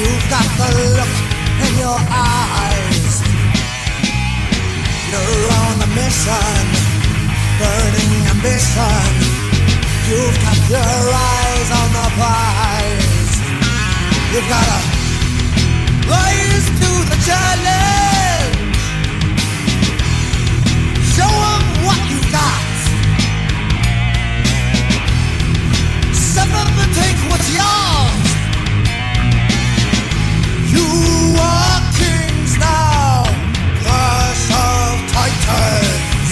You've got the look in your eyes. You're on the mission, burning ambition. You've got your eyes on the prize. You've gotta rise to the challenge. Show 'em what you got. Step up and take what's yours. You are kings now, Clash of Titans.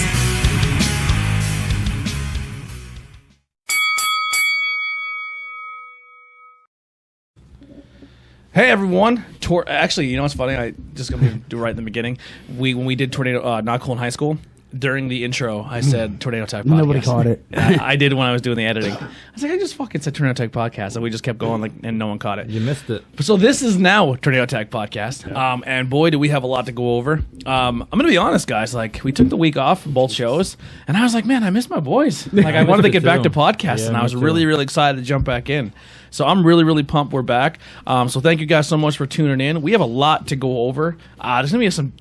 Hey everyone! Actually, you know what's funny? I just gonna do right in the beginning. When we did Tornado Not Cool in high school, during the intro, I said Tornado Tech Podcast. Nobody caught it. I did when I was doing the editing. I was like, I just fucking said Tornado Tech Podcast, and we just kept going, and no one caught it. You missed it. So this is now Tornado Tech Podcast, and boy, do we have a lot to go over. I'm gonna be honest, guys. Like, we took the week off from both shows, and I was like, man, I miss my boys. Like, I wanted to get back to podcasting, and I was really, really excited to jump back in. So I'm really, really pumped we're back. So thank you guys so much for tuning in. We have a lot to go over. There's gonna be some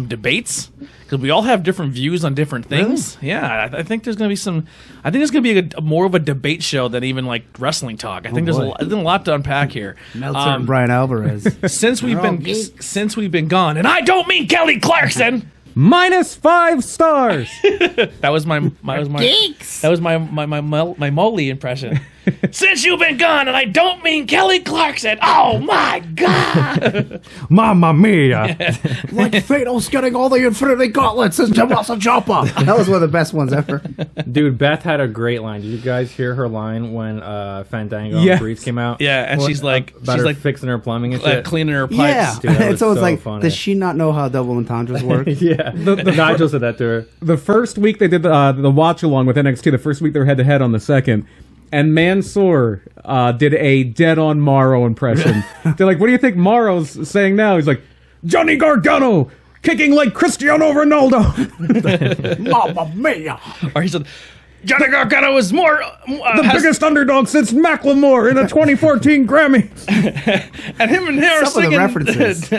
debates because we all have different views on different things. Really? Yeah, I think there's gonna be some. I think there's gonna be more of a debate show than even like wrestling talk. I think there's a lot to unpack here. Meltzer and Brian Alvarez. Since we've been gone, and I don't mean Kelly Clarkson. -5 stars. That was my Molly impression. Since you've been gone, and I don't mean Kelly Clarkson. Oh my god, Mamma mia! Yeah. Like Thanos getting all the Infinity Gauntlets and Tommaso Ciampa. That was one of the best ones ever. Dude, Beth had a great line. Did you guys hear her line when Fandango and Breeze came out? Yeah, and she's like fixing her plumbing and shit. Cleaning her pipes. Yeah, Dude, it's always so like, funny. does she not know how double entendres work? Yeah, Nigel said that to her. The first week they did the watch along with NXT. The first week they were head to head on the second, and Mansoor did a dead on Morrow impression. They're like, "What do you think Morrow's saying now?" He's like, "Johnny Gargano kicking like Cristiano Ronaldo." Mamma mia! Or he said, Johnny Gargano is more The biggest underdog since Macklemore in the 2014 Grammy. and him and her are Some of singing the references.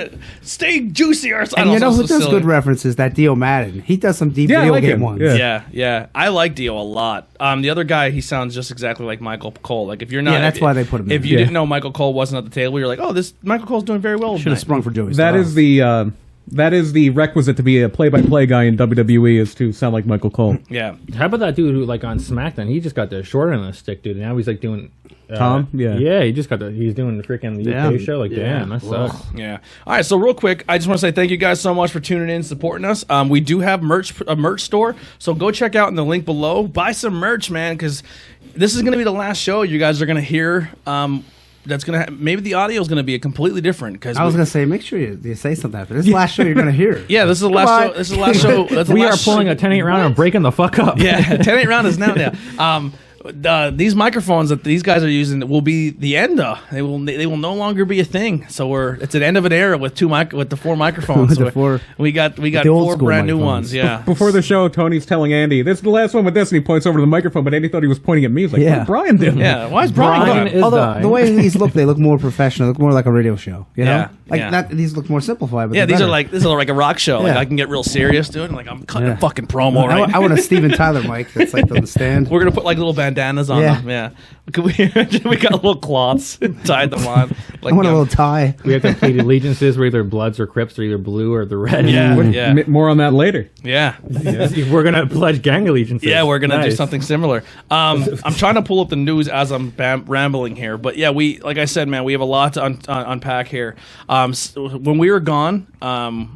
Stay Juicy or something. And you know who does good references? That Dio Madden. He does some deep video like game him. ones. Yeah. I like Dio a lot. The other guy, he sounds just exactly like Michael Cole. Like, if you're not, Yeah, that's why they put him If in. you didn't know Michael Cole wasn't at the table, you're like, oh, this Michael Cole's doing very well. Should have sprung for Joey That Styles. is the that is the requisite to be a play-by-play guy in WWE, is to sound like Michael Cole. Yeah. How about that dude who, like, on SmackDown, he just got the short end of the stick, dude. Now he's like doing Tom? Yeah. Yeah, he's doing the freaking UK show. Like, damn, that sucks. Yeah. All right. So real quick, I just want to say thank you guys so much for tuning in, supporting us. We do have a merch store, so go check out in the link below. Buy some merch, man, because this is going to be the last show you guys are going to hear. That's gonna maybe the audio is gonna be completely different because I was gonna say, make sure you say something after this last show. You're gonna hear it. Yeah, this is the last show. This is the last show. That's the We are last pulling a 10-8 round and breaking the fuck up. Yeah, 10-8 round is now. Yeah. These microphones that these guys are using will be the end. They will no longer be a thing. So it's an end of an era with the 4 microphones. With the four- we got the old 4 school brand new microphones. ones. Yeah. Before the show, Tony's telling Andy, "This is the last one with this," and he points over to the microphone, but Andy thought he was pointing at me. He's like, Yeah. "What did Brian do?" Yeah. Why is Brian? Brian is Although dying. the way these look, they look more professional. They look more like a radio show. You know, Yeah, like yeah. not these look more simplified. But Yeah, they're this better. is like a rock show. Like Yeah. I can get real serious, dude. Like I'm cutting Yeah. a fucking promo I, right. I want a Steven Tyler mic that's like on the stand. We're gonna put like little bandanas on Yeah. them. Yeah. We got little cloths tied them on. Like, I want a little tie. We have to plead allegiances. We're either Bloods or Crips. They're either blue or the red. Yeah. Yeah. More on that later. Yeah. We're going to pledge gang allegiances. Yeah, we're gonna do Nice. something similar. I'm trying to pull up the news as I'm rambling here, but yeah, like I said, man, we have a lot to unpack here. When we were gone,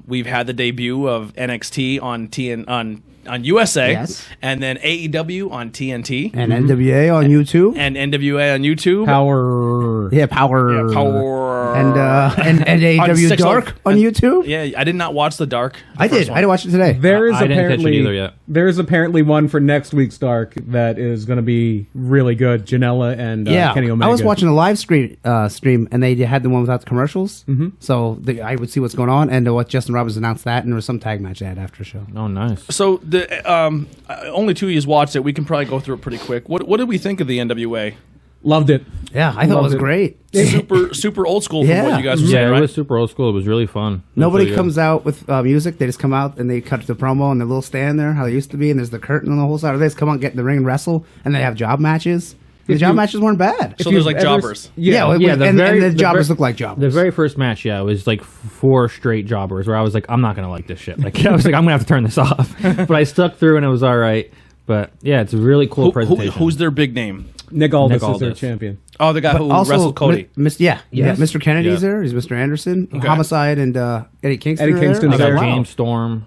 we've had the debut of NXT on USA, Yes. and then AEW on TNT, And NWA on YouTube. and NWA on YouTube. Power. Yeah, Power. Yeah, Power. And AEW On Dark on YouTube. Yeah, I did not watch the Dark. I did. I watched it today. There is I didn't catch it apparently either yet. there is apparently one for next week's Dark that is going to be really good. Janela and Kenny Omega. I was watching a live stream, and they had the one without the commercials. Mm-hmm. So I would see what's going on, and what Justin Roberts announced that, and there was some tag match they had after the show. Oh, nice. So the only 2 of you watched it. We can probably go through it pretty quick. What did we think of the NWA? Loved it. Yeah, I thought it was great. Super old school from Yeah. what you guys were saying, Yeah, it right? was super old school. It was really fun. It was Nobody really comes out with music. They just come out and they cut the promo and the little stand there, how they used to be, and there's the curtain on the whole side. Or they just come out and get in the ring and wrestle, and they have job matches. The job matches weren't bad. So there's like jobbers. Yeah, and the jobbers look like jobbers. The very first match, it was like 4 straight jobbers where I was like, I'm not going to like this shit. Like, I was like, I'm going to have to turn this off. But I stuck through and it was all right. But yeah, it's a really cool presentation. Who's their big name? Nick Aldis is their Aldis. champion. Oh, the guy who wrestled Cody. Mr. Kennedy's Yeah. there. He's Mr. Anderson. Homicide and Eddie Kingston. Eddie Kingston's I there. got James Storm.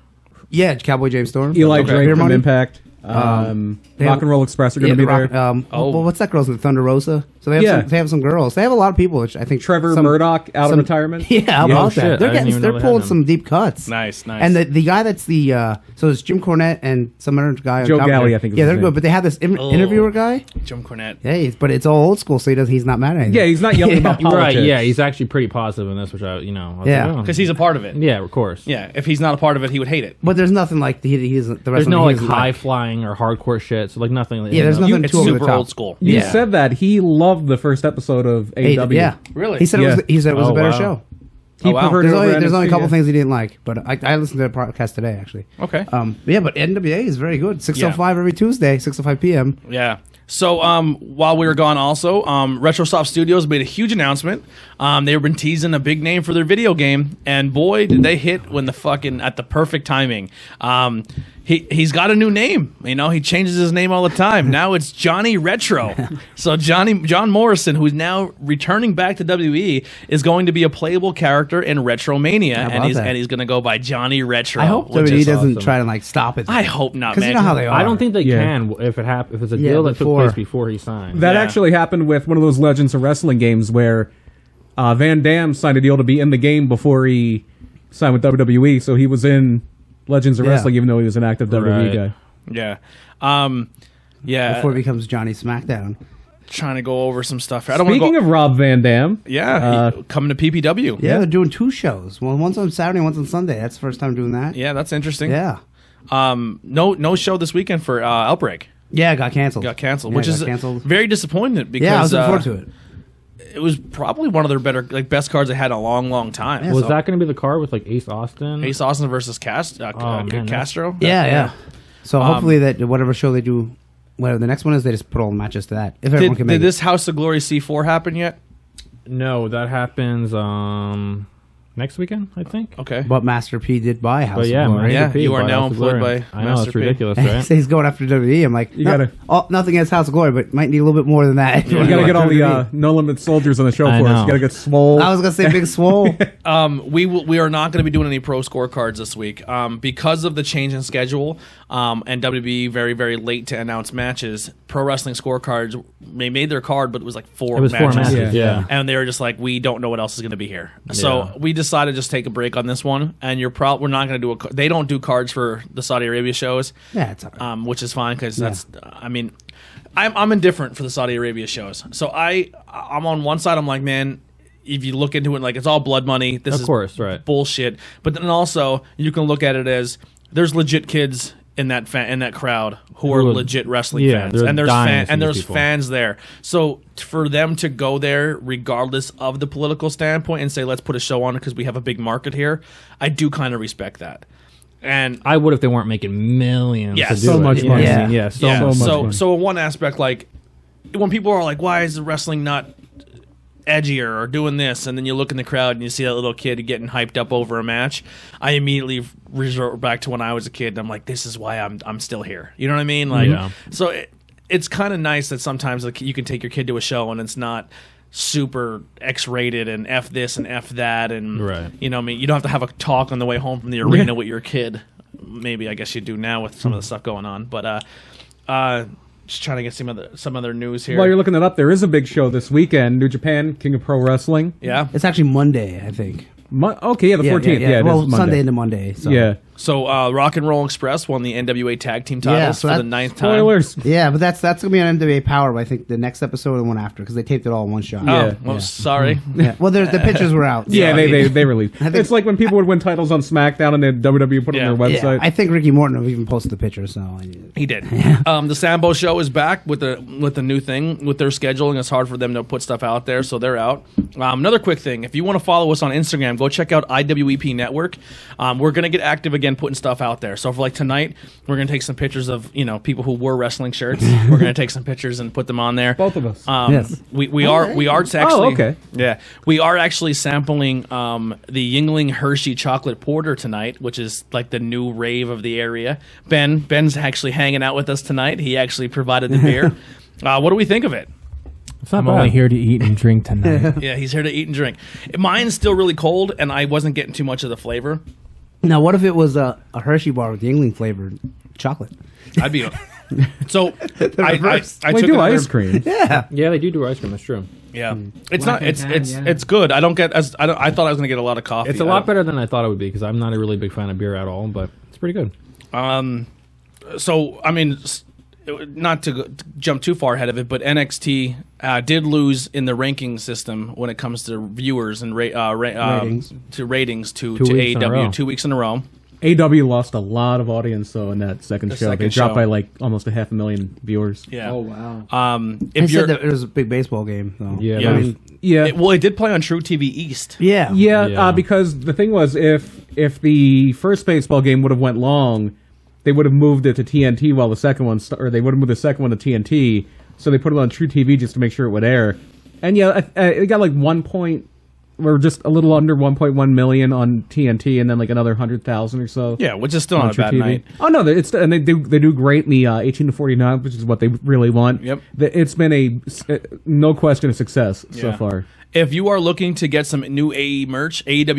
Yeah, Cowboy James Storm. Eli Drake from Money. Impact. They Rock have- and Roll Express are going to be there. Well, what's that girl's name? Thunder Rosa. So they have some girls. They have a lot of people, which I think Trevor Murdoch out of retirement. Yeah, how about shit. that? I didn't even know They're they pulling had some deep cuts. Nice. And the guy that's so it's Jim Cornette and some other guy. on Joe top Galli, there. I think is Yeah, his they're name. good, but they have this interviewer guy. Jim Cornette. Yeah, but it's all old school, so he's not mad at anything. Yeah, he's not yelling about politics. Right, yeah, he's actually pretty positive in this, which I was Yeah. like, oh. Because he's a part of it. Yeah, of course. Yeah, if he's not a part of it, he would hate it. But there's nothing like he's the rest There's of no he like isn't high flying or hardcore shit. So like nothing. Yeah, there's nothing It's too over the super top. old school. You Yeah. said that he loved the first episode of AEW. Yeah, Really? He said Yeah. it was a Oh, better wow. show. He Oh, wow. preferred There's it over only a NXT, couple yeah. things he didn't like, but I listened to the podcast today actually. Okay. But NWA is very good. 6:05 every Tuesday, 6:05 p.m. Yeah. So while we were gone also, RetroSoft Studios made a huge announcement. They've been teasing a big name for their video game, and boy, did they hit when at the perfect timing. He's got a new name. You know, he changes his name all the time. Now it's Johnny Retro. So John Morrison, who's now returning back to WWE, is going to be a playable character in Retromania, How about and that? he's going to go by Johnny Retro. I hope which WWE is doesn't awesome. try to stop it. I hope not, because man. you know how they are. I don't think they Yeah. can if it's a Yeah, deal that before. took place before he signed. That Yeah. actually happened with one of those Legends of Wrestling games where Van Dam signed a deal to be in the game before he signed with WWE, so he was in Legends of Yeah. Wrestling even though he was an active WWE Right. guy. Yeah. Yeah. before it becomes Johnny SmackDown. Trying to go over some stuff. I don't want to Speaking go. of Rob Van Dam, Coming to PPW. Yeah, they're doing 2 shows. Well, one's on Saturday, one's on Sunday. That's the first time doing that. Yeah, that's interesting. Yeah. No show this weekend for Outbreak. Yeah, it got canceled. Got canceled, Yeah, which it is got canceled. very disappointing because Yeah, I was looking forward to it. It was probably one of their better, best cards they had in a long time. Yeah, Was so- that going to be the card with like Ace Austin? Ace Austin versus man, Castro. Yeah. So hopefully that whatever show they do, whatever the next one is, they just put all the matches to that. If everyone can Did make this House of Glory C4 happen yet? No, that happens next weekend, I think. Okay. it. But Master P did buy House But yeah, of Glory. Yeah, Master P you are by now House of employed Glory. by I know, Master it's P. ridiculous, So right? he's going after WWE. I'm like, You gotta- nothing against House of Glory, but might need a little bit more than that. you gotta get all the No Limit soldiers on the show I for us. know. You gotta get swole. I was gonna say Big Swole. We are not going to be doing any pro scorecards this week because of the change in schedule and WB very very late to announce matches. Pro Wrestling Scorecards, they made their card, but it was like 4 It was matches. 4 matches, Yeah. yeah. And they were just like, we don't know what else is going to be here. So Yeah. we decided to just take a break on this one. And we're not going to do they don't do cards for the Saudi Arabia shows. Yeah, it's all right. Which is fine because that's. I mean, I'm indifferent for the Saudi Arabia shows. So I'm on one side. I'm like, man, if you look into it, like it's all blood money. This Of is course, right. bullshit. But then also you can look at it as there's legit kids in that crowd who are legit wrestling yeah, fans, they're and dying to see there's these people. fans there. So for them to go there, regardless of the political standpoint, and say let's put a show on because we have a big market here, I do kind of respect that. And I would if they weren't making millions. Yeah, to do so it. much You know money. what I mean? Yeah. Yeah, so yeah, much. much so money. so in one aspect, like when people are like, "Why is the wrestling not edgier or doing this?" and then you look in the crowd and you see that little kid getting hyped up over a match, I immediately resort back to when I was a kid. And I'm like, "This is why I'm still here." You know what I mean? Like, Yeah. so it's kind of nice that sometimes like you can take your kid to a show and it's not super X-rated and F this and F that and Right. you know what I mean, you don't have to have a talk on the way home from the arena with your kid. Maybe I guess you do now with some of the stuff going on, but just trying to get some other news here. While you're looking it up, there is a big show this weekend. New Japan, King of Pro Wrestling. Yeah, It's actually Monday, I think. Okay, yeah, the 14th. Yeah, it well, is Monday. Sunday into Monday. So. Yeah. So Rock and Roll Express won the NWA Tag Team titles so for the that- 9th time. Spoilers. Yeah, but that's gonna be on NWA Power. But I think the next episode and the one after because they taped it all in one shot. Oh, Yeah. sorry. Yeah. Well, the pictures were out. Yeah, so- they released. It's like when people would win titles on SmackDown and then WWE put it on their Yeah, website. I think Ricky Morton have even posted the picture. So He did. The Sambo Show is back with the new thing with their scheduling. It's hard for them to put stuff out there, so they're out. Another quick thing: if you want to follow us on Instagram, go check out IWEP Network. We're gonna get active again, putting stuff out there. So for like tonight, we're gonna take some pictures of people who wore wrestling shirts. We're gonna take some pictures and put them on there. Both of us. Yes. We are actually. Oh, okay. Yeah, we are actually sampling the Yingling Hershey chocolate porter tonight, which is like the new rave of the area. Ben's actually hanging out with us tonight. He actually provided the beer. What do we think of it? It's not I'm bad. only here to eat and drink tonight. Yeah, he's here to eat and drink. Mine's still really cold, and I wasn't getting too much of the flavor. now, what if it was a Hershey bar with Yingling flavored chocolate? I'd be so. I reverse. I we took do a- ice cream. Yeah. Yeah, they do ice cream. That's true. Yeah, it's Black not. It's and tan, it's yeah. it's good. I don't get as I thought I was gonna get a lot of coffee. It's a lot better than I thought it would be because I'm not a really big fan of beer at all, but it's pretty good. So I mean, not to jump too far ahead of it, but NXT did lose in the ranking system when it comes to viewers and Ratings. to ratings to 2 weeks in a row. AEW 2 weeks in a row. AW lost a lot of audience though in that second The show. second They dropped show. by like almost 500,000 viewers. Yeah. Oh wow. If They you're said that it was a big baseball game. So. Yeah, Yeah. that I was- mean, Yeah. it did play on True TV East. yeah. Yeah, Yeah. because the thing was, if the first baseball game would have went long, they would have moved it to TNT while the second one, or they would have moved the second one to TNT. So they put it on True TV just to make sure it would air. And yeah, it got like we're just a little under 1.1 million on TNT, and then like another 100,000 or so. Yeah, which is still on not a True bad TV. night. Oh no, and they do great in the 18 to 49, which is what they really want. Yep. It's been no question a success so Yeah. far. If you are looking to get some new AEW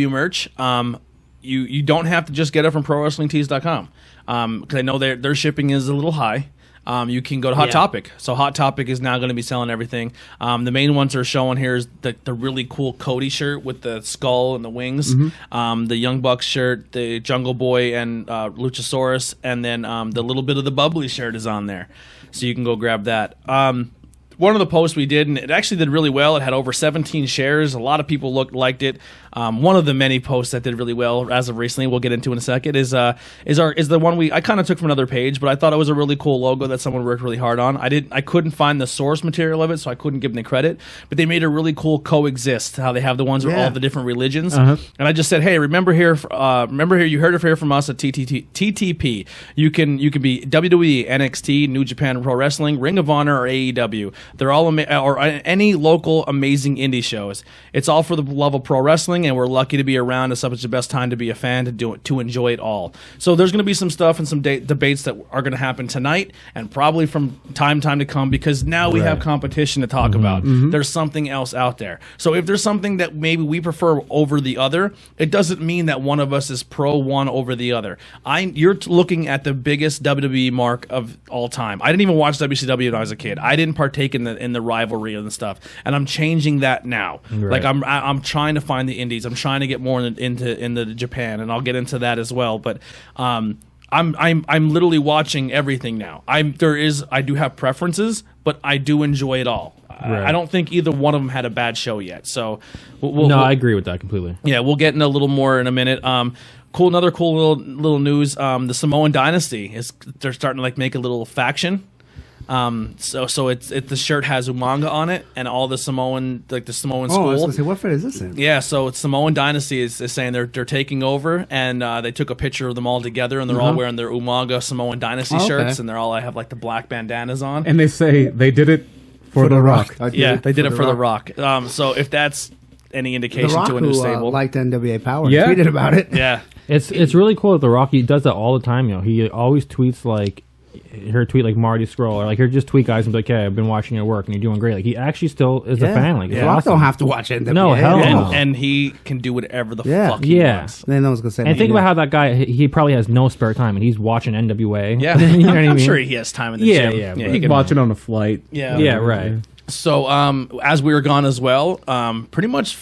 merch, you don't have to just get it from ProWrestlingTees.com because I know their shipping is a little high. You can go to Hot Topic. So Hot Topic is now going to be selling everything. The main ones they're showing here is the really cool Cody shirt with the skull and the wings, the Young Bucks shirt, the Jungle Boy and Luchasaurus, and then the little bit of the Bubbly shirt is on there. So you can go grab that. One of the posts we did, and it actually did really well. It had over 17 shares. A lot of people liked it. One of the many posts that did really well as of recently, we'll get into in a second, is the one I kind of took from another page, but I thought it was a really cool logo that someone worked really hard on. I couldn't find the source material of it, so I couldn't give them the credit. But they made a really cool coexist. How they have the ones where all the different religions. And I just said, hey, remember here, you heard it here from us at TTP. You can be WWE, NXT, New Japan Pro Wrestling, Ring of Honor, or AEW. They're all or any local amazing indie shows. It's all for the love of pro wrestling, and we're lucky to be around. It's such the best time to be a fan to enjoy it all. So there's going to be some stuff and some debates that are going to happen tonight, and probably from time to come, because now we have competition to talk about. There's something else out there. So if there's something that maybe we prefer over the other, it doesn't mean that one of us is pro one over the other. You're looking at the biggest WWE mark of all time. I didn't even watch WCW when I was a kid. I didn't partake in the rivalry and stuff, and I'm changing that now. Right. Like I'm trying to find the indies. I'm trying to get more into Japan, and I'll get into that as well. But I'm literally watching everything now. I do have preferences, but I do enjoy it all. Right. I don't think either one of them had a bad show yet. So I agree with that completely. yeah, we'll get into a little more in a minute. Another cool little news. The Samoan Dynasty they're starting to like make a little faction. So it's the shirt has Umaga on it, and all the Samoan Oh, I was school. gonna say, what fit is this in? Yeah, so it's Samoan Dynasty is saying they're taking over, and they took a picture of them all together, and they're all wearing their Umaga Samoan Dynasty Okay. shirts, and I have like the black bandanas on. And they say they did it for The Rock. Yeah, they did it for The Rock. So if that's any The indication Rock, to a new who stable, liked NWA Power, Yeah. tweeted about it. yeah. It's really cool that The Rock, he does that all the time. He always tweets like Marty Scurll, or like he'll just tweet guys and be like, "Hey, I've been watching your work and you're doing great." Like he actually still is a fan. Like The it's Rock awesome. don't have to watch NWA. No, hell no. And he can do whatever the Yeah. fuck he Yeah. wants. Then no one's gonna say. And think about how that guy, he probably has no spare time and he's watching NWA. Yeah, you know what I mean? I'm sure he has time in the Yeah, gym. yeah, he but- You can watch it on a flight. Yeah. Yeah, right. So, as we were gone as well, pretty much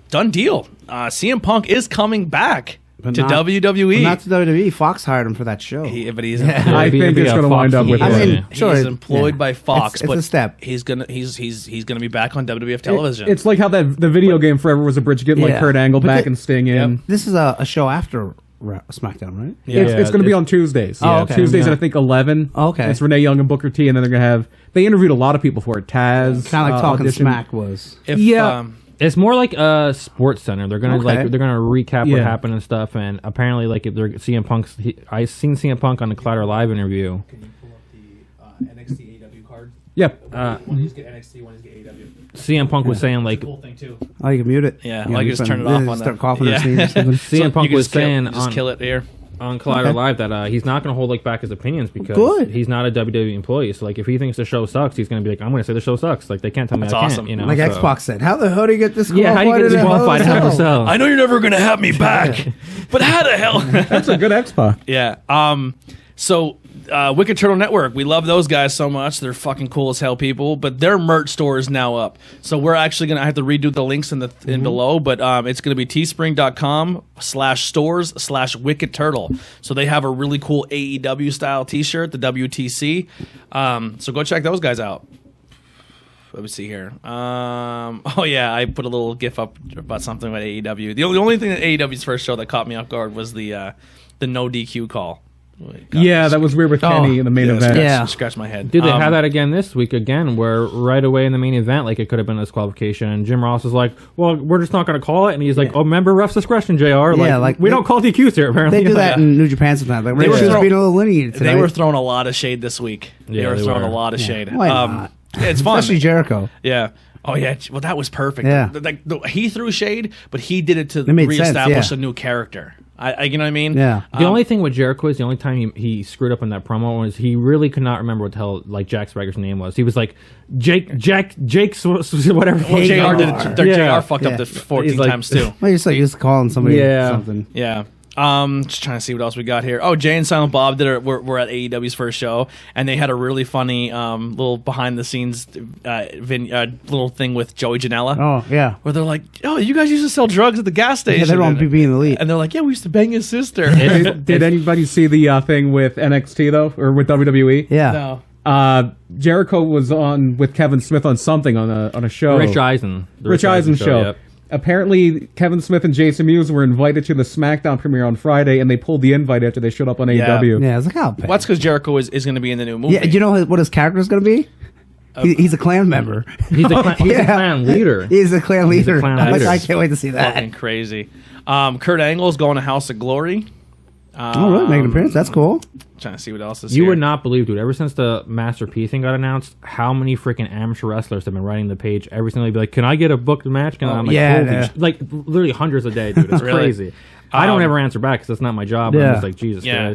done deal. CM Punk is coming back But to WWE. Not to WWE. Fox hired him for that show. But he's I think it's going to wind up with. I mean, sure, he's employed by Fox, it's but a step. he's gonna be back on WWF television. It's like how the video game forever was a bridge getting like Yeah. Kurt Angle But back the- and Sting in. This is a show after SmackDown, right? It's going to be on Tuesdays. Oh, okay. Tuesdays at I think 11. Oh, okay. It's Renee Young and Booker T, and then they're going to have. They interviewed a lot of people for it. Taz, Kind of like Talking audition. Smack was. If, Yeah. It's more like a Sports Center. They're gonna Okay. they're gonna recap Yeah. what happened and stuff. And apparently, like if they're CM Punk's, I seen CM Punk on the Collider Live interview. Can you pull up the NXT AW card? Yep. One is get NXT, one is get AW. CM Punk was saying like Cool thing too. Oh, you can mute it. Yeah, You like know, just turn it off on start that. coughing Yeah. or sneezing or something. CM Punk was saying just on kill it here. on Collider Okay. Live that he's not going to hold like back his opinions because Good. he's not a WWE employee. So like if he thinks the show sucks, he's going to be like, I'm going to say the show sucks. Like they can't tell me That's I awesome. can't. You know, Like so. Xbox said, how the hell do you get this? Yeah, how do you get disqualified in Hell in a Cell? I know you're never gonna have me back, but how the hell? That's a good X-Pac. Yeah. So Wicked Turtle Network, we love those guys so much. They're fucking cool as hell people. But their merch store is now up. So we're actually gonna have to redo the links in below. But it's gonna be teespring.com/stores/Wicked Turtle. So they have a really cool AEW style T-shirt, the WTC. So go check those guys out. Let me see here. Oh yeah, I put a little GIF up about something about AEW. The only thing that AEW's first show that caught me off guard was the no DQ call. Yeah, that was weird with Kenny in the main event. Yeah. Scratch my head. Dude, they had that again this week again, where right away in the main event, like it could have been a disqualification, and Jim Ross is like, "Well, we're just not going to call it," and he's like, "Oh, remember ref's discretion, Jr. like we don't call DQs here. Apparently, They do that in New Japan sometimes. Like, They Ray were Shoes throw- being a little linear today. They were throwing a lot of shade this week. Yeah, they were they throwing were. a lot of shade. Why not? Yeah, it's fun. Especially Jericho. Yeah. Oh yeah. Well, that was perfect. Yeah. He threw shade, but he did it to It made sense, reestablish yeah. a new character. You know what I mean? Yeah. The only thing with Jericho is the only time he screwed up in that promo was he really could not remember what the hell like Jack Swagger's name was. He was like Jake, whatever. Well, JR did it. Yeah. JR fucked up Yeah. the 14 He's like- times too. Well, you're so used to calling somebody Yeah. something. Yeah. Just trying to see what else we got here. Oh, Jay and Silent Bob were at AEW's first show, and they had a really funny little behind the scenes little thing with Joey Janela. Oh, yeah. Where they're like, "Oh, you guys used to sell drugs at the gas station." Yeah, they were on And- PB and Elite. And they're like, "Yeah, we used to bang his sister." Did anybody see the thing with NXT though, or with WWE? Yeah. No. Jericho was on with Kevin Smith on something on a show. Rich Eisen, the Rich Eisen show. Yep. Apparently, Kevin Smith and Jason Mewes were invited to the SmackDown premiere on Friday, and they pulled the invite after they showed up on AEW. Yeah, I was like, oh, Well, that's because Jericho is going to be in the new movie. yeah. Do you know what his character is going to be? He's a clan member. He's a clan leader. He's a clan leader. clan I'm like, leader. I can't wait to see that. Fucking crazy. Kurt Angle's going to House of Glory. Oh, really? Making an appearance? That's cool. Trying to see what else is You here. would not believe, dude. Ever since the Master P thing got announced, how many freaking amateur wrestlers have been writing the page every single day? Be like, "Can I get a booked match?" I'm like, yeah, "Holy yeah. like literally hundreds a day, dude. It's Really? crazy." I don't ever answer back because that's not my job. Yeah. I'm just like, Jesus Yeah.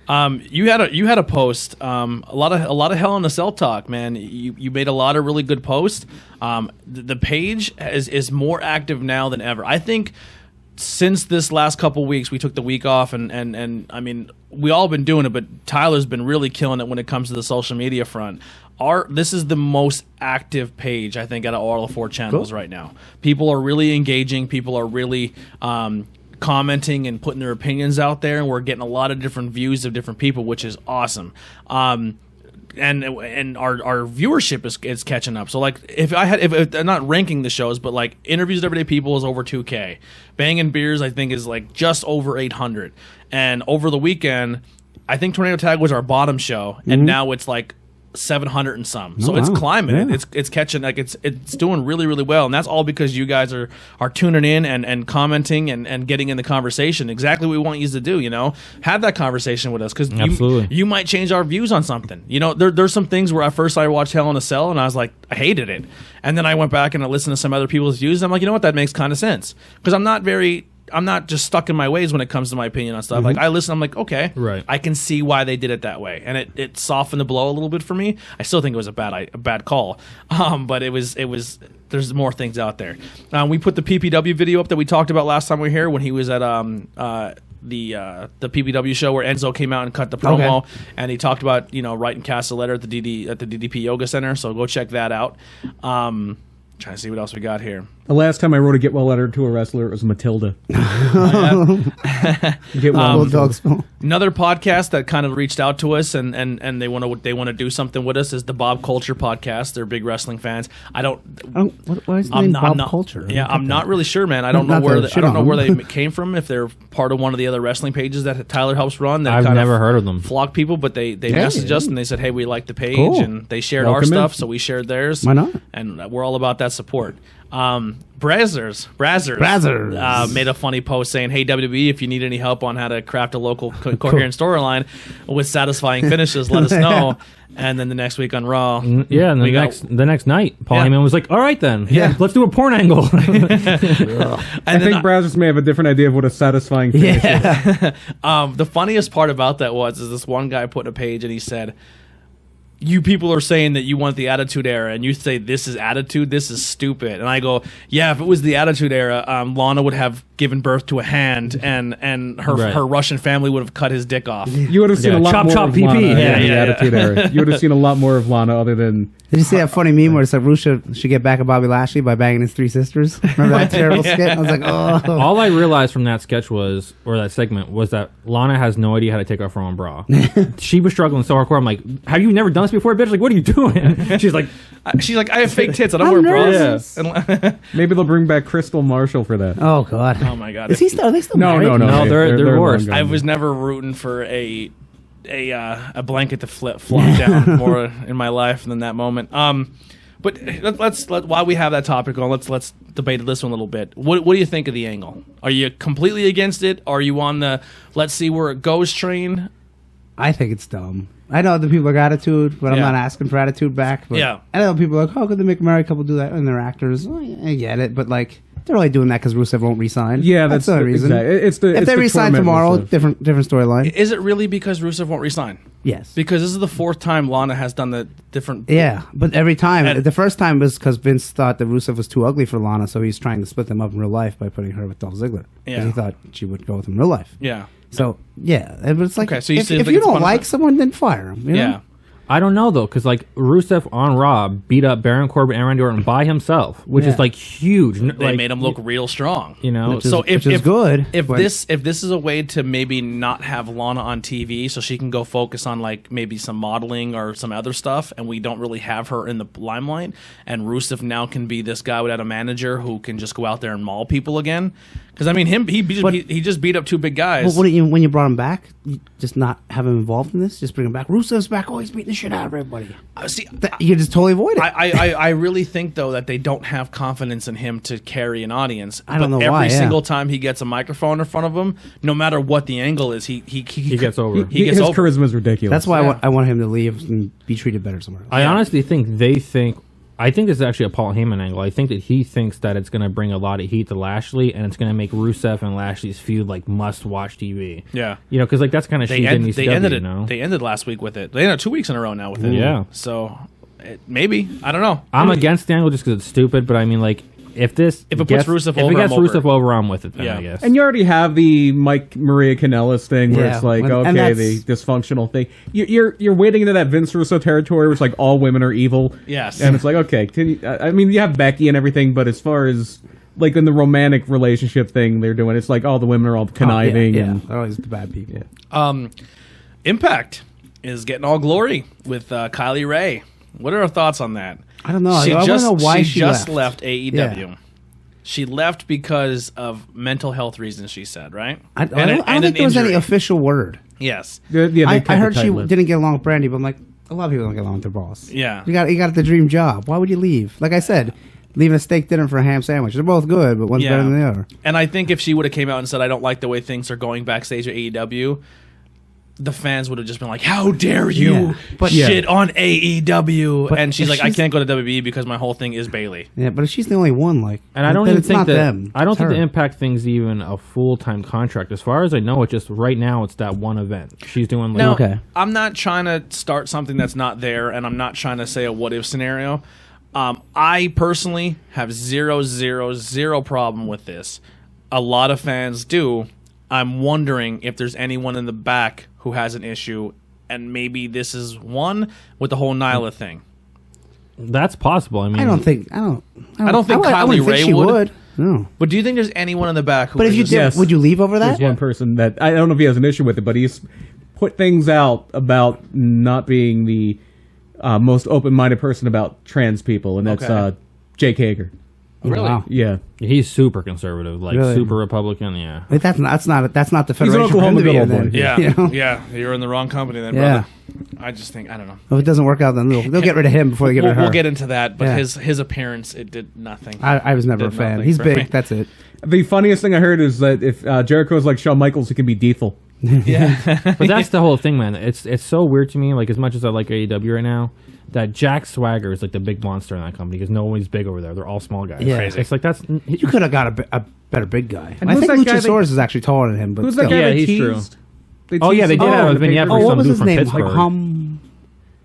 Christ. You had a post. A lot of Hell in a Cell talk, man. You made a lot of really good posts. The page is more active now than ever. I think since this last couple weeks, we took the week off, and I mean, we all been doing it, but Tyler's been really killing it when it comes to the social media front. This is the most active page, I think, out of all the 4 channels right now. People are really engaging. People are really commenting and putting their opinions out there, and we're getting a lot of different views of different people, which is awesome. And our viewership is catching up. So like if I'm not ranking the shows, but like Interviews with Everyday People is over 2K. Bangin' Beers I think is like just over 800. And over the weekend, I think Tornado Tag was our bottom show, and now it's like 700 and some. So it's wow. climbing. Yeah. It's catching, like it's doing really, really well. And that's all because you guys are tuning in and commenting and getting in the conversation. Exactly what we want you to do, you know? Have that conversation with us, because Absolutely. you might change our views on something. You know, there's some things where at first I watched Hell in a Cell and I was like, I hated it. And then I went back and I listened to some other people's views and I'm like, you know what, that makes kind of sense. Because I'm not just stuck in my ways when it comes to my opinion on stuff. Like I listen, I'm like, okay, Right. I can see why they did it that way, and it softened the blow a little bit for me. I still think it was a bad call, but it was. There's more things out there. We put the PPW video up that we talked about last time we were here when he was at the PPW show where Enzo came out and cut the promo, and he talked about writing Cass a letter at the DDP Yoga Center. So go check that out. Trying to see what else we got here. The last time I wrote a get well letter to a wrestler, it was Matilda. Get well, Matilda. Another podcast that kind of reached out to us and they want to do something with us is the Bob Culture podcast. They're big wrestling fans. What is the name? Bob Culture? Yeah, I'm not really sure, man. I don't know where they came from. If they're part of one of the other wrestling pages that Tyler helps run, that I've never heard of them. Flock people, but they messaged us and they said, hey, we like the page, and they shared our stuff, so we shared theirs. Why not? And we're all about that support. Brazzers made a funny post saying, hey, WWE, if you need any help on how to craft a local coherent storyline with satisfying finishes, let us know. And then the next week on Raw, yeah, and the next night, Paul Heyman was like, all right then, let's do a porn angle. I think Brazzers may have a different idea of what a satisfying finish is. The funniest part about that is this one guy put in a page and he said, you people are saying that you want the Attitude Era, and you say this is Attitude, this is stupid. And I go, yeah, if it was the Attitude Era, Lana would have given birth to a hand, and her Russian family would have cut his dick off. You would have seen a lot more of Lana in the Attitude Era. You would have seen a lot more of Lana other than... Did you see that funny meme where it's like Rusev should get back at Bobby Lashley by banging his 3 sisters? Remember that terrible skit? I was like, oh. All I realized from that sketch or that segment was that Lana has no idea how to take off her own bra. She was struggling so hardcore. I'm like, have you never done this before, bitch? Like, what are you doing? She's like, I have fake tits. I don't wear bras. Yeah. Maybe they'll bring back Crystal Marshall for that. Oh, God. Oh, my God. Are they still married? No, they're divorced. I was never rooting for a blanket to flop down more in my life than that moment. But while we have that topic on, let's debate this one a little bit. What do you think of the angle? Are you completely against it? Are you on the let's see where it goes train? I think it's dumb. I know the people like attitude, but I'm not asking for attitude back. But I know people are like, how could they make a married couple do that? And they're actors. I get it, but like, they're only doing that because Rusev won't resign. Yeah, that's the reason. Exactly. If they resign tomorrow, different storyline. Is it really because Rusev won't resign? Yes. Because this is the 4th time Lana has done the different... Yeah, but every time. The first time was because Vince thought that Rusev was too ugly for Lana, so he's trying to split them up in real life by putting her with Dolph Ziggler. Yeah. Because he thought she would go with him in real life. Yeah. So, yeah. But it's like, okay, so if you don't like someone, then fire him. You know? I don't know, though, because, like, Rusev on Raw beat up Baron Corbin and Randy Orton by himself, which is, like, huge. They made him look real strong. You know? Which is good. If this is a way to maybe not have Lana on TV so she can go focus on, like, maybe some modeling or some other stuff, and we don't really have her in the limelight, and Rusev now can be this guy without a manager who can just go out there and maul people again. Because, I mean, he just beat up 2 big guys. Well, when you brought him back, you just not have him involved in this? Just bring him back. Rusev's back. Oh, he's beating the shit out of everybody. You just totally avoid it. I really think, though, that they don't have confidence in him to carry an audience. I don't know every why. Every single time he gets a microphone in front of him, no matter what the angle is, he gets over. His charisma is ridiculous. That's why I want him to leave and be treated better somewhere else. I honestly think I think this is actually a Paul Heyman angle. I think that he thinks that it's going to bring a lot of heat to Lashley, and it's going to make Rusev and Lashley's feud like must-watch TV. Yeah, you know, because like that's kind of they ended it. You know? They ended last week with it. They ended 2 weeks in a row now with it. Yeah, so maybe I don't know. I'm against the angle just because it's stupid, but I mean, like if it gets Rusev over, I'm with it. Then, I guess. And you already have the Maria Kanellis thing where it's like, the dysfunctional thing. You're wading into that Vince Russo territory, where it's like all women are evil. Yes, and it's like, okay, I mean, you have Becky and everything, but as far as like in the romantic relationship thing they're doing, it's like all the women are all conniving. And they're always the bad people. Yeah. Impact is getting all glory with Kylie Ray. What are our thoughts on that? I don't know. I want to know why she just left AEW. Yeah. She left because of mental health reasons, she said, right? I don't think there was any official word. Yes. I heard she didn't get along with Brandy, but I'm like, a lot of people don't get along with their boss. Yeah. You got the dream job. Why would you leave? Like I said, leaving a steak dinner for a ham sandwich. They're both good, but one's better than the other. And I think if she would have came out and said, I don't like the way things are going backstage at AEW, the fans would have just been like, how dare you shit on AEW. And she's like, I can't go to WWE because my whole thing is Bayley. Yeah, but if she's the only one, like, and I don't even think that I don't think the Impact thing's even a full-time contract. As far as I know, it's just right now it's that one event. She's doing like I'm not trying to start something that's not there, and I'm not trying to say a what if scenario. I personally have zero problem with this. A lot of fans do. I'm wondering if there's anyone in the back who has an issue, and maybe this is one with the whole Nyla thing. That's possible. I mean, I don't think Kylie Ray would. No. But do you think there's anyone in the back who But if you is- did, Yes. would you leave over that? There's one person that I don't know if he has an issue with it, but he's put things out about not being the most open-minded person about trans people, and that's Okay. Jake Hager. Really? Wow. Yeah, he's super conservative, like Really? super Republican. Yeah. Like, that's not the an federation for him Oklahoma to be good in old then. boy. Yeah, You know? yeah, you're in the wrong company then, Yeah. brother. I just think I don't know. If it doesn't work out, then they'll get rid of him before they get rid of her. We'll get into that, but Yeah. his appearance, it did nothing. I was never a Did fan. nothing He's for big. me. That's it. the funniest thing I heard is that if Jericho's like Shawn Michaels, he can be Diesel. Yeah, But that's the whole thing, man. It's so weird to me. Like, as much as I like AEW right now, that Jack Swagger is like the big monster in that company because nobody's big over there. They're all small guys. Yeah. Crazy. It's like that's You could have got a better big guy. And I who's think that guy Luchasaurus is actually taller than him. But Who's still. that guy Yeah, that he's teased? true. Oh, yeah, they did have a vignette for Oh, what some was dude his from name? Pittsburgh. Like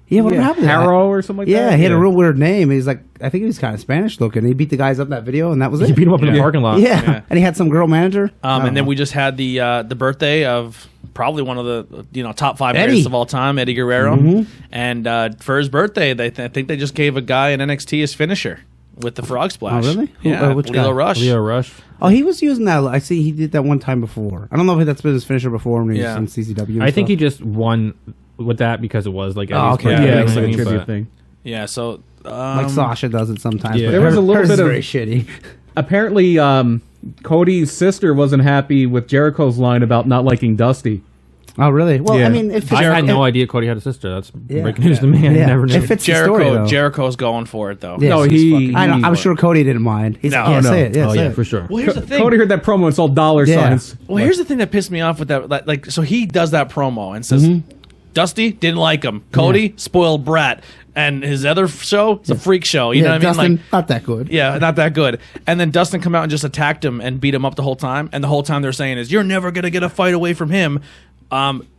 Yeah, what happened? to that? Harrow or something like that? Yeah, he had a real weird name. He's like, I think he was kind of Spanish looking. He beat the guys up in that video, and that was it. He beat him up in the Yeah. parking lot. Yeah. And he had some girl manager. and then we just had the birthday of probably one of the top 5 Eddie. greatest of all time, Eddie Guerrero, Mm-hmm. and for his birthday, I think they just gave a guy in NXT his finisher with the frog splash. Oh, really? Who- Yeah, which Leo guy? Rush. Leo Rush. Oh, he was using that. I see he did that one time before. I don't know if that's been his finisher before when he was Yeah. in CCW. and I think stuff. he just won with that because it was like Oh, Eddie's okay. birthday, Yeah, you know makes what I like mean? a tribute But- thing. Yeah, so like Sasha does it sometimes. yeah. But There was a little hers bit is of- very shitty. Apparently, Cody's sister wasn't happy with Jericho's line about not liking Dusty. Oh, really? Well, Yeah. I mean, if I had no if- idea Cody had a sister. That's Yeah. breaking news to me. I Yeah. never knew. It fits the story, though. Jericho's going for it though. Yeah. No, He's he. I know. I'm he- sure Cody didn't mind. He's No. like, yeah, Oh, no. say it. Yeah, Oh say yeah, it. for sure. Well, here's the thing. Cody heard that promo. It's all dollar Yeah. signs. Well, here's the thing that pissed me off with that. Like, so he does that promo and says, Dusty didn't like him. Cody, spoiled brat. And his other show, it's a freak show. You know what I mean? Dustin, Like, not that good. yeah, not that good. And then Dustin come out and just attacked him and beat him up the whole time. And the whole time they're saying is, you're never going to get a fight away from him.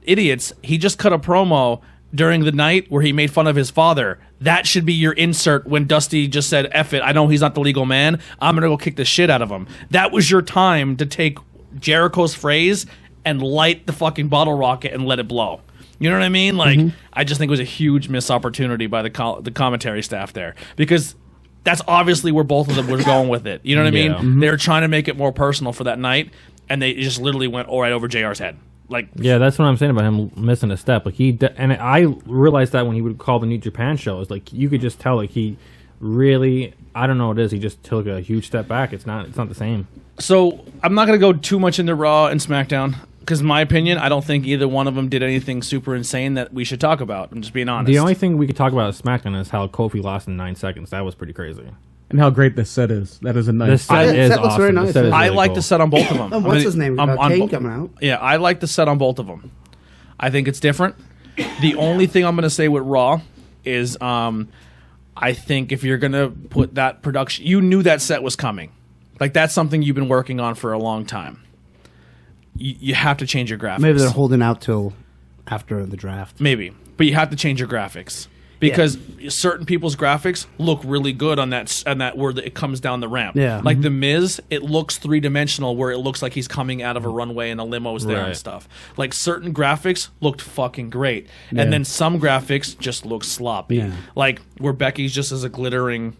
Idiots. He just cut a promo during the night where he made fun of his father. That should be your insert when Dusty just said, F it, I know he's not the legal man. I'm going to go kick the shit out of him. That was your time to take Jericho's phrase and light the fucking bottle rocket and let it blow. You know what I mean? Like, I just think it was a huge missed opportunity by the commentary staff there because that's obviously where both of them were going with it. You know what I Yeah. mean? They were trying to make it more personal for that night, and they just literally went all right over JR's head. Like, Yeah, that's what I'm saying about him missing a step. Like and I realized that when he would call the New Japan shows, like you could just tell, like he really, I don't know what it is. He just took a huge step back. It's not the same. so I'm not going to go too much into Raw and SmackDown because, in my opinion, I don't think either one of them did anything super insane that we should talk about. I'm just being honest. The only thing we could talk about at SmackDown is how Kofi lost in 9 seconds. That was pretty crazy. And how great this set is. That is a The nice. set that is set looks awesome. very The nice, set is yeah. I really like cool. the set on both of them. Oh, what's his name? Kane coming out. Yeah, I like the set on both of them. I think it's different. The only thing I'm going to say with Raw is I think if you're going to put that production, you knew that set was coming. Like, that's something you've been working on for a long time. You have to change your graphics. Maybe they're holding out till after the draft. Maybe. But you have to change your graphics. Because certain people's graphics look really good on that where it comes down the ramp. Yeah. Like The Miz, it looks 3-dimensional where it looks like he's coming out of a runway and a limo's there and Right. stuff. Like certain graphics looked fucking great. And then some graphics just look sloppy. Yeah. Like where Becky's just as a glittering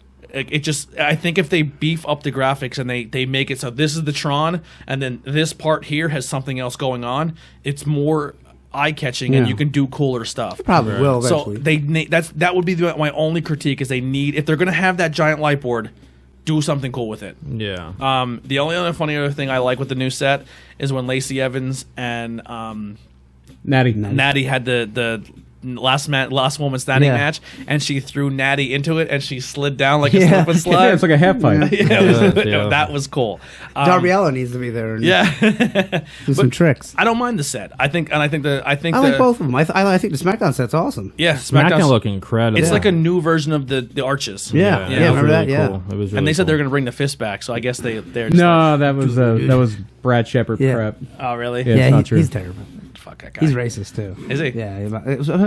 I think if they beef up the graphics and they make it so this is the Tron and then this part here has something else going on, it's more eye-catching and Yeah. you can do cooler stuff. Probably will So eventually. that would be my only critique is they need, if they're going to have that giant light board, do something cool with it. Yeah. The only other thing I like with the new set is when Lacey Evans and Natty. Natty had the last woman standing Yeah. match, and she threw Natty into it, and she slid down like a Yeah. slip and slide. Yeah, it's like a half pipe. Yeah, it was- Yeah. that was cool. Darby Allin needs to be there and Yeah, do some tricks. I don't mind the set. I like both of them. I think the SmackDown set's awesome. Yeah, SmackDown SmackDown's- looked incredible. It's like a new version of the Arches. Yeah. it was remember that? really Yeah. cool. It was really And they said cool. they were going to bring the fist back, so I guess they're just No, that was Brad Shepard Yeah. prep. like, oh really? Yeah. It's not true. He's terrible. fuck that guy. He's racist too. Is he? Yeah.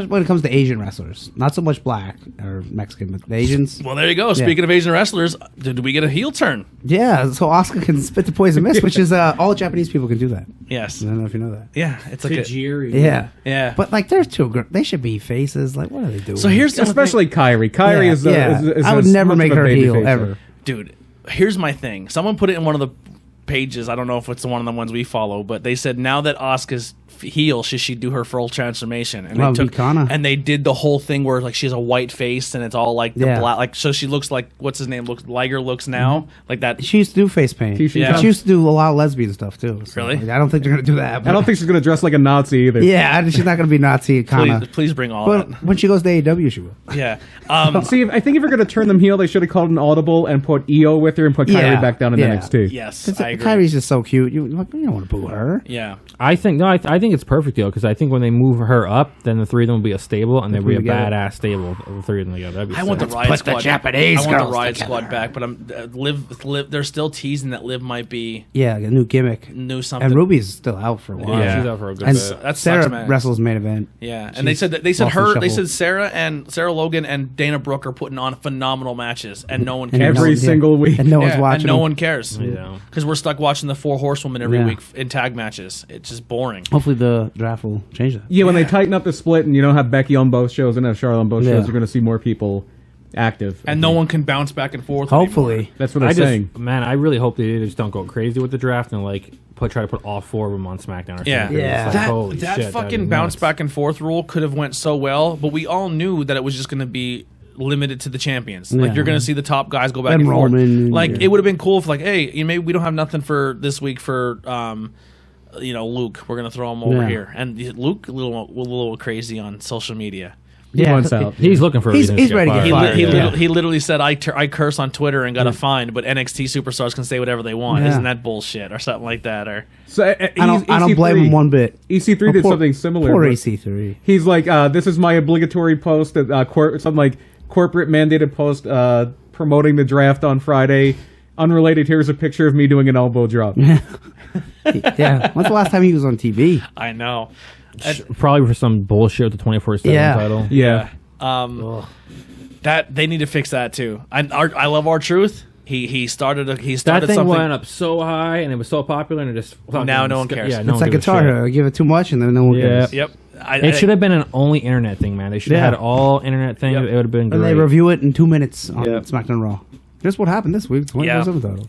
When it comes to Asian wrestlers, not so much black or Mexican, but the Asians. Well, there you go. Speaking of Asian wrestlers, did we get a heel turn? Yeah. So Asuka can spit the poison mist, which is all Japanese people can do that. Yes. I don't know if you know that. Yeah, it's like Tajiri. Yeah. Yeah. But like, they're too. They should be faces. Like, what are they doing? So here's the Especially Kyrie. Kyrie is. I would never make her heel ever. dude, here's my thing. Someone put it in one of the pages. I don't know if it's one of the ones we follow, but they said now that Asuka's heel, should she do her full transformation? And Well, they took Vikana. and they did the whole thing where like she has a white face and it's all like the black, like so she looks like what's his name looks Liger looks now like that. She used to do face paint. Yeah. She used to do a lot of lesbian stuff too. So, Really? like, I don't think they're gonna do that. I don't think she's gonna dress like a Nazi either. Yeah, she's not gonna be Nazi kind of. Please bring all But that. when she goes to AEW, she will. Yeah. See, I think if you're gonna turn them heel, they should have called an audible and put EO with her and put Kyrie Yeah, back down in yeah. NXT. Yes, I agree. Kyrie's just so cute. You don't want to boo her. Yeah. I think I think it's perfect deal because I think when they move her up, then the three of them will be a stable and they'll be a together. badass stable. The three of them together. That'd be I want the sick. Riot put the Squad. Japanese I want the girls Riot together. Squad back, but I'm Liv. They're still teasing that Liv might be Yeah, like a new gimmick. new something. And Ruby's still out for a while. Yeah, she's out for a good And bit. That sucks, Sarah man. wrestles main event. Yeah, and they said lost in they shuffle. said Sarah Logan and Dana Brooke are putting on phenomenal matches, and no one cares. Every single week. And no one's Yeah, watching. and no them. one cares. Yeah. because we're stuck watching the Four Horsewomen every Yeah. week in tag matches. It's just boring. Hopefully the draft will change that. Yeah, when they tighten up the split and you don't have Becky on both shows and have Charlotte on both Yeah. shows, you're going to see more people active. And no one can bounce back and forth. Hopefully. anymore. That's what they're saying. Man, I really hope they just don't go crazy with the draft and like try to put all four of them on SmackDown. Or Yeah, something. Yeah. It's like, That, holy that shit, that'd fucking be bounce nuts. back and forth rule could have went so well, but we all knew that it was just going to be limited to the champions. Like Yeah. you're going to see the top guys go back And and forth. Roman, Like yeah. it would have been cool if like, hey, maybe we don't have nothing for this week for Luke. We're going to throw him over Yeah. here. And Luke a little crazy on social media. He wants out. He's looking for. a He's- reason he's to ready to get He, fired. li- he literally said, I curse on Twitter and got a fine, but NXT superstars can say whatever they want. Yeah. Isn't that bullshit? Or something like that. Or So I don't blame him one bit. EC3 did something similar. Poor but EC3. He's like, this is my obligatory post, that something like corporate mandated post promoting the draft on Friday. Unrelated, here's a picture of me doing an elbow drop. Yeah. When's the last time he was on TV? I know. Probably for some bullshit with the 24/7 Yeah. title. Yeah. That they need to fix that too. I love R-Truth. He started That thing something. went up so high and it was so popular and it just Now no one cares. Yeah, no It's one like gives a Guitar shit. Hero. Give it too much and then no one Yeah. cares. Yep. It should have been an only internet thing, man. They should have Yeah. had all internet thing. Yep. It would have been And great. they review it in 2 minutes on Yep. SmackDown Raw. Here's what happened this week. 24/7 title.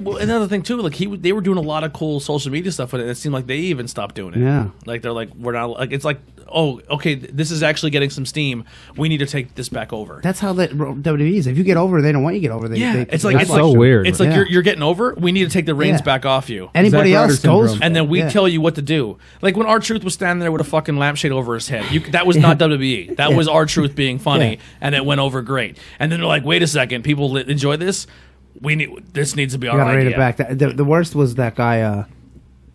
Well, another thing too, like they were doing a lot of cool social media stuff with it. And it seemed like they even stopped doing it. Yeah. Like they're like we're not like it's like oh okay this is actually getting some steam. We need to take this back over. That's how the WWE is. If you get over, they don't want you to get over. It's like That's so weird. It's like Yeah. you're getting over. We need to take the reins Yeah. back off you. Anybody Zack Ryder else goes, syndrome. And then we Yeah. tell you what to do. Like when R-Truth was standing there with a fucking lampshade over his head. That was not WWE. That was R-Truth being funny, Yeah. and it went over great. And then they're like, wait a second, people enjoy this. This needs to be You our gotta rate idea. it back. The worst was that guy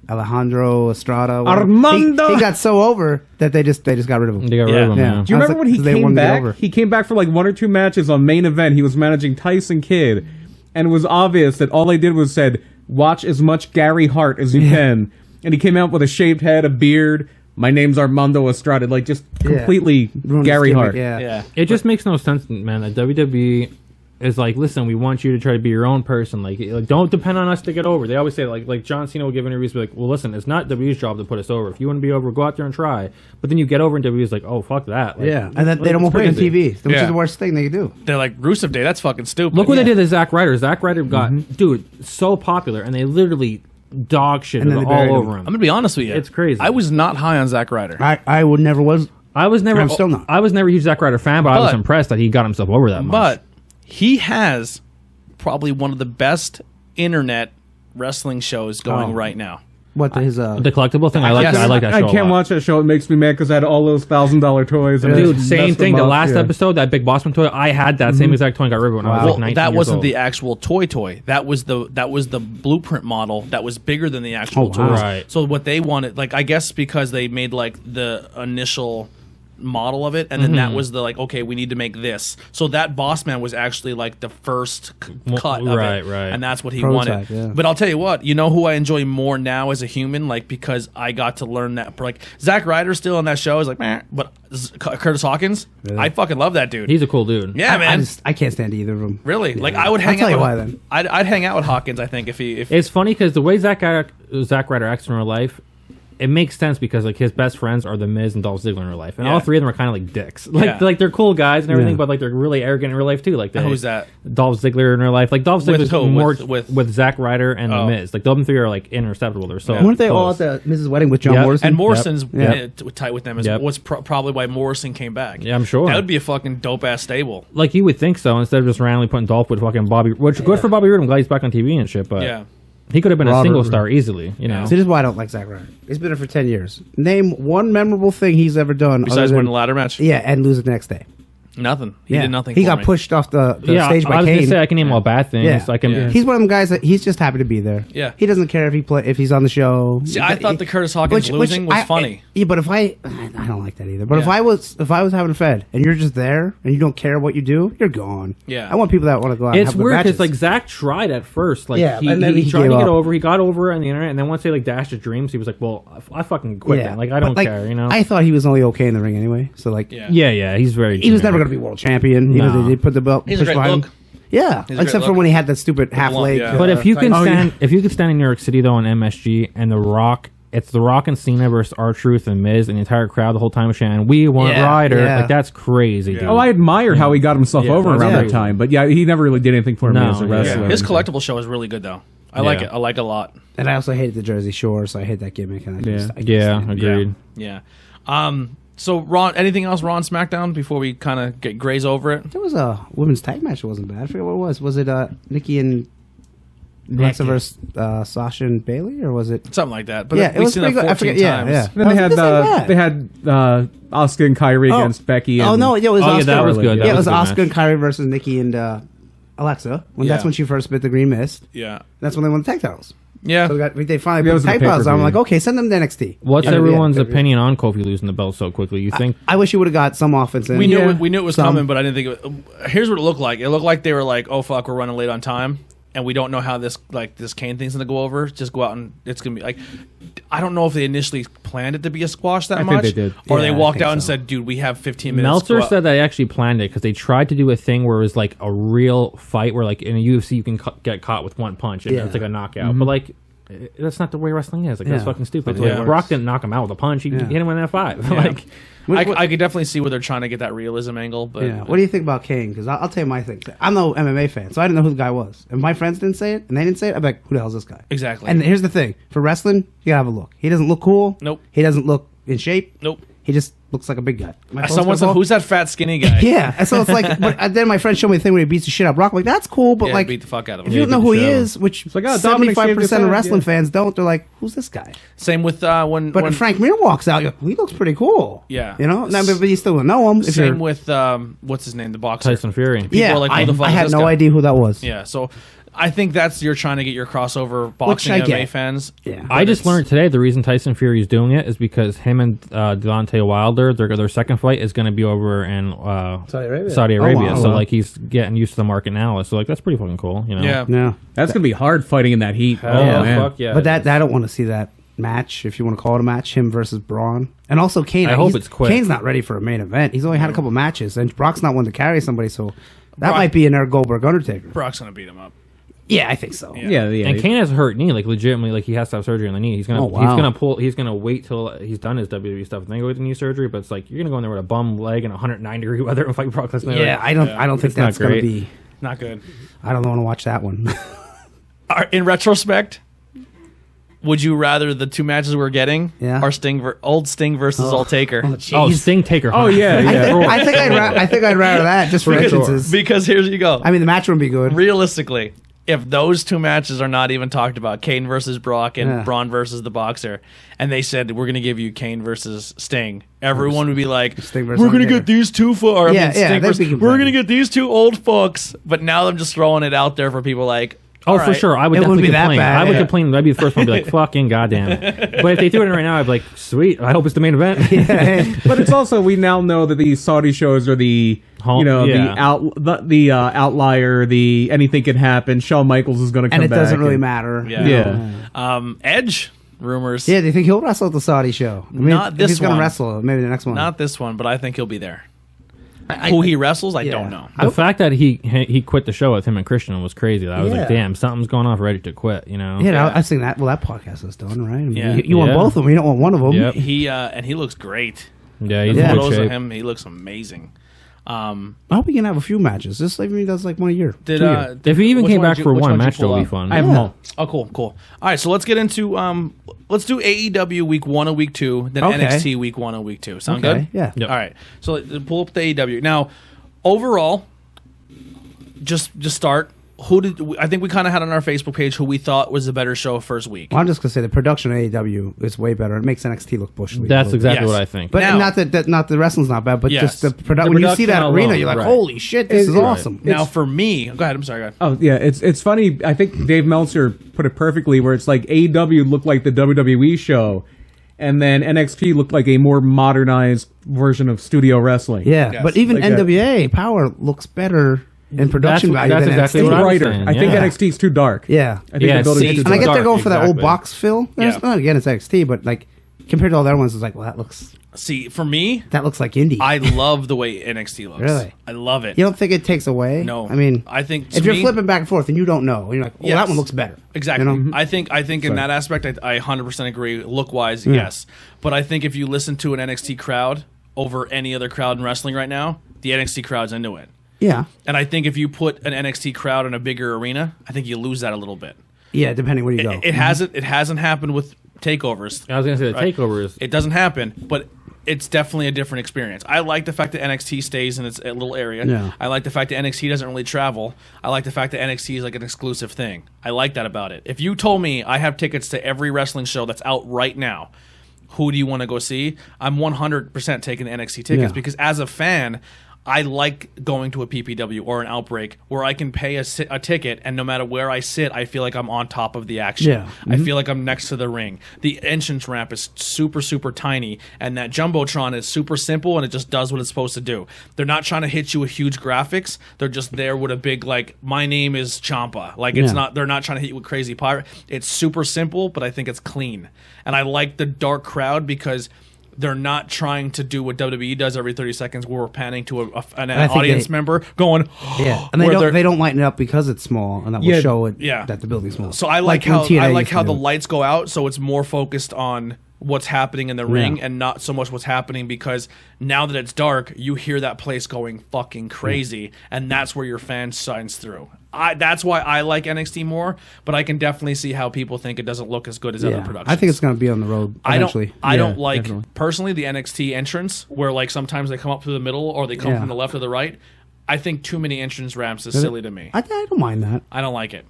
Alejandro Estrada. Armando! He got so over that they just got rid of him. They got rid of him. Yeah. Yeah. Do you I was remember like, when he 'cause they came wanted to get back? over. He came back for like 1 or 2 matches on main event. He was managing Tyson Kidd, and it was obvious that all they did was said, "Watch as much Gary Hart as you can." And he came out with a shaved head, a beard. My name's Armando Estrada, like just completely Ruined his Gary gimmick, Hart. Yeah. Yeah. It just makes no sense, man. That WWE is like, listen, we want you to try to be your own person. Like don't depend on us to get over. They always say like John Cena will give interviews, be like, well, listen, it's not WWE's job to put us over. If you want to be over, go out there and try. But then you get over, and WWE's like, oh fuck that. Like, Yeah, and then they don't want to put it on TV, which is the worst thing they could do. They're like Rusev Day. That's fucking stupid. Look what they did to Zack Ryder. Zack Ryder got dude so popular, and they literally dog shit And then they buried all him. over I'm him. gonna be honest with you. It's crazy. I was not high on Zack Ryder. I would never was. I was never. I'm still not. I was never a huge Zack Ryder fan, but I was But- impressed that he got himself over that much. But he has probably one of the best internet wrestling shows going right now. What his the collectible thing, I like. Yes. I like that show. I a can't lot. watch that show. It makes me mad because I had all those $1,000 toys. And Dude, I same messed thing. them The up. last Yeah. episode, that Big Boss Man toy, I had that same exact toy and got rid of it when I was Well, like 19 that years wasn't old. the actual toy. That was the blueprint model that was bigger than the actual Oh, wow. toys. Right. So what they wanted, like I guess because they made like the initial model of it, and then that was the like, okay, we need to make this. So that Boss Man was actually like the first cut of right, it, right. and that's what he Prototype, wanted. yeah. But I'll tell you what, you know who I enjoy more now as a human, like because I got to learn that. Like Zack Ryder still on that show is like, meh, but Curtis Hawkins, I fucking love that dude. He's a cool dude. Yeah, man. I can't stand either of them. Really? Like I would hang I'll out. tell you with, why then. I'd hang out with Hawkins. I think if It's funny because the way Zack Ryder acts in real life, it makes sense because like his best friends are the Miz and Dolph Ziggler in real life, and all three of them are kind of like dicks. Like they're cool guys and everything, but like they're really arrogant in real life too. Like who's that? Dolph Ziggler in real life. Like Dolph Ziggler's who? more With Zack Ryder and the Miz. Like them three are like interceptable. They're so Weren't they all close. at the Mrs. Wedding with John Yep. Morrison? And Morrison's Yep. tight with them. Is Yep. what's probably why Morrison came back. Yeah, I'm sure. That would be a fucking dope ass stable. Like you would think so, instead of just randomly putting Dolph with fucking Bobby, which good for Bobby Roode. I'm glad he's back on TV and shit. But Yeah. he could have been a Robert single Roode. star easily. You know. See, this is why I don't like Zack Ryder. He's been there for 10 years. Name one memorable thing he's ever done. Besides other than- winning the ladder match, Yeah, and lose it the next day. nothing. He did nothing. He for got me. pushed off the stage I by was Kane. gonna say I can name all bad things. Yeah. I can. Yeah. He's one of them guys that he's just happy to be there. Yeah. He doesn't care if he's on the show. See, I thought the Curtis Hawkins losing was funny. Yeah, but if I don't like that either. But if I was having a Fed and you're just there and you don't care what you do, you're gone. Yeah. I want people that want to go out. It's and have weird because because like Zach tried at first, like Yeah, he and then he tried to gave get up. over. He got over on the internet, and then once they like dashed his dreams, he was like, "Well, I fucking quit." Then. Like I don't but, care, you know. I thought he was only okay in the ring anyway. So like, Yeah. yeah, he's very. he was never going to be world champion. Even No. though they did put the belt. He's a push great behind look. him. Yeah, He's a except great for look. when he had that stupid half lump, leg. yeah. But if you can Oh, stand, if you could stand in New York City though in MSG and The Rock, it's The Rock and Cena versus R-Truth and Miz and the entire crowd the whole time chanting, "We want Yeah, Ryder!" yeah. Like that's crazy, dude. Oh, I admire how he got himself Yeah, over that's around that crazy. time. But yeah, he never really did anything for me No, as a yeah. wrestler. His collectible show is really good though. I like it. I like it a lot. And I also hated the Jersey Shore, so I hate that gimmick. And I just, I Yeah, can't stand it. agreed. Yeah. So Ron, anything else Ron SmackDown before we kind of get graze over it? There was a women's tag match that wasn't bad. I forget what it was. Was it Nikki and Alexa versus Sasha and Bailey, or was it? Something like that. But Yeah, it we've was seen pretty that good. I 14 forget. Yeah, times. yeah. Then they had Asuka and Kyrie Oh. against Becky. And Oh no, it was Oh, yeah, Asuka. that was good. Yeah, That it was was a good Asuka match. and Kyrie versus Nikki and Alexa. That's Yeah. when she first bit the green mist. Yeah. That's when they won the tag titles. Yeah. So they finally That put was the the tag titles on. I'm pay-per-view. like, okay, send them to NXT. What's Yeah, everyone's yeah. opinion on Kofi losing the belt so quickly? You think? I wish he would have got some offense in. We knew Yeah. we knew it was Some. coming, but I didn't think it was, here's what it looked like. It looked like they were like, "Oh fuck, we're running late on time." And we don't know how this Kane thing's gonna go over. Just go out and it's gonna be like, I don't know if they initially planned it to be a squash that I think much, they did. or Yeah, they I walked think out and so. said, "Dude, we have 15 minutes." Meltzer Go out." said they actually planned it because they tried to do a thing where it was like a real fight where like in a UFC you can get caught with one punch and Yeah. it's like a knockout. But like that's not the way wrestling is. Like that's Yeah. fucking stupid. That's the way Like, it Brock works. didn't knock him out with a punch. He hit him with an F5. Like I could definitely see where they're trying to get that realism angle, but Yeah. What do you think about Kane? Because I'll tell you my thing. I'm no MMA fan, so I didn't know who the guy was. And my friends didn't say it, and they didn't say it. I'm like, who the hell's this guy? Exactly. And here's the thing: for wrestling, you gotta have a look. He doesn't look cool. Nope. He doesn't look in shape. Nope. He just looks like a big guy. Am I Someone close said, enough? "Who's that fat skinny guy?" Yeah. And so it's like, but then my friend showed me the thing where he beats the shit out of Brock. I'm like, that's cool, but Yeah, like, beat the fuck out of if him. you don't know who he show. is, which like, oh, Dominic 75% shaved his of head, wrestling yeah. fans don't, they're like, who's this guy? Same with when. But when Frank Mir walks out, you're like, he looks pretty cool. Yeah. You know? Now, but you still don't know him. If same you're- with what's his name, the boxer. Tyson Fury. People yeah, are like, who the fuck I is had this no guy? idea who that was. Yeah, so I think that's you're trying to get your crossover boxing I MMA get. fans. Yeah. I just it's- learned today the reason Tyson Fury is doing it is because him and Deontay Wilder, their second fight is going to be over in Saudi Arabia. wow. So Oh, wow. like he's getting used to the market now. So like that's pretty fucking cool. You know? Yeah. Yeah. That's gonna be hard fighting in that heat. Oh, Yeah. man. fuck yeah. But that I don't want to see that match, if you want to call it a match, him versus Braun. And also Kane. I hope he's- it's quick. Kane's not ready for a main event. He's only had a couple matches, and Brock's not one to carry somebody, so that Brock- might be an Eric Goldberg Undertaker. Brock's gonna beat him up. Yeah, I think so. Yeah, And Kane has a hurt knee, like legitimately, like he has to have surgery on the knee. He's gonna, Oh, wow. he's gonna wait till he's done his WWE stuff and then go with the knee surgery. But it's like you're gonna go in there with a bum leg and 109-degree weather and fight Brock Lesnar. Yeah, I don't think It's not that's going to great. be. Not good. I don't want to watch that one. In retrospect, would you rather the two matches we're getting Yeah. are old Sting versus Old Taker? Oh, Oh, jeez. Sting Taker. Oh yeah, yeah. I think I'd rather that just for entrances. Because here you go. I mean, the match would be good. Realistically, if those two matches are not even talked about, Kane versus Brock and Yeah. Braun versus the Boxer, and they said we're going to give you Kane versus Sting, everyone would be like, Sting versus "We're going to Undertaker. get these two Yeah, yeah, Sting that'd versus, be we're complaining. going to get these two old fucks." But now I'm just throwing it out there for people like, Oh, for sure. I would It wouldn't definitely be that complain. bad, I would yeah. complain. I'd be the first one to be like, fucking goddamn. But if they threw it in right now, I'd be like, sweet. I hope it's the main event. But it's also, we now know that these Saudi shows are the the outlier, the anything can happen. Shawn Michaels is going to come And back. it doesn't really matter. Yeah. Edge rumors. Yeah, do you think he'll wrestle at the Saudi show? I mean, Not if this he's going one. to wrestle, maybe the next one. Not this one, but I think he'll be there. Who he wrestles, I don't know. The fact that he quit the show with him and Christian was crazy. I was like, damn, something's going on, ready to quit, you know? Yeah, I've seen that. Well, that podcast is done, right? I mean, Yeah. You want both of them. You don't want one of them. Yep. He looks great. Yeah, he's Yeah. in good Photos of shape. him, he looks amazing. I hope he can have a few matches. Just like he does like one a year. Did, 2 years. If he even which came one back did you- for which one one did you match, pull that'll be up? fun. I have them all. Oh, cool. All right, so let's get into let's do AEW week 1 and week 2, then Okay. NXT week 1 and week 2. Sound Okay, good? yeah. Yep. All right, so pull up the AEW now. Overall, just start. I think we kind of had on our Facebook page who we thought was the better show first week. Well, I'm just gonna say the production of AEW is way better. It makes NXT look bush league. That's exactly Yes. what I think. But Now- not that the wrestling's not bad, but Yes. just the production. The When you see that production arena, alone, you're like, right. holy shit, this is Right. awesome. Now, for me, go ahead. I'm sorry. Go ahead. Oh yeah, it's funny. I think Dave Meltzer put it perfectly, where it's like AEW looked like the WWE show, and then NXT looked like a more modernized version of studio wrestling. Yeah, Yes. but even Like NWA Power looks better in production value that's than exactly NXT. what I was Brighter. saying, I think yeah. NXT's too dark. Yeah. I think Yeah, the building see, is too And I dark. get they're dark, going for that old exactly. box fill. Yeah. Again, it's NXT, but like compared to all the other ones, it's like, well, that looks For me, like indie. I love the way NXT looks. Really? I love it. You don't think it takes away? No. I mean, I think if to you're me- flipping back and forth and you don't know, you're like, oh, Yes. that one looks better. Exactly. You know? I think in that aspect, I 100% agree. Look wise, yes. But I think if you listen to an NXT crowd over any other crowd in wrestling right now, the NXT crowd's into it. Yeah. And I think if you put an NXT crowd in a bigger arena, I think you lose that a little bit. Yeah, depending where you go. It hasn't happened with takeovers. I was going to say the Right. takeovers. It doesn't happen, but it's definitely a different experience. I like the fact that NXT stays in its little area. Yeah. I like the fact that NXT doesn't really travel. I like the fact that NXT is like an exclusive thing. I like that about it. If you told me I have tickets to every wrestling show that's out right now, who do you want to go see? I'm 100% taking the NXT tickets Yeah. because as a fan, I like going to a PPW or an Outbreak where I can pay a ticket, and no matter where I sit, I feel like I'm on top of the action. Yeah. I feel like I'm next to the ring. The entrance ramp is super, super tiny, and that Jumbotron is super simple, and it just does what it's supposed to do. They're not trying to hit you with huge graphics. They're just there with a big, like, my name is Ciampa. Like, it's Yeah. not. They're not trying to hit you with crazy pirate. It's super simple, but I think it's clean. And I like the dark crowd because they're not trying to do what WWE does every 30 seconds where we're panning to an I think audience member going, Yeah, and where they're- they don't lighten it up because it's small, and that will Yeah. show it Yeah. that the building's small. So I like how when TNA I like used to how do the it. lights go out, so it's more focused on what's happening in the ring Yeah. and not so much what's happening, because now that it's dark, you hear that place going fucking crazy, and that's where your fan shines through. That's why I like NXT more, but I can definitely see how people think it doesn't look as good as other Yeah, productions. I think it's going to be on the road eventually. I don't like definitely. personally the NXT entrance where like sometimes they come up through the middle or they come Yeah. from the left or the right. I think too many entrance ramps is silly to me. I don't mind that I don't like it.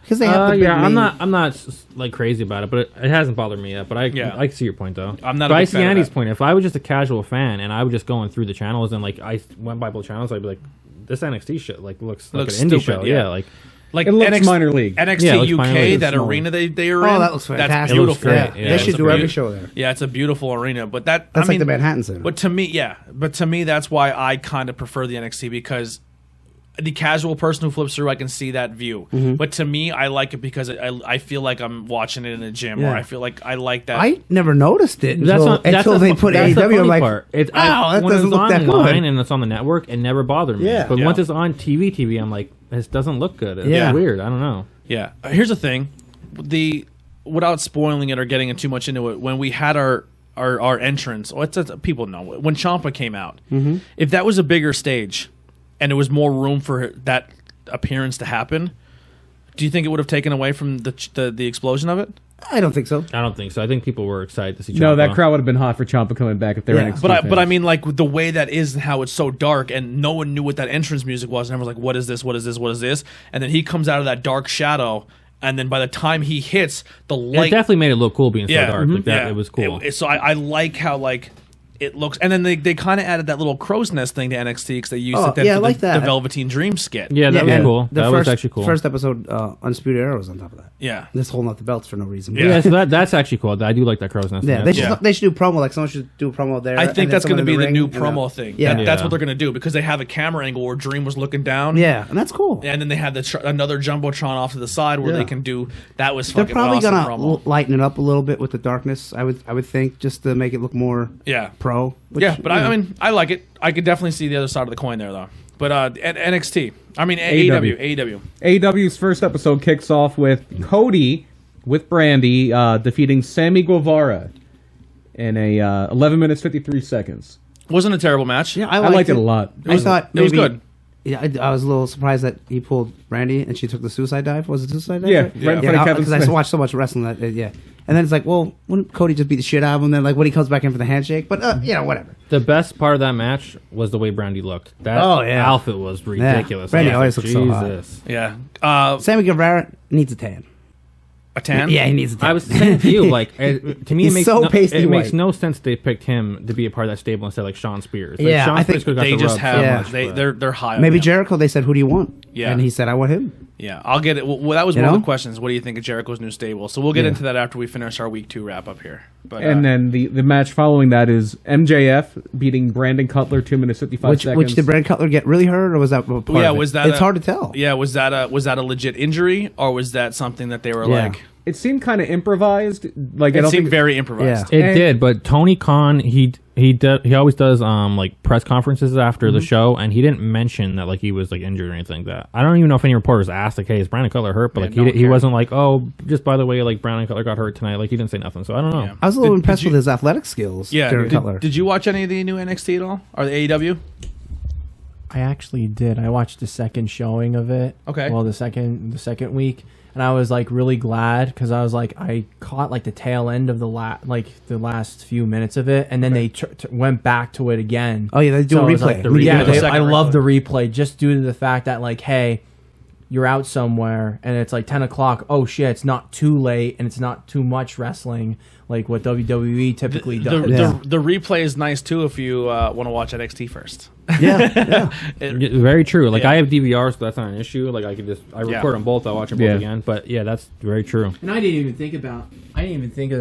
because they have the big Yeah, I'm main- not like crazy about it, but it hasn't bothered me yet. But I Yeah. see your point though. I'm not a But I big see fan of Andy's that. point. If I was just a casual fan and I was just going through the channels and like I went by both channels, I'd be like, this NXT shit like looks like Looks an indie stupid, show. yeah. Yeah, like Like It looks minor league. NXT Yeah, it looks minor UK, league. that Smaller. arena they are in. Oh, that looks fantastic. That's It looks beautiful. great. Yeah, Yeah, they should it's do a every beau- show there. Yeah, it's a beautiful arena, but that's like the Manhattan Center. But to me, that's why I kind of prefer the NXT, because the casual person who flips through, I can see that view. Mm-hmm. But to me, I like it because I feel like I'm watching it in a gym, Yeah. or I feel like I like that. I never noticed it that's until, not, that's until the they fu- put that's the AEW. I'm funny like, part. It's, wow, that when doesn't it's look that online good. and it's on the network, it never bothered me. Yeah. But Yeah. once it's on TV, I'm like, this doesn't look good. It's Yeah. weird. I don't know. Yeah. Here's the thing. Without spoiling it or getting too much into it, when we had our entrance, people know when Ciampa came out. Mm-hmm. If that was a bigger stage and there was more room for that appearance to happen, do you think it would have taken away from the explosion of it? I don't think so. I don't think so. I think people were excited to see. No, Ciampa. that crowd would have been hot for Ciampa coming back if they were Yeah. NXT But fans. I mean, like with the way that is, and how it's so dark, and no one knew what that entrance music was, and everyone's like, "What is this? What is this? What is this?" And then he comes out of that dark shadow, and then by the time he hits the It light, definitely made it look cool being so dark. Like that, yeah, it was cool. So I like how like it looks, and then they kind of added that little crow's nest thing to NXT because they used it I for like that. the Velveteen Dream skit. Yeah, that was and cool. The That was actually cool. First episode, Undisputed Era was on top of that. Yeah. Just holding up the belts for no reason. Yeah. Yeah, so that's actually cool. I do like that crow's nest. Yeah, thing. they should do promo. Like someone should do a promo there. I and think then that's going to someone in be the new ring, promo thing. Yeah. That's Yeah. what they're going to do because they have a camera angle where Dream was looking down. Yeah, and that's cool. And then they had another jumbotron off to the side where Yeah. they can do. That was They're fucking probably awesome gonna promo. lighten it up a little bit with the darkness. I would think just to make it look more Yeah. pro. Which, Yeah, but you know. I mean, I like it. I could definitely see the other side of the coin there, though. But at NXT, I mean AEW. AEW's first episode kicks off with Cody with Brandy defeating Sammy Guevara in a 11 minutes 53 seconds. Wasn't a terrible match. yeah, I liked it a lot. I thought it was maybe- good. Yeah, I was a little surprised that he pulled Brandy and she took the suicide dive. Was it suicide dive? Yeah, right right in front of Kevin because I Smith. watched so much wrestling that yeah. And then it's like, well, wouldn't Cody just beat the shit out of him? Then like when he comes back in for the handshake, but whatever. The best part of that match was the way Brandy looked. That outfit was ridiculous. Brandy I was always like, looks so hot. Jesus. Yeah. Sammy Guevara needs a tan. A tan? Yeah, he needs a tan. I was saying to you, like, to me, He's it makes so no, pasty it makes white. no sense they picked him to be a part of that stable instead of like Sean Spears. Like, Yeah, Sean I Spears think could've got They the just rub have so Yeah. much, but- they're high. on Maybe him. Jericho. They said, "Who do you want?" Yeah. and he said, "I want him." Yeah, I'll get it. Well, that was You one of know? the questions. What do you think of Jericho's new stable? So we'll get Yeah. into that after we finish our week 2 wrap up here. But And then the match following that is MJF beating Brandon Cutler 2 minutes 55 seconds. Which did Brandon Cutler get really hurt, or was that a part yeah, of it? was that It's hard to tell. Yeah, was that a legit injury or was that something that they were Yeah. like? It seemed kind of improvised. Like I It don't seemed think very improvised. Yeah. It And- did, but Tony Khan he always does like press conferences after the show, and he didn't mention that like he was like injured or anything like that. I don't even know if any reporters asked like, "Hey, is Brandon Cutler hurt?" But Yeah, like no one he cared. wasn't like, "Oh, just by the way, like Brandon Cutler got hurt tonight." Like he didn't say nothing, so I don't know. Yeah. I was a little Did impressed you- with his athletic skills. Yeah, Brandon Cutler. did you watch any of the new NXT at all or the AEW? I actually did. I watched the second showing of it. Okay. Well, the second week, and I was like really glad because I was like I caught like the tail end of the last few minutes of it, and then they went back to it again. Oh, yeah, they do a it was, replay. like, The yeah, replay. The second I love replay. the replay just due to the fact that like, hey, you're out somewhere and it's like 10 o'clock. Oh shit, it's not too late and it's not too much wrestling like what WWE typically does. The replay is nice too if you want to watch NXT first. Yeah, Very true. Like Yeah. I have DVRs, so that's not an issue. Like I could just Yeah. record them both. I watch them both Yeah. again. But yeah, that's very true. And I didn't even think of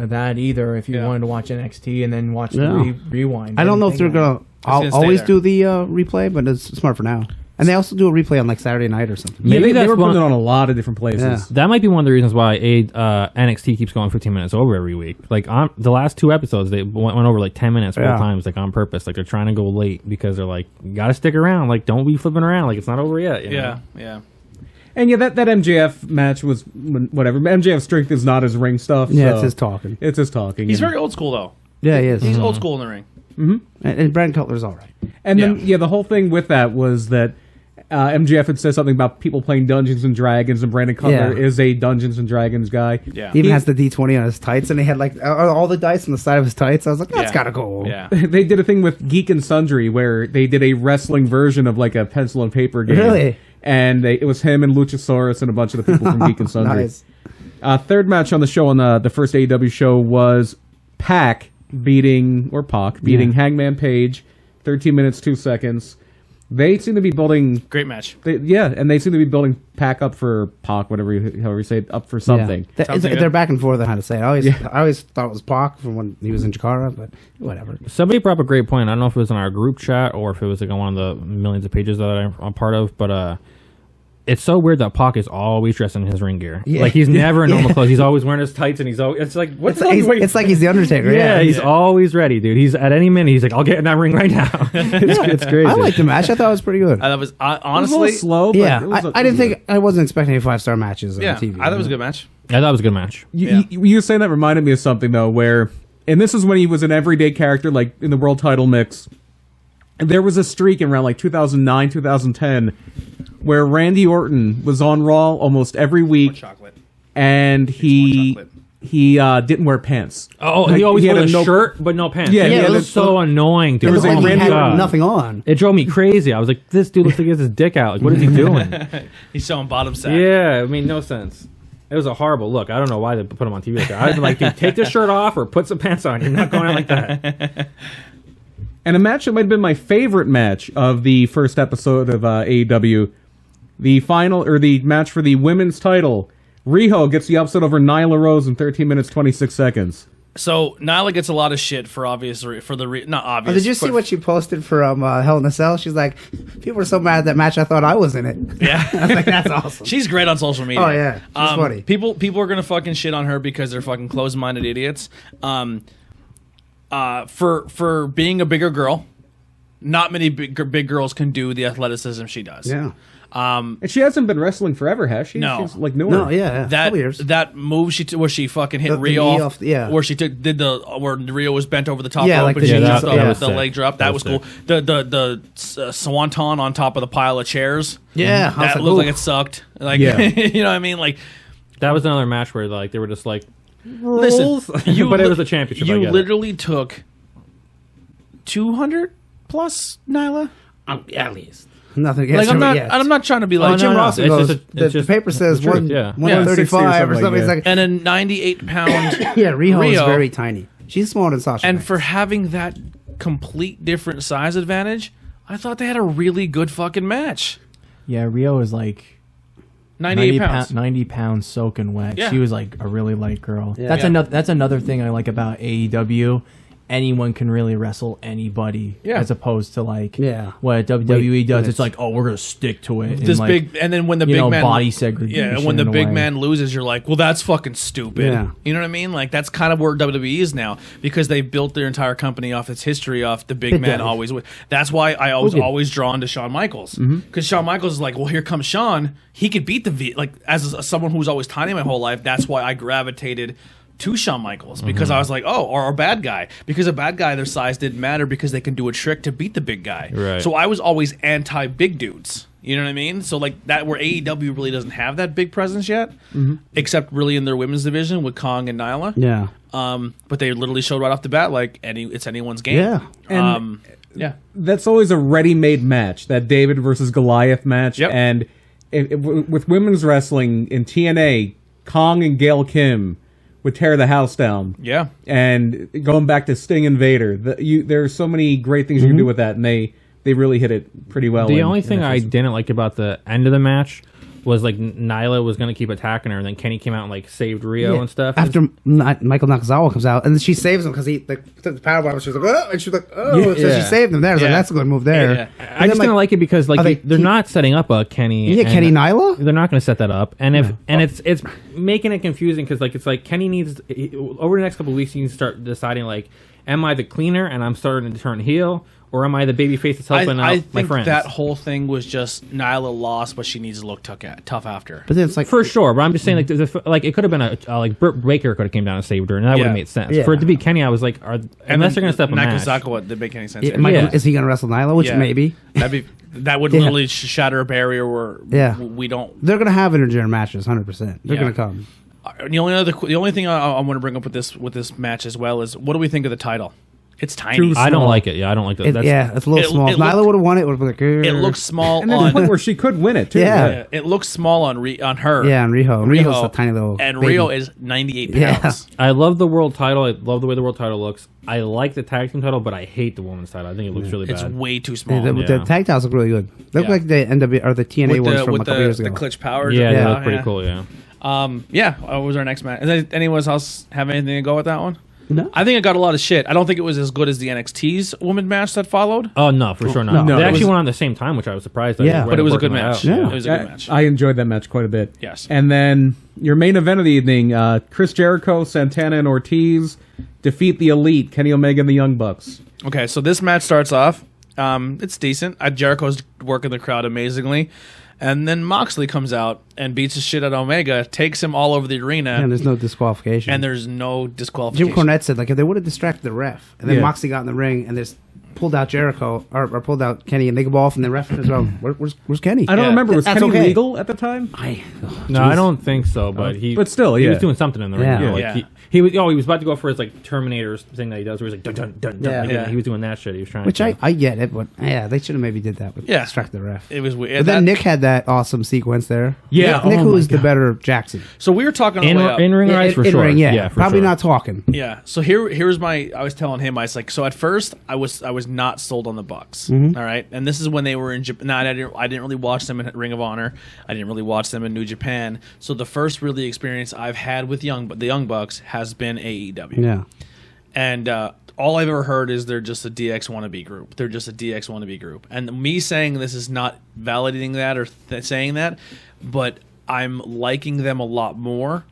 that either. If you Yeah. wanted to watch NXT and then watch Yeah. the rewind, I don't know if they're Didn't think gonna gonna stay always there. do the replay, but it's smart for now. And they also do a replay on like Saturday night or something. Maybe they that's were one- putting it on a lot of different places. Yeah. That might be one of the reasons why NXT keeps going 15 minutes over every week. Like on the last 2 episodes, they went over like 10 minutes 4 Yeah. times, like on purpose. Like they're trying to go late because they're like, you got to stick around. Like don't be flipping around. Like it's not over yet. you know? Yeah. And yeah, that MJF match was whatever. MJF's strength is not his ring stuff. Yeah, so it's his talking. It's his talking. He's and, very old school though. Yeah, he is. He's old school in the ring. And Brandon Cutler's all right. And then Yeah. the whole thing with that was that MJF had said something about people playing Dungeons and Dragons, and Brandon Cutler Yeah. is a Dungeons and Dragons guy. Yeah. He even has the D20 on his tights, and he had like all the dice on the side of his tights. I was like, that's Yeah. gotta go. Yeah. They did a thing with Geek and Sundry where they did a wrestling version of like a pencil and paper game. Really? And it was him and Luchasaurus and a bunch of the people from Geek and Sundry. Nice. Third match on the show on the first AEW show was Pac beating Hangman Page, 13 minutes 2 seconds. They seem to be building. Great match. And they seem to be building Pac up for Pac, however you say it, up for something. Yeah. Something good. They're back and forth on how to say it. I always thought it was Pac from when he was in Jakarta, but whatever. Somebody brought up a great point. I don't know if it was in our group chat or if it was like on one of the millions of pages that I'm a part of, but it's so weird that Pac is always dressed in his ring gear. Yeah. Like he's never in normal Yeah. clothes. He's always wearing his tights, and he's always. It's like what's It's like he's the Undertaker. Yeah, Yeah, he's always ready, dude. He's at any minute. He's like, I'll get in that ring right now. it's crazy. I liked the match. I thought it was pretty good. That was It was a honestly. little slow, but Yeah, it was I didn't think I wasn't expecting any 5-star matches on Yeah, TV. I thought it was a good match. I thought it was a good match. You saying that reminded me of something though, where, and this is when he was an everyday character, like in the world title mix. And there was a streak in around like 2009, 2010, where Randy Orton was on Raw almost every week, Chocolate. and he chocolate. didn't wear pants. Oh, Like, he always he had wore a a no- shirt but no pants. Yeah, he it had was a- so annoying, dude. There was It a looked like he Randy had Orton- nothing on. It drove me crazy. I was like, this dude looks like he has his dick out. Like, what is he doing? He's showing bottom sack. Yeah, it made no sense. It was a horrible look. I don't know why they put him on TV like that. I'd be like, dude, take the shirt off or put some pants on. You're not going out like that. And a match that might have been my favorite match of the first episode of AEW, the final, or the match for the women's title. Riho gets the upset over Nyla Rose in 13 minutes, 26 seconds. So Nyla gets a lot of shit for not obvious. Did you see what she posted for Hell in a Cell? She's like, people are so mad at that match. I thought I was in it. Yeah, I was like, that's awesome. She's great on social media. Oh yeah, she's funny. People are gonna fucking shit on her because they're fucking closed-minded idiots. For being a bigger girl, not many big girls can do the athleticism she does. Yeah. And she hasn't been wrestling forever, has she? No. She's like newer. No, yeah. That years. that move where she fucking hit The Rio knee off, yeah. where she where Rio was bent over the top Yeah, rope like and the she knee jumped up, up yeah. with the leg drop. That was That cool. was The swanton on top of the pile of chairs. Yeah, I was that like, looked like ooh. it sucked. Like Yeah. you know what I mean? Like That was another match where like they were just like, listen, rules. But it was a championship. I You get it. literally took 200 plus Nyla. At least. Nothing Like against I'm not trying to be like Jim no, Ross it's goes, just the just paper says the truth, yeah. 135 or 60 or something. It's something like, and a 98 pound yeah, Riho is Rio. very tiny. She's smaller than Sasha. And Banks. for having that complete different size advantage, I thought they had a really good fucking match. Yeah, Rio is like 98 pounds. 90 pounds soaking wet. Yeah. She was like a really light girl. Yeah. That's Yeah. another. That's another thing I like about AEW. Anyone can really wrestle anybody, Yeah. as opposed to like Yeah. what WWE does. minutes. It's like, oh, we're gonna stick to it. This and, like, and then when the you big know, man body segregation. yeah, and when the in a big way. man loses, you're like, well, that's fucking stupid. Yeah. You know what I mean? Like that's kind of where WWE is now because they built their entire company off its history off the big It man does. always win. That's why I was Okay. always drawn to Shawn Michaels Mm-hmm. because Shawn Michaels is like, well, here comes Shawn. He could beat like as someone who was always tiny my whole life. That's why I gravitated to Shawn Michaels because I was like, oh, or a bad guy. Because a bad guy, their size didn't matter because they can do a trick to beat the big guy. Right. So I was always anti big dudes. You know what I mean? So like that where AEW really doesn't have that big presence yet, except really in their women's division with Kong and Nyla. yeah. But they literally showed right off the bat like it's anyone's game. Yeah. And yeah. that's always a ready-made match, that David versus Goliath match. Yep. And with women's wrestling in TNA, Kong and Gail Kim would tear the house down. Yeah. And going back to Sting and Vader, there are so many great things you can do with that, and they really hit it pretty well. The only thing I didn't like about the end of the match was like Nyla was going to keep attacking her, and then Kenny came out and like saved Rio and stuff. After Michael Nakazawa comes out, and then she saves him because he took the power bomb. She was like, oh, and she was like, oh, so Yeah. she saved him there. I was Yeah. like, that's a good move there. Yeah. And I just then, didn't like it because like are they- they're not setting up a Kenny. Yeah, and Kenny Nyla? They're not going to set that up, and it's making it confusing because like it's like Kenny needs over the needs couple of weeks he needs to start deciding like, am I the cleaner and I'm starting to turn heel, or am I the baby face that's helping I out my think friends? that whole thing was just Nyla lost, but she needs to look tough after. But then it's like, For sure, but I'm just saying, like, it could have been like Britt Baker could have came down and saved her, and that would Yeah. have made sense. Yeah. For it to be Kenny, I was like, unless they're going to step a match. Nakazawa didn't make any sense. yeah, either. Michael, Yeah. is he going to wrestle Nyla? Which Yeah. maybe. That would Yeah. literally shatter a barrier where Yeah. we don't. They're going to have intergender matches, 100%. They're Yeah. going to come. The only thing I want to bring up with this match as well is what do we think of the title? It's tiny. I don't small. like it. Yeah, I don't like that. It's a little small. If Nyla would have won it, would have been like, It looks small and there's a on. point where she could win it too. Yeah. It looks small on her. yeah, and Riho. Riho's a tiny little and baby. Rio is 98 Yeah. pounds. I love the world title. I love the way the world title looks. I like the tag team title, but I hate the women's title. I think it looks really It's bad. way too small. The Yeah. tag titles look really good. They look Yeah. like the NW or the TNA ones from a couple years the ago. Clutch Power. Yeah, Yeah. they look pretty cool. Yeah. What was our next match? Does anyone else have anything to go with that one? No. I think it got a lot of shit. I don't think it was as good as the NXT's woman match that followed. Oh no, for sure not. No, They it actually was- went on the same time, which I was surprised. Yeah. But it was a good Working that match. out. Yeah. It was a good match. I enjoyed that match quite a bit. Yes. And then your main event of the evening, Chris Jericho, Santana, and Ortiz defeat the Elite, Kenny Omega and the Young Bucks. Okay, so this match starts off. It's decent. Jericho's working the crowd amazingly. And then Moxley comes out and beats the shit out of Omega, takes him all over the arena, And there's no disqualification. and there's no disqualification. Jim Cornette said, like, if they would have distracted the ref, and then Yeah. Moxley got in the ring, and there's pulled out Jericho or pulled out Kenny, and they go off, and the ref as well. Where's Kenny? I don't remember. Was That's Kenny okay. legal at the time? No, I don't think so. But but still, he yeah. was doing something in the ring. Yeah. You know, like Yeah. he was about to go for his like Terminator thing that he does, where he's like dun dun dun dun. Yeah. Like, Yeah. He was doing that shit. He was trying. Which to I get it, but yeah, they should have maybe did that with distract the ref. It was weird. But then Nick had that awesome sequence there. Yeah. Nick Oh my was the God. better Jackson. So we were talking on the way up. in ring eyes for In sure. ring, yeah, for probably sure. not talking. Yeah. So here's my. I was telling him, I was like, so at first I was not sold on the Bucks. Mm-hmm. All right, and this is when they were in Japan. No, I didn't really watch them in Ring of Honor. I didn't really watch them in New Japan. So the first really experience I've had with the Young Bucks has been AEW. Yeah. And all I've ever heard is they're just a DX wannabe group. They're just a DX wannabe group. And me saying this is not validating that or saying that, but I'm liking them a lot more.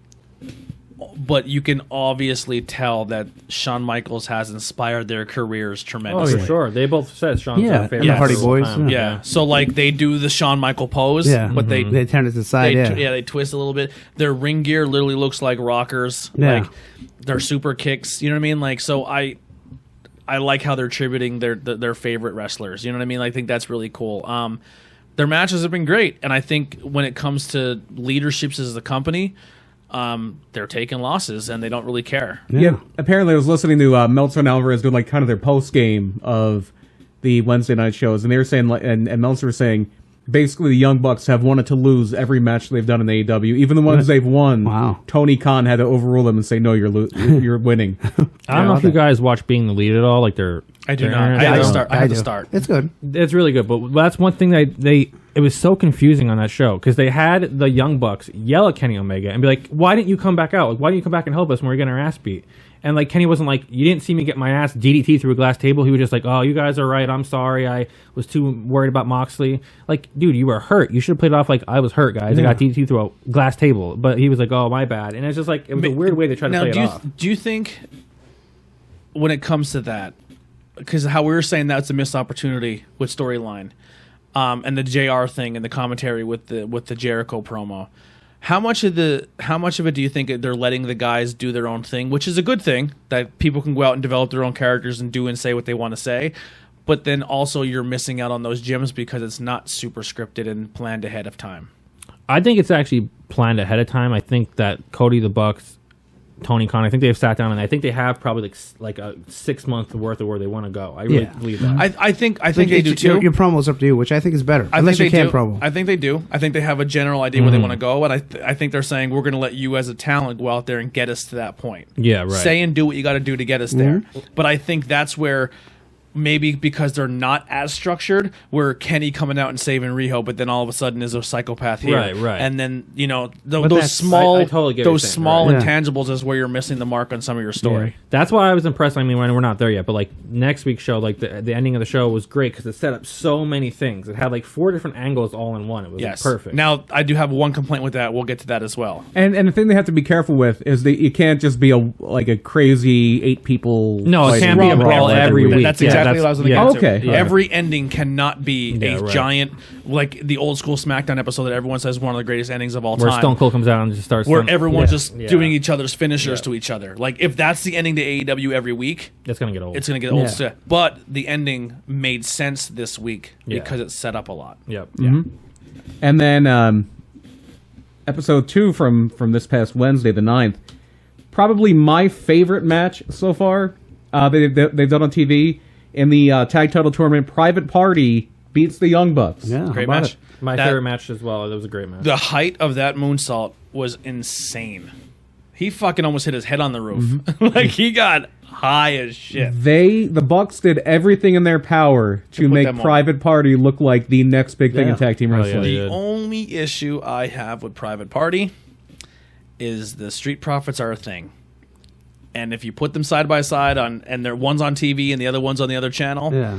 But you can obviously tell that Shawn Michaels has inspired their careers Oh, tremendously. for sure. They both said Sean's Yeah, their favorite. and the Hardy wrestler of all Boys, time. Yeah. So like they do the Shawn Michael pose, Yeah. but They turn it to the side. they twist a little bit. Their ring gear literally looks like rockers. Yeah. Like their super kicks. You know what I mean? Like so I like how they're tributing their favorite wrestlers. You know what I mean? I think that's really cool. Their matches have been great, and I think when it comes to leaderships as a company, they're taking losses and they don't really care. Yeah. Apparently, I was listening to Meltzer and Alvarez doing like kind of their post game of the Wednesday night shows, and they were saying, like, and Meltzer was saying, basically the Young Bucks have wanted to lose every match they've done in AEW, even the ones they've won. Wow. Tony Khan had to overrule them and say, "No, you're winning." I don't know if you guys watch Being the Lead at all. Like I do their not. internet I had to show. start. I had to do. start. It's good. It's really good, but that's one thing that it was so confusing on that show because they had the Young Bucks yell at Kenny Omega and be like, "Why didn't you come back out? Like, why didn't you come back and help us when we're getting our ass beat?" And like Kenny wasn't like, "You didn't see me get my ass DDT through a glass table." He was just like, "Oh, you guys are right. I'm sorry. I was too worried about Moxley." Like, dude, you were hurt. You should have played it off like I was hurt, guys. I got DDT through a glass table. But he was like, "Oh, my bad." And it's just like it was a weird way they tried to play it off. Do you think when it comes to that, because how we were saying that's a missed opportunity with storyline, and the JR thing and the commentary with the Jericho promo, how much of it do you think they're letting the guys do their own thing, which is a good thing that people can go out and develop their own characters and do and say what they want to say, but then also you're missing out on those gems because it's not super scripted and planned ahead of time. I think it's actually planned ahead of time. I think that Cody, the Bucks, Tony Khan, I think they've sat down and I think they have probably like a 6 month worth of where they want to go. I really believe that. I think they do too. Your promo's up to you, which I think is better. Unless you can't promo. I think they do. I think they have a general idea where they want to go, and I think they're saying we're going to let you as a talent go out there and get us to that point. Yeah, right. Say and do what you got to do to get us there. But I think that's where maybe because they're not as structured, where Kenny coming out and saving Riho, but then all of a sudden is a psychopath here, Right. And then those that's- small, I totally get what those you're saying, small right. intangibles is where you're missing the mark on some of your story. Yeah. That's why I was impressed. I mean, we're not there yet, but like next week's show, like the ending of the show was great because it set up so many things. It had like 4 different angles all in one. It was like, Yes, perfect. Now I do have one complaint with that. We'll get to that as well. And the thing they have to be careful with is that you can't just be a crazy 8 people. No, it fighting can't be a Raw brawl every week. That's Yeah, exactly what I was going to get to. Okay. Yeah. Every ending cannot be Yeah, a right. giant, like the old school SmackDown episode that everyone says is one of the greatest endings of all where time. Stone Cold comes out and just starts where some- everyone's just Yeah. doing each other's finishers to each other. Like if that's the ending to AEW every week, it's gonna get old. it's going to get old. Stuff. But the ending made sense this week because it set up a lot. Yep. And then episode 2 from this past Wednesday, the 9th, probably my favorite match so far they've done on TV in the tag title tournament. Private Party beats the Young Bucks. Yeah, Great how about match. it? My That- favorite match as well. That was a great match. The height of that moonsault was insane. He fucking almost hit his head on the roof. like he got high as shit. The Bucks did everything in their power to put make them on. Private Party look like the next big thing in tag team Oh, yeah, wrestling. they The did. only issue I have with Private Party is the Street Profits are a thing. And if you put them side by side and they're one's on TV and the other one's on the other channel, Yeah.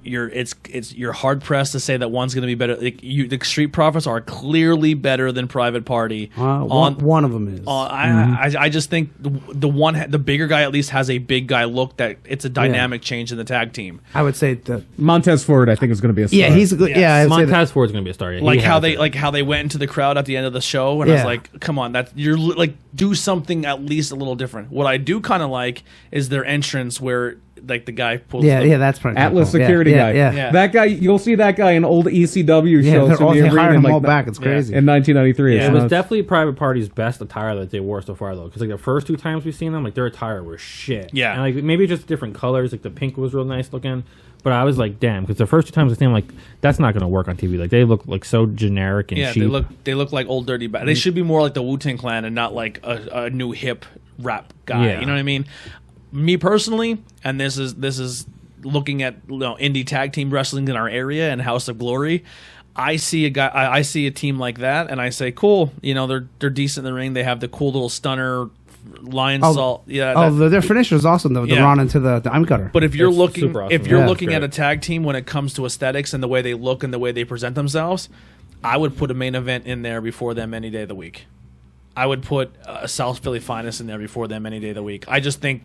you're hard pressed to say that one's going to be better. The Street Profits are clearly better than Private Party. One of them is. I just think the bigger guy at least has a big guy look that it's a dynamic change in the tag team. I would say the Montez Ford, I think, is going to be a star. yeah, he's a good. Yes. Yeah, I would say that- Montez Ford's gonna be a star. Yeah, he Like how has they it. went into the crowd at the end of the show, and I was Yeah. like, "Come on, do something at least a little different." What I do kind of like is their entrance, where like the guy pulls. Yeah, that's pretty Atlas cool. security guy. Yeah. That guy, you'll see that guy in old ECW Yeah, shows in they the hired arena him in, all like, back. It's crazy. in 1993. Yeah. It So was it's- definitely Private Party's best attire that they wore so far, though. Because like the first 2 times we've seen them, like their attire was shit. Yeah. and like maybe just different colors. Like the pink was real nice looking, but I was like, damn, because the first 2 times I seen them, like that's not gonna work on TV. Like they look like so generic and Yeah, cheap. they look like old dirty bad. They should be more like the Wu-Tang Clan and not like a new hip rap guy. Yeah. You know what I mean? Me personally, and this is looking at indie tag team wrestling in our area and House of Glory. I see a guy. I see a team like that, and I say, cool. They're decent in the ring. They have the cool little stunner, lion salt. Yeah. Their finisher is awesome. The run into the I'm cutter. But if you're That's looking, super awesome. if you're Yeah, looking that's at a great. tag team when it comes to aesthetics and the way they look and the way they present themselves, I would put a main event in there before them any day of the week. I would put a South Philly Finest in there before them any day of the week. I just think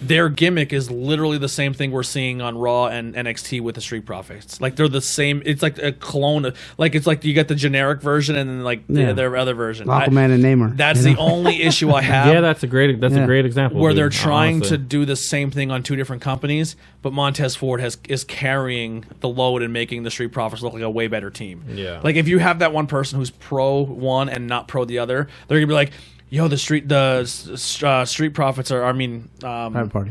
their gimmick is literally the same thing we're seeing on Raw and NXT with the Street Profits. Like they're the same. It's like a clone. It's like you get the generic version and then their other version. Aquaman and Namor. That's the only issue I have. yeah, that's a great example. Where dude, they're trying honestly. to do the same thing on 2 different companies, but Montez Ford is carrying the load and making the Street Profits look like a way better team. Yeah. Like if you have that one person who's pro one and not pro the other, they're gonna be like, yo, the Street Profits are.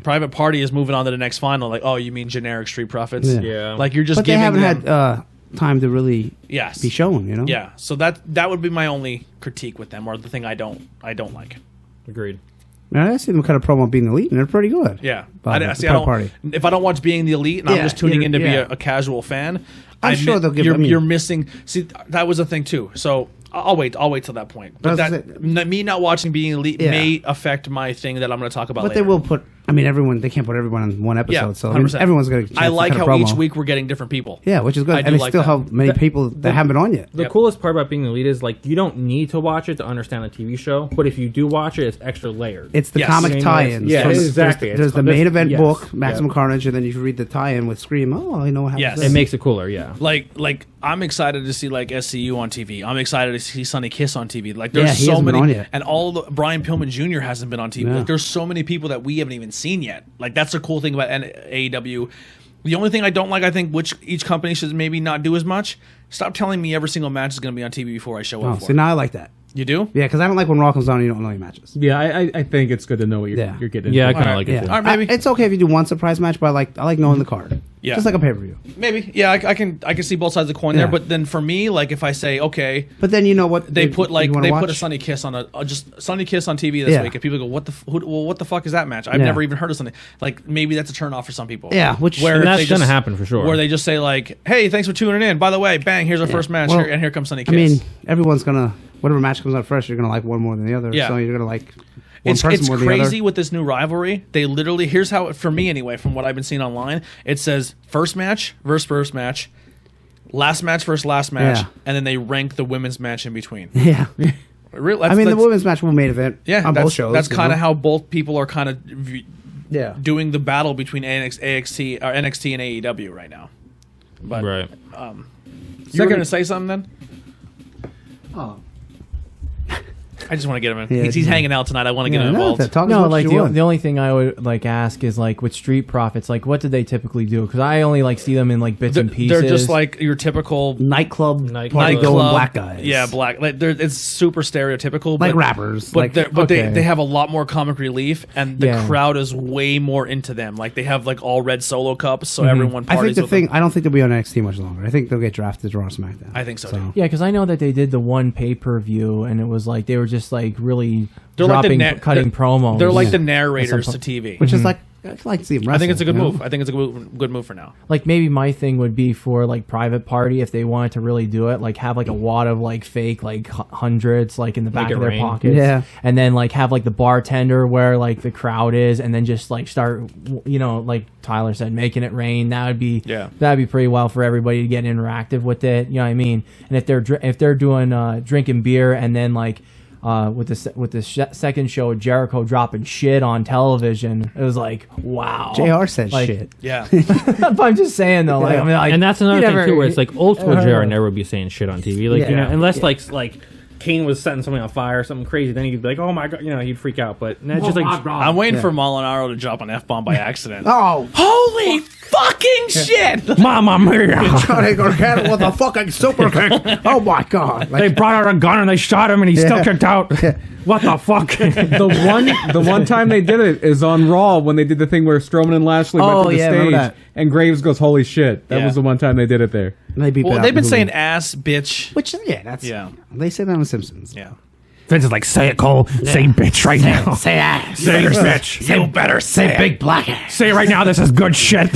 Private Party is moving on to the next final. Like, oh, you mean generic Street Profits? Yeah. Like you're just but they giving haven't them. had time to really Yes. be shown. Yeah. So that would be my only critique with them, or the thing I don't like. Agreed. I see them kind of promo being elite, and they're pretty good. Yeah. But I the don't. Party. If I don't watch Being the Elite and I'm Yeah, just tuning in to be yeah. a casual fan, I'm sure they'll give- You're missing. See, that was a thing too. So I'll wait till that point. But That's me not watching Being Elite Yeah. may affect my thing that I'm going to talk about. But later. they will put. I mean, they can't put everyone in one episode. Yeah, so 100%. everyone's going to. I like how promo. each week we're getting different people. Yeah, which is good, I do and they like still that. have many people that haven't been on yet. The Yep. coolest part about being the elite is like you don't need to watch it to understand the TV show, but if you do watch it, it's extra layered. It's the Yes. comic Same tie-ins. Yeah, There's- exactly. There's the main event yes. book, Maximum Yeah. Carnage, and then you can read the tie-in with Scream. Oh, I know what happens. Yes. there. It makes it cooler, yeah. Like I'm excited to see like SCU on TV. I'm excited to see Sonny Kiss on TV. Like Yeah, there's he so hasn't been many, on yet. and Brian Pillman Jr. hasn't been on TV. Yeah. Like there's so many people that we haven't even seen yet. Like that's the cool thing about AEW. The only thing I don't like, I think, which each company should maybe not do as much. Stop telling me every single match is going to be on TV before I show Oh, up for so it. now I like that. You do? Yeah, because I don't like when Raw comes on and you don't know your matches. Yeah, I think it's good to know what you're getting Yeah, I into. kind of Alright. like Yeah, it too. All right, maybe. it's okay if you do one surprise match, but I like knowing the card. Yeah. Just like a pay-per-view. Maybe. Yeah, I can see both sides of the coin Yeah. there. But then for me, like if I say, okay, But then you know what they put like you wanna they watch? put a Sonny Kiss on just Sonny Kiss on TV this Yeah. week, and people go, what the fuck is that match? I've Yeah. never even heard of something. Like maybe that's a turn off for some people. Yeah, which- where And if that's they gonna just- happen for sure. Where they just say like, hey, thanks for tuning in. By the way, bang, here's our first match, Well, and here comes Sonny Kiss. I mean, everyone's gonna whatever match comes out first, you're gonna like one more than the other. Yeah. So you're gonna like one it's person more than the crazy other. with this new rivalry. They literally here's how for me anyway, from what I've been seeing online, it says first match versus first match, last match versus last match, Yeah. and then they rank the women's match in between. Yeah. Really, I mean, the women's match will main event. yeah, on that's, both shows. That's you kind of know? how both people are kind of Yeah. doing the battle between NXT and AEW right now. But Right. you were going to say something then? Oh. I just want to get him in. Yeah, He's hanging out tonight. I want to get him involved. Talk as No, much like as you want. the only thing I would like ask is like with Street Profits, like what do they typically do? Because I only like see them in like bits and pieces. They're just like your typical nightclub Nightclub. party going nightclub- black guys. Yeah, black. Like it's super stereotypical. Like but, rappers. But, Like, okay. they have a lot more comic relief, and the Yeah. crowd is way more into them. Like they have like all red solo cups, so everyone I parties think the with thing. them. I don't think they'll be on NXT much longer. I think they'll get drafted to Raw or SmackDown. I think so, too. Yeah, because I know that they did the one pay-per-view, and it was like they were just like really They're like the dropping, cutting promos. They're like Yeah. the narrators At to TV. Which is like I like to see them wrestle. I think it's a good you know? move. I think it's a good move for now. like maybe my thing would be for like Private Party if they wanted to really do it, like have like a wad of like fake like hundreds like in the back Make it of their rain. pockets, Yeah. and then like have like the bartender where like the crowd is, and then just like start, you know, like Tyler said, making it rain. That'd be pretty well for everybody to get interactive with it. You know what I mean? And if they're doing drinking beer and then like. With the second show, Jericho dropping shit on television, it was like, wow. JR said Like, shit. Yeah. But I'm just saying though, like And that's another you thing never- too, where it's like old school JR never would be saying shit on TV, like Yeah. you know, unless like Kane was setting something on fire or something crazy, then he'd be like, "Oh my god," he'd freak out. But it's just like I'm waiting for Molinaro to drop an F-bomb by accident. Oh, Holy fucking shit! Mama mia! Johnny Gargano with a fucking super kick. Oh my god! They brought out a gun and they shot him and he still kicked out. What the fuck? The one time they did it is on Raw when they did the thing where Strowman and Lashley went to the stage and Graves goes, "Holy shit!" That was the one time they did it there. They've been saying ass, bitch. which they say that on The Simpsons. Yeah. Vince is like, "Say it, Cole. Say bitch right now. Say ass. Say bitch. You better say Big black ass. Say it right now. This is good shit.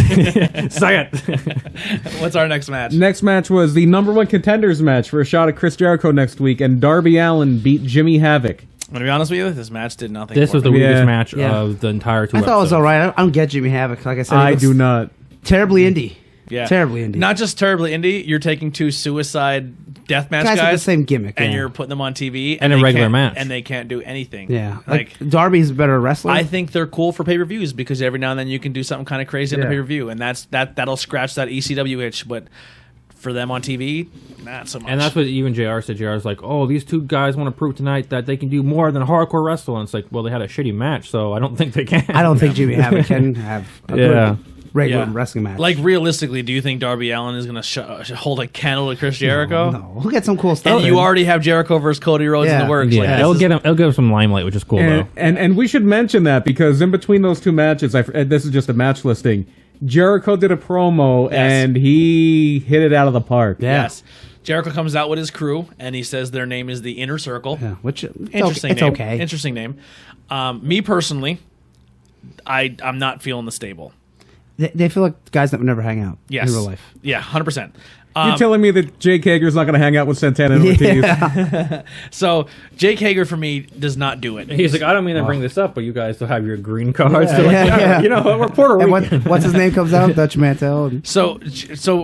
Say it." What's our next match? Next match was the #1 contenders match for a shot at Chris Jericho next week, and Darby Allin beat Jimmy Havoc. I'm gonna be honest with you. This match did nothing. This for was me. the weakest Yeah. match of the entire 2 I thought it was episodes. all right. I don't get Jimmy Havoc. Like I said, I do not. Terribly indie. Yeah. Terribly indie. Not just terribly indie. You're taking 2 suicide deathmatch guys guys have the same gimmick, and yeah. you're putting them on TV And a they regular can't- match. and they can't do anything. Yeah, like. Darby's a better wrestler. I think they're cool for pay-per-views because every now and then you can do something kind of crazy on the Yeah. pay-per-view, and that'll scratch that ECW itch. But for them on TV, not so much. And that's what even JR said. JR's like, "Oh, these 2 guys want to prove tonight that they can do more than hardcore wrestle." And it's like, well, they had a shitty match, so I don't think they can. I don't think Jimmy Havoc can have a Yeah. good regular Yeah. wrestling match. Like realistically, do you think Darby Allin is going to hold a candle to Chris Jericho? no, we'll get some cool stuff. And you already have Jericho versus Cody Rhodes in Yeah. the works. Yeah, Like, it'll this is- give him some limelight, which is cool though. And we should mention that because in between those 2 matches, this is just a match listing. Jericho did a promo and he hit it out of the park. Yes. Jericho comes out with his crew and he says their name is the Inner Circle. Yeah, which Interesting it's name. okay. Interesting name. Me personally, I'm not feeling the stable. They feel like guys that would never hang out Yes. in real life. Yeah, 100%. You're telling me that Jake Hager's not going to hang out with Santana and Ortiz? So Jake Hager for me does not do it. He's like, "I don't mean to bring this up, but you guys still have your green cards." Yeah, They're like, yeah, yeah. You know, we're Puerto And Rican. what's his name comes out? Dutch Mantel. And, So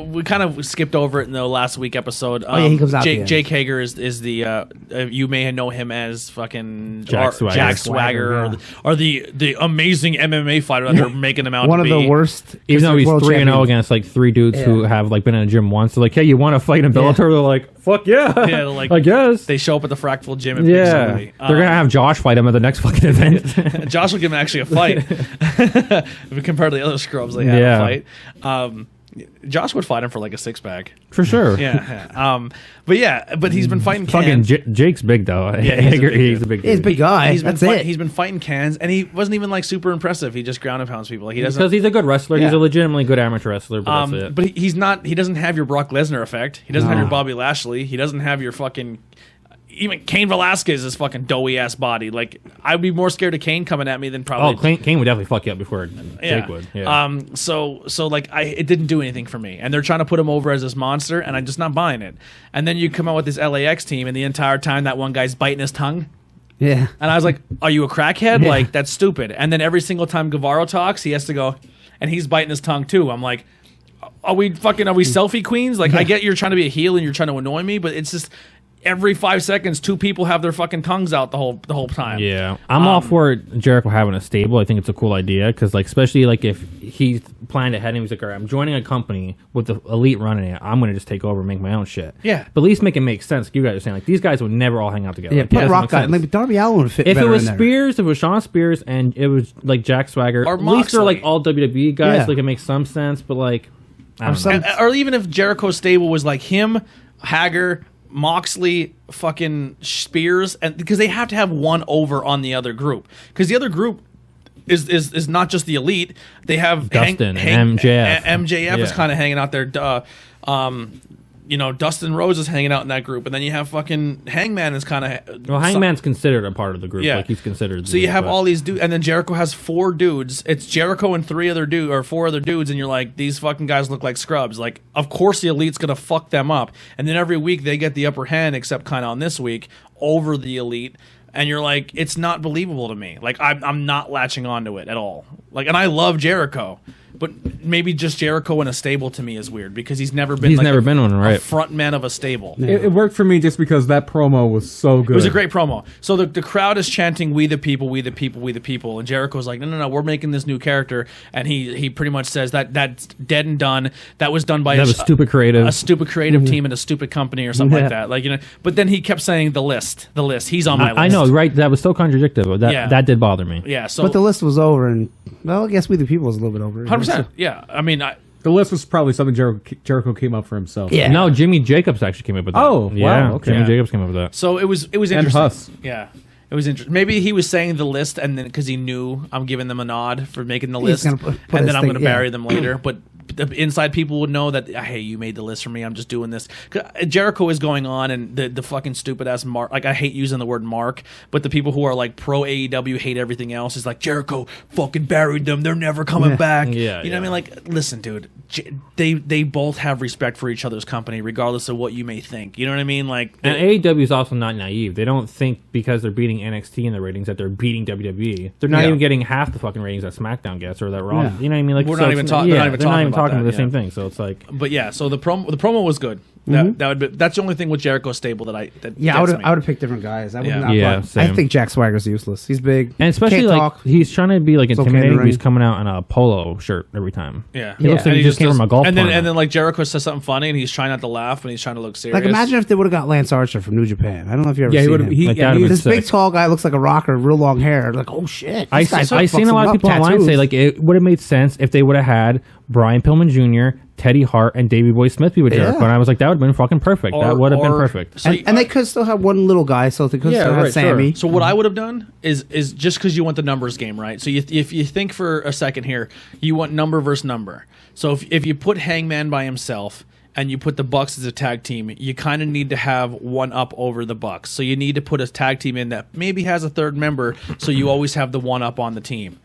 we kind of skipped over it in the last week episode. yeah, he comes out at the end. Jake Hager is the you may know him as fucking Jack Swagger. Jack Swagger, or the amazing MMA fighter that they're making him out one to of be. the worst. Even though he's world 3-0 champion. against like 3 dudes who have like been in a gym once, they're like, "Hey, you want to fight in Bellator?" They're like, "Fuck yeah!" Yeah, like I guess. they show up at the Fractal Gym. And Yeah, basically, they're gonna have Josh fight him at the next fucking event. Josh will give him actually a fight compared to the other scrubs they had Yeah. to fight. Josh would fight him for like a 6-pack. For sure. Yeah. But he's been fighting Fucking cans. Jake's big though. Yeah, he's a big he's dude. a big He's a dude. big guy. He's been That's it. He's been fighting cans, and he wasn't even like super impressive. He just ground and pounds people. Like he doesn't. Because he's a good wrestler. He's Yeah. a legitimately good amateur wrestler, but that's it. But he's not. He doesn't have your Brock Lesnar effect. He doesn't have your Bobby Lashley. He doesn't have your fucking. Even Cain Velasquez's fucking doughy ass body. Like I'd be more scared of Kane coming at me than probably. Kane would definitely fuck you up before Jake would. Yeah. So like it didn't do anything for me, and they're trying to put him over as this monster, and I'm just not buying it. And then you come out with this LAX team, and the entire time that one guy's biting his tongue. Yeah. And I was like, are you a crackhead? Like, that's stupid. And then every single time Guevara talks, he has to go, and he's biting his tongue too. I'm like, are we selfie queens? Like, I get you're trying to be a heel and you're trying to annoy me, but it's just every 5 seconds, 2 people have their fucking tongues out the whole time. Yeah, I'm all for Jericho having a stable. I think it's a cool idea because, like, especially like if he's planned ahead and he's like, "All right, I'm joining a company with the elite running it. I'm going to just take over and make my own shit." Yeah. but at least make it make sense. Like you guys are saying, like these guys would never all hang out together. Yeah, Like, it put doesn't Rock make guy. sense. Like Darby Allin would fit If it better was in there. Spears, if it was Sean Spears, and it was like Jack Swagger, Or at least they're like Moxley. all WWE guys. Yeah. Like it makes some sense, but like I don't know. Or even if Jericho's stable was like him, Hager, Moxley, fucking Spears, and because they have to have one over on the other group, because the other group is not just the elite. They have Dustin and MJF. MJF is Yeah. kind of hanging out there. Dustin Rose is hanging out in that group, and then you have fucking Hangman is kind of Well, Hangman's considered a part of the group. Yeah. Like he's considered. So you have but- all these dudes, and then Jericho has 4 dudes. It's Jericho and 4 other dudes, and you're like, these fucking guys look like scrubs. Like, of course the elite's gonna fuck them up, and then every week they get the upper hand, except kind of on this week over the elite. And you're like, it's not believable to me. Like, I'm not latching onto it at all. Like, and I love Jericho, But maybe just Jericho in a stable to me is weird because he's never been one, right? A front man of a stable. It worked for me just because that promo was so good. It was a great promo. So the crowd is chanting, "We the people, we the people, we the people," and Jericho's like, "No, we're making this new character," and he pretty much says that's dead and done. That was done by a stupid creative team and a stupid company or something like that. Like but then he kept saying the list. He's on my list. I know, right? That was so contradictory. That did bother me. Yeah. So but the list was over, and well, I guess We the People was a little bit over. 100%. Yeah. I mean, the list was probably something Jericho came up for himself. Yeah. No, Jimmy Jacobs actually came up with that. Oh, yeah. wow. Okay. Jimmy Jacobs came up with that. So it was interesting. And Huss. Yeah. It was interesting. Maybe he was saying the list, and then because he knew I'm giving them a nod for making the list, gonna put and his then I'm thing- going to bury them later. But the inside people would know that, hey, you made the list for me. I'm just doing this. 'Cause Jericho is going on, and the fucking stupid ass Mark. Like I hate using the word Mark, but the people who are like pro AEW hate everything else. Is like Jericho fucking buried them. They're never coming back. Yeah, you know what I mean? Like, listen, dude. They both have respect for each other's company, regardless of what you may think. You know what I mean? Like, and AEW is also not naive. They don't think because they're beating NXT in the ratings that they're beating WWE. They're not even getting half the fucking ratings that SmackDown gets or that Raw. Yeah. You know what I mean? Like We're so not even it's- talking. Yeah, they're not even talking about about the same thing. So it's like, But yeah, so the promo was good. That's the only thing with Jericho stable that I gets would me. have picked different guys. I would Yeah. not. Yeah, I same. think Jack Swagger's useless. He's big, and especially can't like talk. he's trying to be like okay in the intimidating. He's ring. coming out in a polo shirt every time. Yeah, He looks like And he just came from a golf and tournament. then like Jericho says something funny, and he's trying not to laugh, and he's trying to look serious. Like imagine if they would have got Lance Archer from New Japan. I don't know if you ever Yeah, he seen would him. have. Like, that'd have This been big sick. tall guy looks like a rocker, real long hair. Like, oh shit! I seen a lot of people online say like it would have made sense if they would have had Brian Pillman Jr., Teddy Hart, and Davey Boy Smith be with Jericho. Yeah. And I was like, that would have been fucking perfect. That would have been perfect. So and they could still have one little guy, so they could still have right, Sammy. So what I would have done is just because you want the numbers game, right? So if you think for a second here, you want number versus number. So if you put Hangman by himself and you put the Bucks as a tag team, you kind of need to have one up over the Bucks. So you need to put a tag team in that maybe has a third member, so you always have the one up on the team.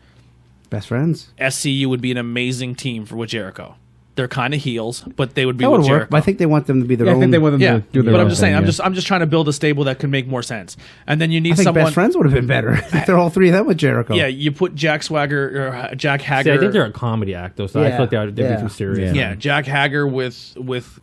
Best friends. SCU would be an amazing team with Jericho. They're kind of heels, but they would be That with would Jericho. work. But I think they want them to be their Yeah, own. I think they want them Yeah, to do their but own I'm just saying, thing, I'm just trying to build a stable that could make more sense. And then you need I think someone. Best Friends would have been better. if they're all three of them with Jericho. Yeah, you put Jack Swagger or Jack See, Hager. I think they're a comedy act though, so I Yeah, feel like they'd be yeah. too serious. Yeah, Jack Hager with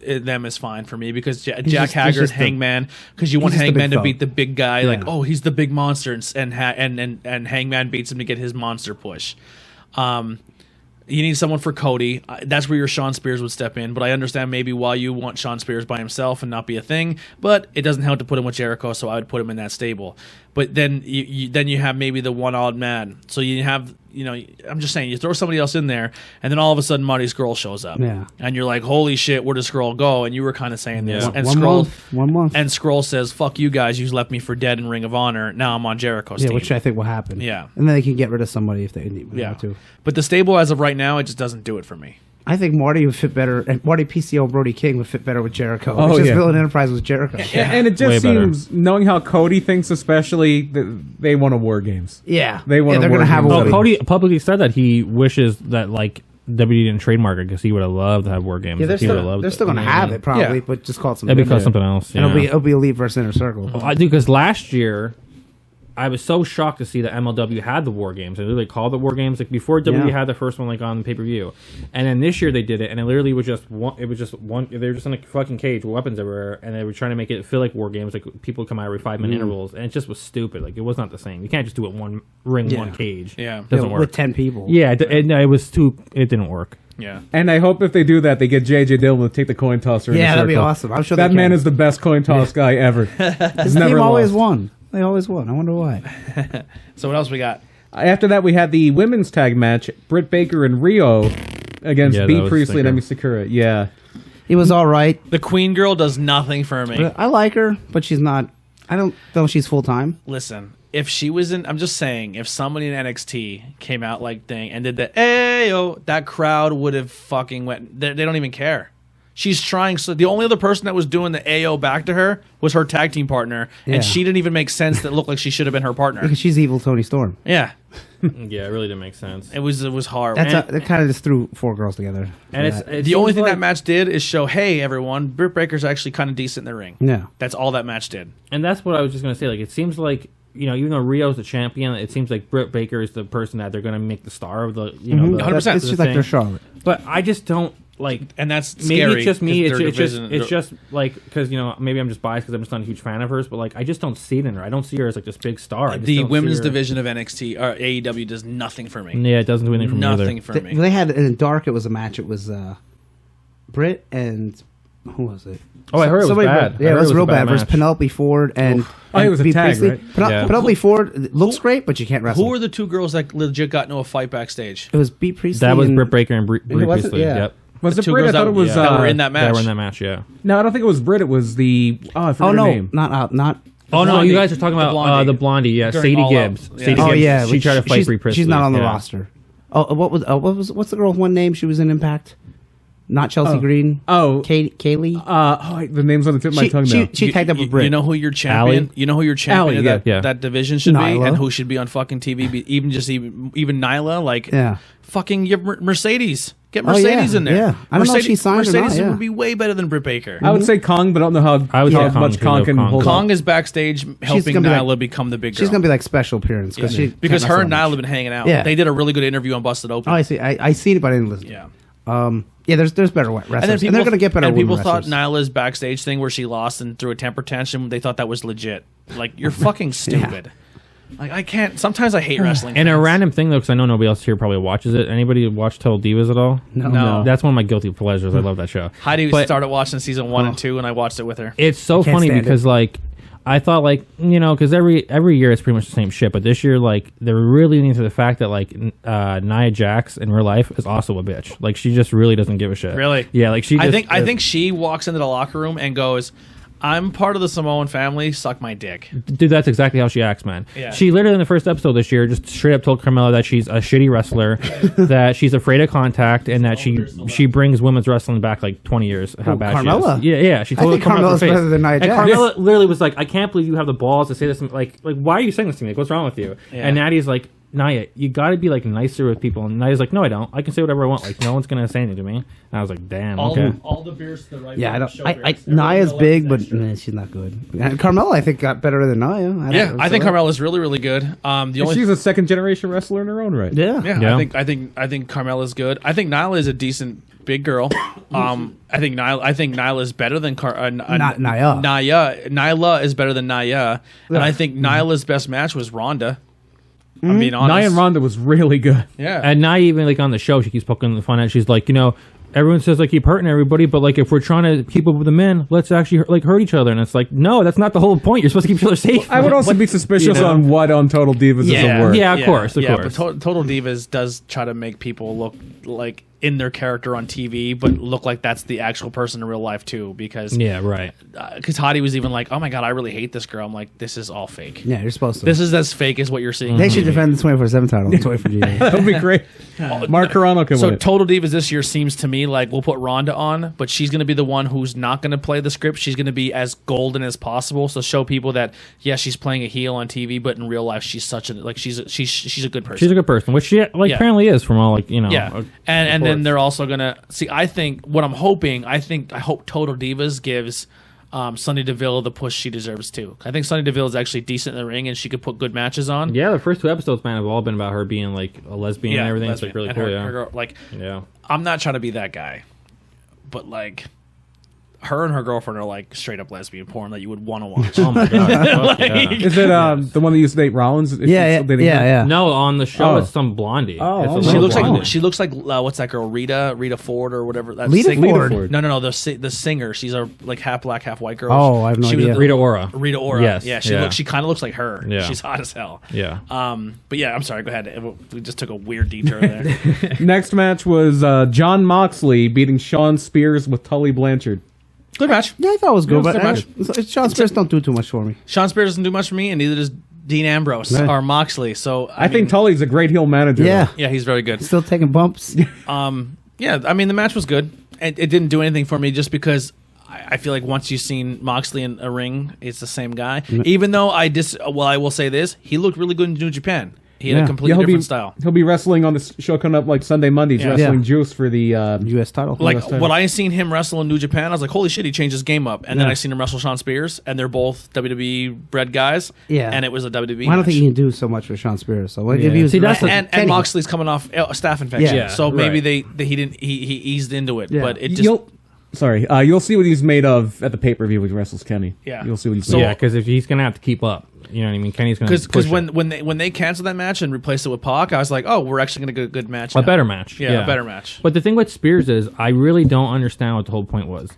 them is fine for me because Jack just- Hager he's is just the- Hangman because you want he's just the Hangman big to beat thug. the big guy. Like, Yeah. oh, he's the big monster, and Hangman beats him to get his monster push. You need someone for Cody. That's where your Sean Spears would step in. But I understand maybe why you want Sean Spears by himself and not be a thing. But it doesn't help to put him with Jericho, so I would put him in that stable. But then you have maybe the one odd man. So you have, I'm just saying, you throw somebody else in there, and then all of a sudden Marty Scurll shows up. Yeah. And you're like, holy shit, where does Scurll go? And you were kind of saying this. Yeah. And One Scurll, month. 1 month. And Scurll says, fuck you guys, you left me for dead in Ring of Honor. Now I'm on Jericho's yeah, team. which I think will happen. Yeah. And then they can get rid of somebody if they need Yeah. to. But the stable as of right now, it just doesn't do it for me. I think Marty would fit better, and Marty PCO Brody King would fit better with Jericho. Oh, It's just yeah. Villain Enterprise with Jericho. And it just Way better. seems, knowing how Cody thinks, especially, they want to war games. Yeah. They want yeah, to they're work gonna have a things Oh, out. war. Cody publicly said that he wishes that like WWE didn't trademark it because he would have loved to have war games. Yeah, they're He would've still, loved they're still it. gonna You know what I have mean? it probably, Yeah. but just call it something. That'd be called different. something else. And Yeah. it'll be Elite versus Inner Circle. I do because last year I was so shocked to see that MLW had the war games. They literally called it war games like before WWE Yeah. had the first one like on pay per view, and then this year they did it, and it literally was just one. It was just one. They were just in a fucking cage with weapons everywhere, and they were trying to make it feel like war games. Like people come out every 5-minute intervals, and it just was stupid. Like it was not the same. You can't just do it one ring, Yeah. one cage. Yeah. It doesn't work. With 10 people. Yeah, it was too. It didn't work. Yeah. And I hope if they do that, they get JJ Dillon to take the coin tosser. in the Yeah, that'd be circle. awesome. I'm sure that they man can. is the best coin toss guy ever. He's His never team always lost. won. They always won. I wonder why. So what else we got? After that, we had the women's tag match: Britt Baker and Rio against Yeah, that B was Priestley and stinker. Emi Sakura. Yeah, He was all right. The Queen Girl does nothing for me. I like her, but she's not. I don't know if she's full time. Listen, if she was in, I'm just saying, if somebody in NXT came out like thing and did the ayo, that crowd would have fucking went. They don't even care. She's trying. So the only other person that was doing the AO back to her was her tag team partner, Yeah. and she didn't even make sense. That looked like she should have been her partner. Because she's evil Tony Storm. Yeah, Yeah, it really didn't make sense. it was hard. That kind of just threw 4 girls together. And for that. The only thing that match did is show, hey everyone, Britt Baker's actually kind of decent in the ring. Yeah. That's all that match did. And that's what I was just gonna say. Like, it seems like even though Rio's the champion, it seems like Britt Baker is the person that they're going to make the star of the, you know, 100%. It's just like their Charlotte. But I just don't like, and that's maybe scary. it's just me. 'cause It's just like, because, you know, maybe I'm just biased because I'm just not a huge fan of hers, but like, I just don't see it in her. I don't see her as like this big star. I just the don't see women's her- division of NXT or AEW does nothing for me. Yeah, it doesn't do anything for me either. Nothing for me. They had in Dark. It was a match. It was Britt and who was it? Oh, I heard it was Somebody bad. Yeah, I it heard was real bad. match. Versus Penelope Ford and Oh, it was a Bea tag, Priestley. right? Yeah. Penelope Ford looks great, but you can't wrestle. Who are the two girls that legit got into a fight backstage? It was Bea Priestley. That was and- Britt Baker and Brie was it? Priestley. Yeah. Yep. Was The it two Britt? I girls thought it was. that were in that match. They were in that match, yeah. No, I don't think it was Britt. It was the. Oh, I forgot Oh her no, name. not. Oh no, Blondie. you guys are talking The about blondie. the blondie, yeah, During Sadie All Out. Gibbs. Yeah. Sadie Oh Gibbs. yeah, she tried to fight Brie Priestley. She's not on the yeah. roster. Oh, what's the girl with one name? She was in Impact. Not Chelsea Green. Oh, Kaylee. the name's on the tip of my tongue now. She tagged up with Britt. You know who your champion? Allie? You know who your champion of Allie, that, yeah. that division should be, Nyla. and who should be on fucking TV? Even Nyla, like Yeah. fucking Mercedes. Get Oh, yeah, Mercedes in there. yeah. I don't know if she signed or Mercedes not, yeah. would be way better than Britt Baker. I would say Kong, but I don't know how, I would say how Kong, much too, Kong no, can Kong. hold Kong on. is backstage helping gonna be Nyla like- become the big girl. She's gonna be like special appearance because she because can't her wrestle and that Nyla much. have been hanging out. Yeah. They did a really good interview on Busted Open. Oh, I see. I seen it, but I didn't listen. Yeah. Yeah, there's better wrestlers, and they're gonna get better. And people women thought wrestlers. Nyla's backstage thing where she lost and threw a temper tantrum. They thought that was legit. Like you're fucking stupid. Like I can't. Sometimes I hate wrestling. And a fans. random thing though, because I know nobody else here probably watches it. Anybody watch Total Divas at all? No. That's one of my guilty pleasures. I love that show. Heidi But started watching season 1 and 2, and I watched it with her. it's so Can't funny stand because like I thought like, you know, because every year it's pretty much the same shit, but this year like they're really leaning to the fact that like Nia Jax in real life is also a bitch. Like she just really doesn't give a shit. Really? Yeah. Like she. Just, I think she walks into the locker room and goes, "I'm part of the Samoan family. Suck my dick." Dude, that's exactly how she acts, man. Yeah. She literally in the first episode this year just straight up told Carmella that she's a shitty wrestler, that she's afraid of contact, and that she brings women's wrestling back like 20 years. How bad Carmella? she is. Yeah. She I told think her Carmella's better than Nia And Jax. Carmella literally was like, "I can't believe you have the balls to say this." Like why are you saying this to me? Like, what's wrong with you? Yeah. And Natty's like, "Nia, you got to be like nicer with people." And Nia's like, "No, I don't. I can say whatever I want. Like no one's gonna say anything to me." And I was like, "Damn, okay." all the beers to the right. Yeah, Nia's big, but she's not good. And Carmella, I think, got better than Nia. Yeah, I think Carmella's really, really good. The only She's a second generation wrestler in her own right. Yeah. Yeah. I think Carmella's good. I think Nyla is a decent big girl. I think Nyla is better than Not Nia. Nyla is better than Nia, and I think Nyla's best match was Ronda. I'm being honest. Nia and Ronda was really good. Yeah. And now even like on the show, she keeps poking fun at. She's like, you know, everyone says I keep hurting everybody, but like if we're trying to keep up with the men, let's actually like hurt each other. And it's like, no, that's not the whole point. You're supposed to keep each other safe. I would also be suspicious you know? on what on Total Divas doesn't work. Yeah, of course. But Total Divas does try to make people look like in their character on TV, but look like that's the actual person in real life too. Because right. Because Hottie was even like, "Oh my god, I really hate this girl." I'm like, "This is all fake. Yeah, you're supposed to. This is as fake as what you're seeing." They on should TV." defend the 24/7 title. 24G. That would be great. Mark Carano can So win it. Total Divas this year seems to me like we'll put Ronda on, but she's going to be the one who's not going to play the script. She's going to be as golden as possible. So show people that she's playing a heel on TV, but in real life she's such a she's a good person. She's a good person, which she like apparently is from all like, you know. Yeah, and then they're also gonna see. I think what I'm hoping. I hope Total Divas gives Sonya Deville the push she deserves too. I think Sonya Deville is actually decent in the ring, and she could put good matches on. Yeah, the first two episodes, man, have all been about her being like a lesbian and everything. lesbian. It's like really And cool. her girl, like, yeah. I'm not trying to be that guy, but like, her and her girlfriend are like straight up lesbian porn that you would want to watch. Oh my god. Fuck yeah. Is it the one that used to date Rollins? Is she Yeah, still dating him? yeah. No, on the show Oh. it's some blondie. Oh, It's a okay. She little looks blondie. like what's that girl? Rita Ford or whatever. That Lita singer. Ford? No. The singer. She's a like half black, half white girl. Oh, I have no She was idea. the- Rita Ora. Rita Ora. Yes, Yeah. yeah. She kind of looks like her. Yeah. She's hot as hell. Yeah. But yeah, I'm sorry. Go ahead. We just took a weird detour there. Next match was John Moxley beating Sean Spears with Tully Blanchard. Good match. Yeah, I thought it was good, Yeah, but it was good Sean Spears don't do too much for me. Sean Spears doesn't do much for me, and neither does Dean Ambrose Right. or Moxley. So I think Tully's a great heel manager. Yeah, yeah, he's very good. still taking bumps. Yeah, I mean the match was good. It didn't do anything for me just because I feel like once you've seen Moxley in a ring, it's the same guy. Even though I will say this, he looked really good in New Japan. He had a completely different style. He'll be wrestling on the show coming up like Sunday, Mondays, wrestling Juice for the U.S. title. Like when I seen him wrestle in New Japan, I was like, holy shit, he changed his game up. And then I seen him wrestle Sean Spears, and they're both WWE bred guys. Yeah. And it was a WWE I don't match. think he can do so much with Sean Spears. So if he was and Moxley's coming off a staph infection. Yeah. So maybe he eased into it. Yeah. But it just... You'll see what he's made of at the pay-per-view when he wrestles Kenny. Yeah. You'll see what he's So- made Yeah, because if he's gonna have to keep up, you know what I mean. Kenny's gonna Because push it. when they canceled that match and replaced it with Pac, I was like, oh, we're actually going to get a good match. a now. better match. Yeah, a better match. But the thing with Spears is, I really don't understand what the whole point was.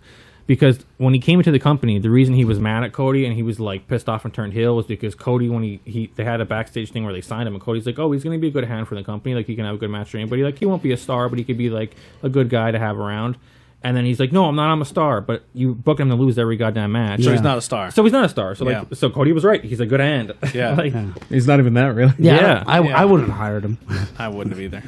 Because when he came into the company, the reason he was mad at Cody and he was like pissed off and turned heel was because Cody, when they had a backstage thing where they signed him, and Cody's like, oh, he's going to be a good hand for the company. Like, he can have a good match for anybody. Like, he won't be a star, but he could be like a good guy to have around. And then he's like, no, I'm a star. But you book him to lose every goddamn match. So he's not a star. So he's not a star. So so Cody was right. He's a good hand. Yeah. He's not even that, really. Yeah. I wouldn't have hired him. I wouldn't have either.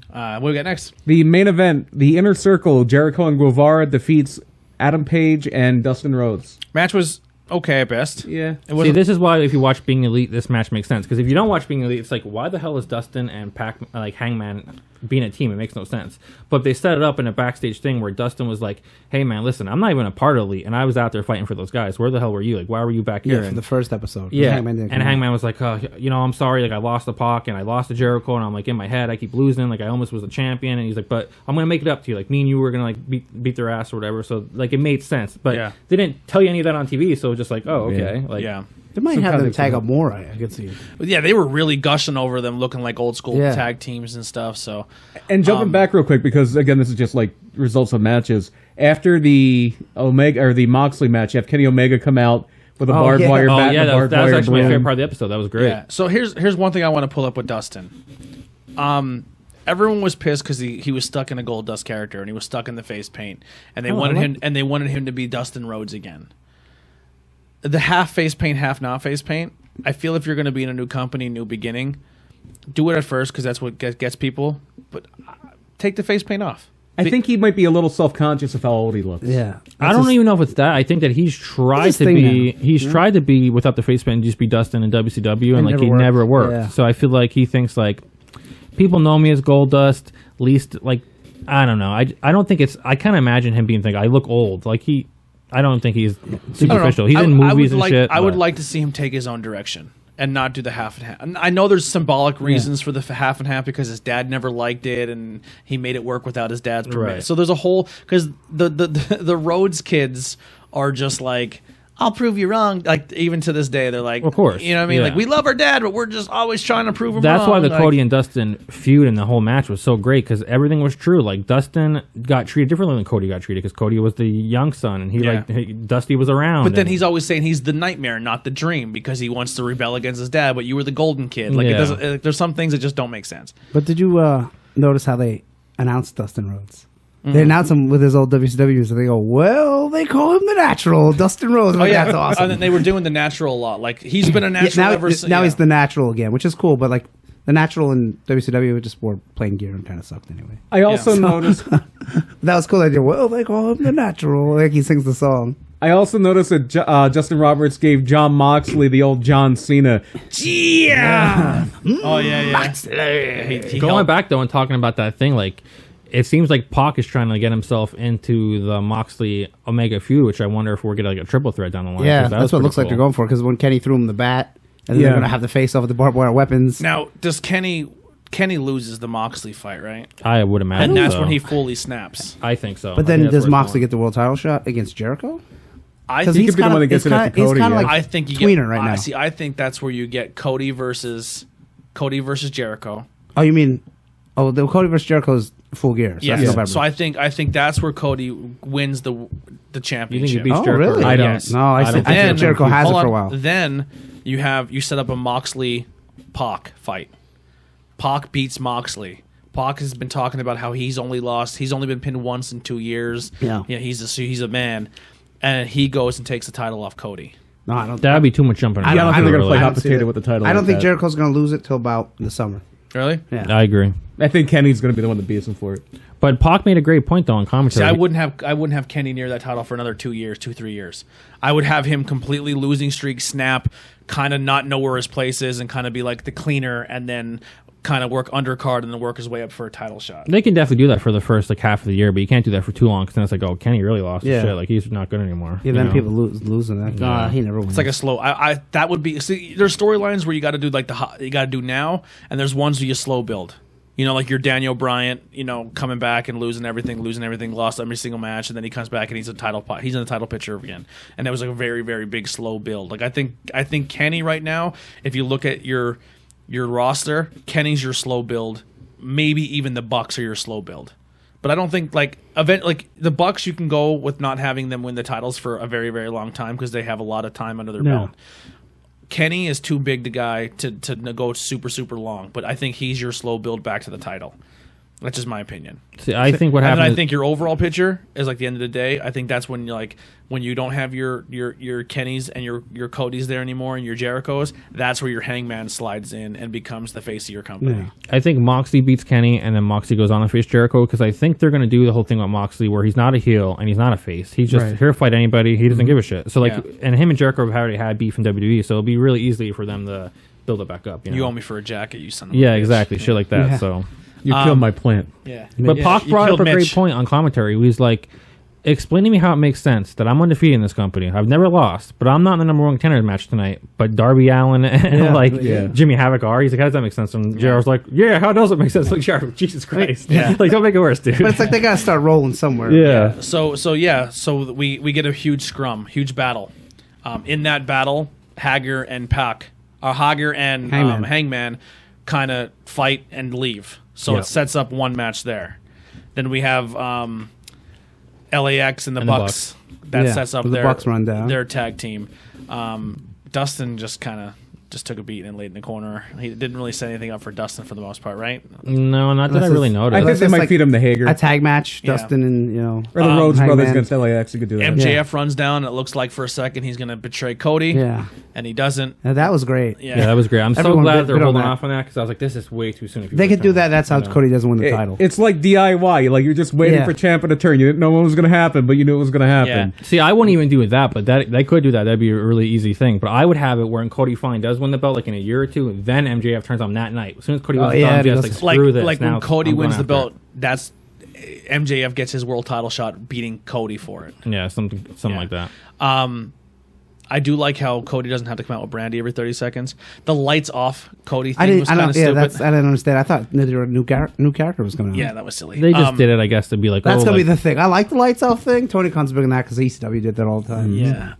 What do we got next? The main event, the Inner Circle, Jericho and Guevara defeats Adam Page and Dustin Rhodes. Match was okay at best. Yeah. See, this is why if you watch Being Elite, this match makes sense. Because if you don't watch Being Elite, it's like, why the hell is Dustin and Hangman being a team? It makes no sense. But they set it up in a backstage thing where Dustin was like, hey man, listen, I'm not even a part of Elite, and I was out there fighting for those guys. Where the hell were you? Like, why were you back here? For the first episode. Yeah, Hangman Hangman was like, oh, I'm sorry, like I lost the Pac and I lost to Jericho, and I'm like in my head I keep losing, like I almost was a champion, and he's like, but I'm gonna make it up to you, like me and you were gonna like beat their ass or whatever. So like it made sense, but they didn't tell you any of that on TV, so it was just like, oh okay, like They might have them tag up more. I could see. Yeah, they were really gushing over them, looking like old school tag teams and stuff. So, and jumping back real quick, because again, this is just like results of matches. After the Omega or the Moxley match, you have Kenny Omega come out with a barbed wire bat. Yeah, and that was actually my favorite part of the episode. That was great. Yeah. So here's one thing I want to pull up with Dustin. Everyone was pissed because he was stuck in a Gold Dust character and he was stuck in the face paint, and they wanted him to be Dustin Rhodes again. The half face paint, half not face paint. I feel if you're going to be in a new company, new beginning, do it at first because that's what gets people. But take the face paint off. I think he might be a little self-conscious of how old he looks. Yeah, I don't even know if it's that. I think that he's tried to be. He's tried to be without the face paint and just be Dustin in WCW, and like he never worked. Yeah. So I feel like he thinks like people know me as Goldust. Least like I don't know. I don't think it's. I kind of imagine him being I look old. Like I don't think he's superficial. He's in movies and shit. I would like to see him take his own direction and not do the half and half. And I know there's symbolic reasons for the half and half because his dad never liked it and he made it work without his dad's permission. Right. So there's a whole because the Rhodes kids are just like, I'll prove you wrong. Like even to this day, they're like, of course, you know what I mean? Like we love our dad, but we're just always trying to prove him wrong. That's why the Cody and Dustin feud in the whole match was so great because everything was true. Like Dustin got treated differently than Cody got treated because Cody was the young son and Dusty was around. But then he's always saying he's the nightmare, not the dream, because he wants to rebel against his dad. But you were the golden kid. Like it doesn't. There's some things that just don't make sense. But did you notice how they announced Dustin Rhodes? They announce him with his old WCW, so they go, well, they call him the natural, Dustin Rhodes. Like, that's awesome. And they were doing the natural a lot. Like, he's been a natural ever since. Now he's the natural again, which is cool, but like, the natural in WCW just wore plain gear and kind of sucked anyway. I also noticed... that was cool. I did, well, they call him the natural. Like, he sings the song. I also noticed that Justin Roberts gave John Moxley the old John Cena. Yeah! Oh, yeah. Moxley! Going back, though, and talking about that thing, like... It seems like Pac is trying to get himself into the Moxley Omega feud, which I wonder if we're getting like a triple threat down the line. Yeah, that's what it looks like they're going for. Because when Kenny threw him the bat, and then they're going to have the face off with the barbed wire weapons. Now, does Kenny loses the Moxley fight, right? I would imagine, and that's when he fully snaps. I think so. But then does Moxley get the world title shot against Jericho? I think he's kind of like I think you tweener right now. See, I think that's where you get Cody versus Jericho. Oh, you mean? Oh, the Cody versus Jericho is full gear. So yes. That's so I think that's where Cody wins the championship. You think he beats Jericho? Really? I don't. Yes. No, I think Jericho has it for a while. Then you set up a Moxley Pac fight. Pac beats Moxley. Pac has been talking about how he's only been pinned once in 2 years. Yeah, he's a man, and he goes and takes the title off Cody. No, I don't. That'd be too much jumping. I don't think they're gonna play hot potato with the title. I don't think Jericho's gonna lose it till about the summer. Really? Yeah. I agree. I think Kenny's going to be the one that beats him for it. But Pac made a great point though on commentary. See, I wouldn't have Kenny near that title for another 2 years, 2-3 years. I would have him completely losing streak, snap, kind of not know where his place is, and kind of be like the cleaner, and then kind of work undercard and then work his way up for a title shot. They can definitely do that for the first like half of the year, but you can't do that for too long because then it's like, oh, Kenny really lost his shit. Like he's not good anymore. Yeah, then people losing that. He never wins. It's like a slow. That would be. See, there's storylines where you got to do like you got to do now, and there's ones where you slow build. You know, like your Daniel Bryant, you know, coming back and losing everything, lost every single match, and then he comes back and he's in the title picture again. And that was like a very, very big slow build. Like I think Kenny right now, if you look at your roster, Kenny's your slow build. Maybe even the Bucks are your slow build. But I don't think like the Bucks, you can go with not having them win the titles for a very, very long time because they have a lot of time under their belt. Kenny is too big the guy to go super, super long, but I think he's your slow build back to the title. That's just my opinion. See, I think what happened. I think your overall picture is like the end of the day. I think that's when when you don't have your Kennys and your Codys there anymore and your Jerichos. That's where your Hangman slides in and becomes the face of your company. Yeah. I think Moxley beats Kenny, and then Moxley goes on to face Jericho because I think they're going to do the whole thing with Moxley where he's not a heel and he's not a face. He's just here to fight anybody. He doesn't give a shit. So and him and Jericho have already had beef in WWE, so it'll be really easy for them to build it back up. You owe me for a jacket, you son of a Yeah, bitch. exactly. Shit like that. So. You killed my plant. Yeah. But Pac brought up a great Mitch. point on commentary. He's like, explain to me how it makes sense that I'm undefeated in this company. I've never lost, but I'm not in the number one contender match tonight. But Darby Allin and Jimmy Havoc are. He's like, how does that make sense? And Gerald's like, yeah, how does it make sense? Like, Jared, Jesus Christ. Like, don't make it worse, dude. But it's like they got to start rolling somewhere. Yeah. So we get a huge scrum, huge battle. In that battle, Hager and Hangman kind of fight and leave. So it sets up one match there. Then we have LAX and the Bucks. That sets up the Bucks run down. their tag team. Dustin just kind of took a beat and laid in the corner. He didn't really set anything up for Dustin for the most part, right? No, not that I really noticed. I think they might like feed him the Hager. A tag match, Dustin and or the Rhodes Hangman. Brothers against LAX. You could do that. MJF runs down. It looks like for a second he's going to betray Cody. Yeah. And he doesn't. And that was great. Yeah, that was great. I'm so Everyone glad good they're on holding that. off on that because I was like, this is way too soon. If you They were could do turn. that. That's how Cody doesn't win the title. It's like DIY. Like you're just waiting for Ciampa to turn. You didn't know what was going to happen, but you knew it was going to happen. Yeah. See, I wouldn't even do it that, but they could do that. That'd be a really easy thing. But I would have it where Cody finally does win the belt, like in a year or two, then MJF turns on that night. As soon as Cody wins the belt, MJF's like, screw this. Like now when Cody I'm going wins the after belt, it. that's MJF gets his world title shot beating Cody for it. Yeah, something like that. I do like how Cody doesn't have to come out with Brandy every 30 seconds. The lights off Cody thing was kind of stupid. I didn't understand. I thought a new character was going on. Yeah, that was silly. They just did it, I guess, to be like, That's oh, going to like, be the thing. I like the lights off thing. Tony Khan's big on that because ECW did that all the time. Yeah.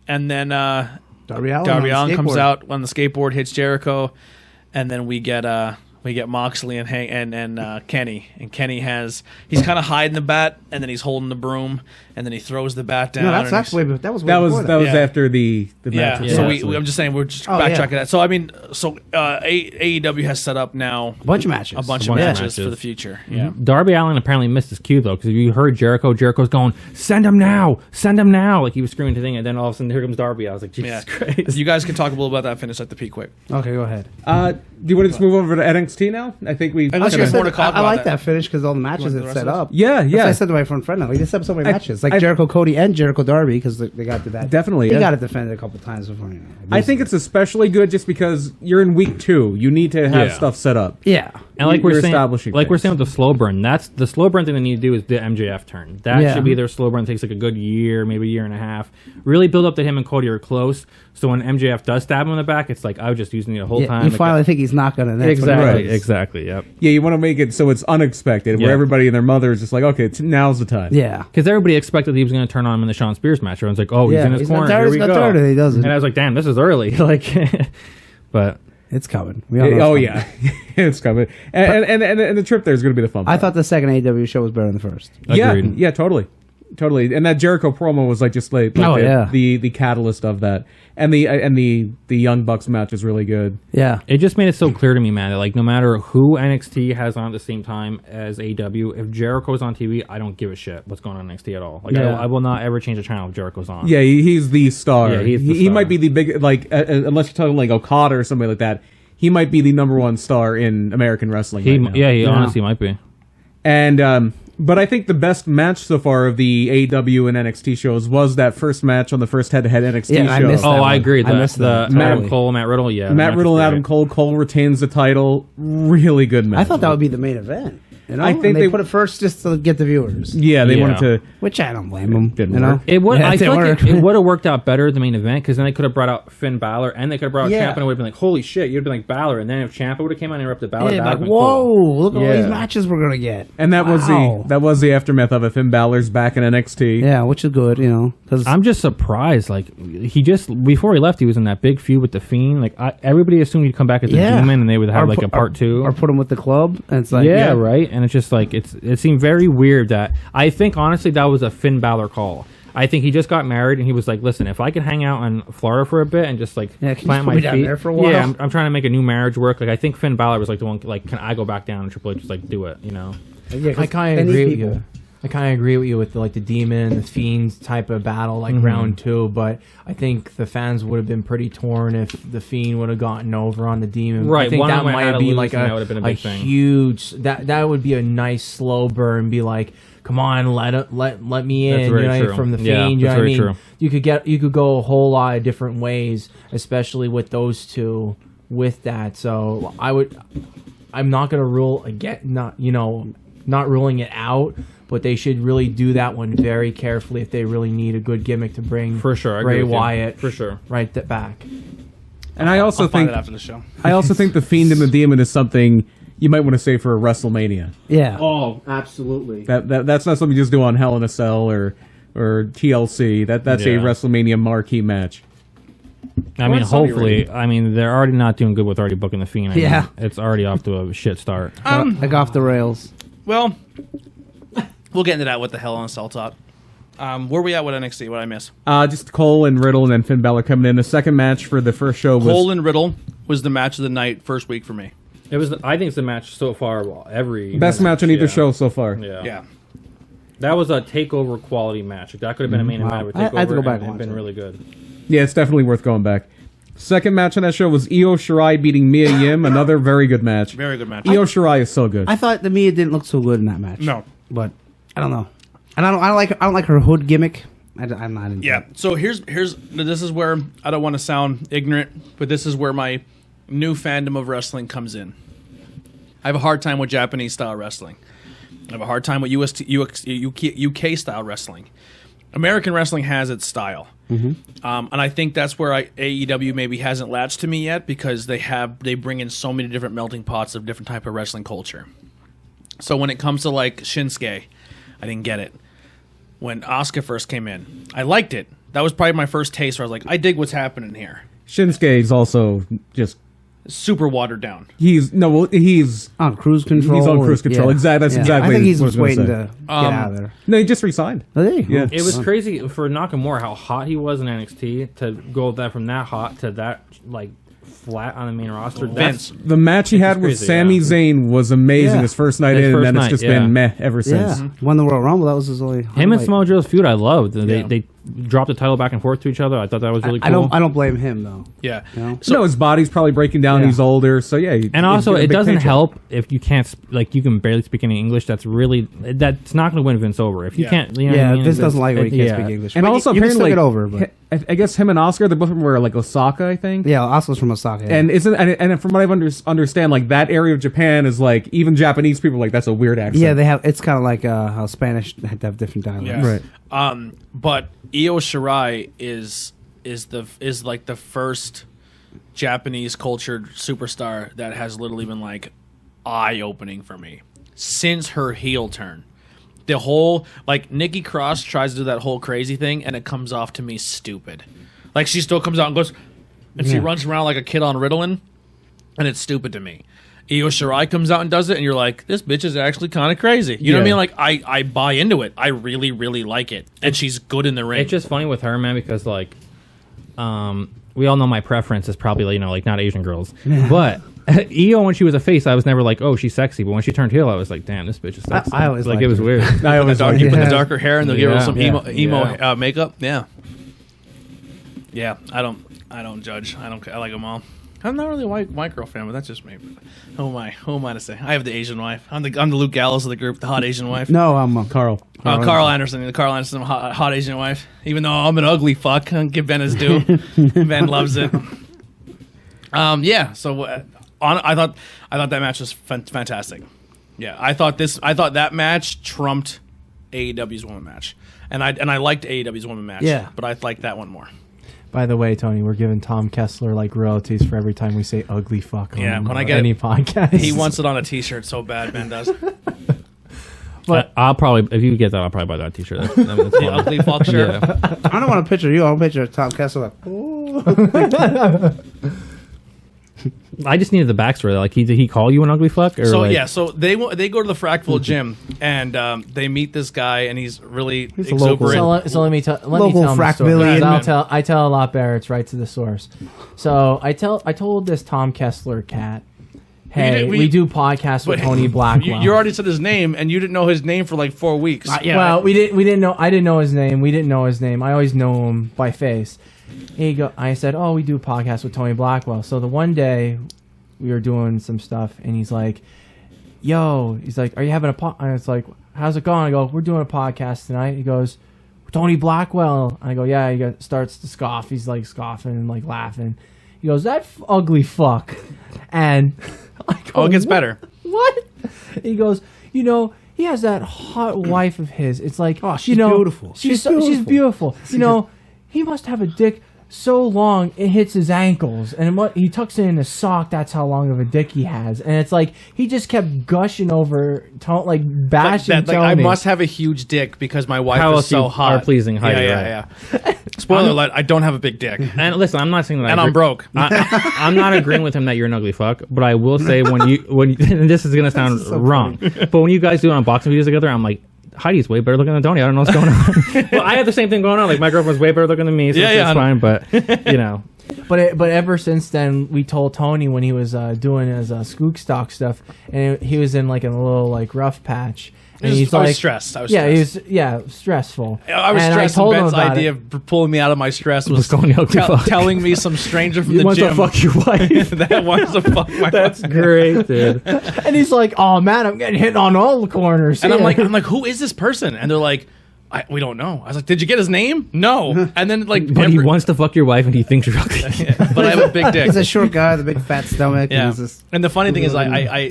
And then Darby Allin comes out on the skateboard, hits Jericho, and then we get Moxley and Kenny. And Kenny he's kind of hiding the bat, and then he's holding the broom, and then he throws the bat down. No, that was after the match. Yeah. So I'm just saying we're just backtracking that. So I mean, AEW has set up now a bunch of matches, for the future. Yeah. Darby Allin apparently missed his cue though, because if you heard Jericho's going, "Send him now, send him now!" Like he was screaming the thing, and then all of a sudden here comes Darby. I was like, Jesus Christ! You guys can talk a little about that finish at the P quick. Okay, go ahead. Do you want to just move over to NXT now? I think we. Unless you guys more to talk I about like that finish because all the matches want it's the set rest of up. Yeah, That's yeah. what I said to my friend now. They just set up so many matches, like Jericho, Cody, and Jericho Darby, because they got to that. Definitely, He yeah. got it defended a couple times before. I think it's especially good just because you're in week 2. You need to have stuff set up. Yeah. And like You're we're saying, establishing like we're things. saying with the slow burn, that's the slow burn thing they need to do is the MJF turn. That should be their slow burn. It takes like a good year, maybe a year and a half. Really build up that him and Cody are close. So when MJF does stab him in the back, it's like I was just using it the whole time. You Like, finally think he's not going to. exactly. Yep. Yeah, you want to make it so it's unexpected, where everybody and their mother is just like, okay, now's the time. Yeah. Because everybody expected he was going to turn on him in the Shawn Spears match. Everyone's like, oh, he's in his corner. Here we go. And he doesn't. And I was like, damn, this is early. Like, but it's coming. We all know Oh it's yeah, it's coming. And the trip there is going to be the fun part. I thought the second AEW show was better than the first. Agreed. Yeah, totally. And that Jericho promo was like the catalyst of that. And the Young Bucks match is really good. Yeah. it just made it so clear to me, man, that like no matter who NXT has on at the same time as AEW, if Jericho's on TV, I don't give a shit what's going on in NXT at all. Like I will not ever change the channel if Jericho's on. Yeah, he's the star. Yeah, he's the he star. might be the big unless you're talking like Okada or somebody like that. he might be the number one star in American wrestling. He, right now. he honestly might be. And but I think the best match so far of the AEW and NXT shows was that first match on the first head-to-head NXT Yeah, I show. missed that I one. agree. I missed that. Adam Cole, Matt Riddle. Yeah, the Matt match Riddle was and Adam great. Cole. Cole retains the title. Really good match. I thought that would be the main event. You know? I think And they put it first just to get the viewers. Yeah, they Yeah. wanted to. Which I don't blame them. Didn't you know? work. It would. Yeah, I feel like didn't it work. would have worked out better the main event because then they could have brought out Finn Balor and they could have brought out Yeah. Ciampa and it would have been like, holy shit, you'd have been like Balor, and then if Ciampa would have came out and interrupted Balor, Yeah, that like, would have been whoa, cool. look at all Yeah. these matches we're gonna get. And that Wow. was the aftermath of it. Finn Balor's back in NXT. Yeah, which is good, you know. Because I'm just surprised. Like he just before he left, he was in that big feud with the Fiend. Like everybody assumed he'd come back as a demon and they would have like a part two or put him with the club. And it's like, yeah, right. And it's just like it seemed very weird that I think honestly that was a Finn Balor call. I think he just got married and he was like, listen, if I can hang out in Florida for a bit and just like Yeah, can you plant put my me feet down there for a while? Yeah, I'm trying to make a new marriage work. Like I think Finn Balor was like the one like, can I go back down and Triple H just like do it, you know? Yeah, 'cause I kind they of need agree with people. you. I kind of agree with you with the demon, the fiend type of battle, like round two. But I think the fans would have been pretty torn if the fiend would have gotten over on the demon. Right, I think one of that them had might to be lose like and that would have been a big thing. huge. That would be a nice slow burn. Be like, come on, let me in. That's very you know, true. from the Yeah, fiend. You know that's what I very mean? true. You could go a whole lot of different ways, especially with those two. With that, so I'm not gonna rule again. Not ruling it out, but they should really do that one very carefully if they really need a good gimmick to bring For sure, I agree Bray with you. Wyatt For sure. right back. And I also I'll find think it after the show. I also think the Fiend and the Demon is something you might want to say for a WrestleMania. Yeah. Oh, absolutely. That's not something you just do on Hell in a Cell or TLC. That's a Yeah. WrestleMania marquee match. I mean, When's Sony hopefully. I mean, they're already not doing good with already booking the Fiend. I mean, Yeah. it's already off to a shit start. Like off the rails. Well, we'll get into that with the Hell on a Cell talk. Where we at with NXT? What I miss? Just Cole and Riddle and then Finn Balor coming in. The second match for the first show was Cole and Riddle was the match of the night first week for me. It was. I think it's the match so far. Well, every best match on either yeah. show so far. Yeah. Yeah. That was a takeover quality match. That could have been a main event with I takeover have to go back and and watch been it. really good. Yeah, it's definitely worth going back. Second match on that show was Io Shirai beating Mia Yim. Another very good match. Very good match. Io Shirai is so good. I thought the Mia didn't look so good in that match. No. But I don't know. And I don't like her hood gimmick. I'm not into Yeah. it. So here's this is where I don't want to sound ignorant, but this is where my new fandom of wrestling comes in. I have a hard time with Japanese style wrestling. I have a hard time with UK style wrestling. American wrestling has its style, and I think that's where AEW maybe hasn't latched to me yet because they bring in so many different melting pots of different type of wrestling culture. So when it comes to like Shinsuke, I didn't get it. When Asuka first came in, I liked it. That was probably my first taste where I was like, I dig what's happening here. Shinsuke is also just Super watered down. he's On cruise control. He's on cruise control. Exactly. That's exactly I think he's what I was just gonna waiting say. to get out of there. no, he just resigned. Oh, there you Yeah. go. It was crazy for Nakamura how hot he was in NXT to go from that hot to that like flat on the main roster. Vince. The match he had with crazy, Sami yeah. Zayn was amazing Yeah. his first night His in, and first then it's night, just yeah. been meh ever since. Yeah. Won the Royal Rumble. That was his only Him and highlight. Samoa Joe's feud, I loved. Yeah. They dropped the title back and forth to each other. I thought that was really cool. I don't blame him though. Yeah. You know? So his body's probably breaking down. Yeah. He's older, so yeah. And also, he's got a it big doesn't paycheck. help if you can't you can barely speak any English. That's not going to win Vince over. If you Yeah. can't, you know what I Yeah, mean? Vince doesn't like when he can't yeah. speak English. And But also you can apparently, still get over. But I guess him and Oscar, they're both from where, like Osaka, I think. yeah, Oscar's from Osaka. Yeah. And from what I understand, like that area of Japan is like even Japanese people are like that's a weird accent. yeah, they have. It's kind of like how Spanish had to have different dialects. Yeah. right. But Io Shirai is like the first Japanese cultured superstar that has literally been like eye opening for me since her heel turn. The whole like Nikki Cross tries to do that whole crazy thing and it comes off to me stupid. Like she still comes out and goes and she Yeah. runs around like a kid on Ritalin and it's stupid to me. Io Shirai comes out and does it and you're like, this bitch is actually kind of crazy. You know what I Yeah. mean? Like I buy into it. I really, really like it. And she's good in the ring. It's just funny with her, man, because like, we all know my preference is probably like not Asian girls, but Io when she was a face, I was never like, oh, she's sexy. But when she turned heel, I was like, damn, this bitch is sexy. I always like liked it was her. weird. I always You like put Yeah. the darker hair and they'll give her some Yeah. emo makeup. Yeah. Yeah, I don't judge. I like them all. I'm not really a white girl fan, but that's just me. Who am I to say? I have the Asian wife. I'm the Luke Gallows of the group, the hot Asian wife. No, I'm Carl. Carl Anderson, the Carl Anderson hot Asian wife. Even though I'm an ugly fuck, give Ben his due. Ben loves it. Yeah. So I thought that match was fantastic. Yeah, I thought that match trumped AEW's women match, and I liked AEW's women match. Yeah, but I liked that one more. By the way, Tony, we're giving Tom Kessler like royalties for every time we say ugly fuck on when I get any podcast. He wants it on a T-shirt so bad, Ben does. But I'll probably, if you get that, I'll probably buy that T-shirt. That's the ugly fuck shirt. Yeah. I don't want a picture of you. I want a picture of Tom Kessler. Like, I just needed the backstory. Like, did he call you an ugly fuck? Or so they go to the Fractal gym and they meet this guy and he's really exuberant. So let me tell him the story. I tell a lot better. It's right to the source. So I told this Tom Kessler cat, hey, we do podcasts with Tony Blackwell. You already said his name and you didn't know his name for like 4 weeks. Well, we didn't know. I didn't know his name. We didn't know his name. I always know him by face. I said, oh, we do podcasts with Tony Blackwell. So the one day we were doing some stuff, and he's like, yo, he's like, are you having a podcast? And it's like, how's it going? I go, we're doing a podcast tonight. He goes, Tony Blackwell. I go, yeah. He starts to scoff. He's like scoffing and like laughing. He goes, that ugly fuck. And I go, it gets better. What? He goes, he has that hot wife of his. It's like, oh, she's beautiful. She's beautiful. He must have a dick so long it hits his ankles, and he tucks it in a sock. That's how long of a dick he has, and it's like he just kept gushing over, like bashing. Tony. I must have a huge dick because my wife is so hot. Are pleasing Heidi, yeah. Spoiler alert: I don't have a big dick. And listen, I'm not saying that. And I'm broke. I'm not agreeing with him that you're an ugly fuck, but I will say when you and this is gonna sound wrong, but when you guys do unboxing videos together, I'm like, Heidi's way better looking than Tony. I don't know what's going on. Well, I have the same thing going on. Like, my girlfriend's way better looking than me, so it's fine. But But ever since then, we told Tony when he was doing his Skook Stock stuff, and he was in like a little like rough patch. And I was stressed. Stressful. I was stressed. And Ben's idea of pulling me out of my stress was telling me some stranger from the gym. Wants to fuck your wife. That wants to fuck my wife. That's great, dude. And he's like, "Oh man, I'm getting hit on all the corners." And I'm like, who is this person? And they're like, we don't know. I was like, did you get his name? No. And then but he wants to fuck your wife and he thinks you're ugly. But I have a big dick. He's a short guy with a big fat stomach. Yeah. And the funny thing is,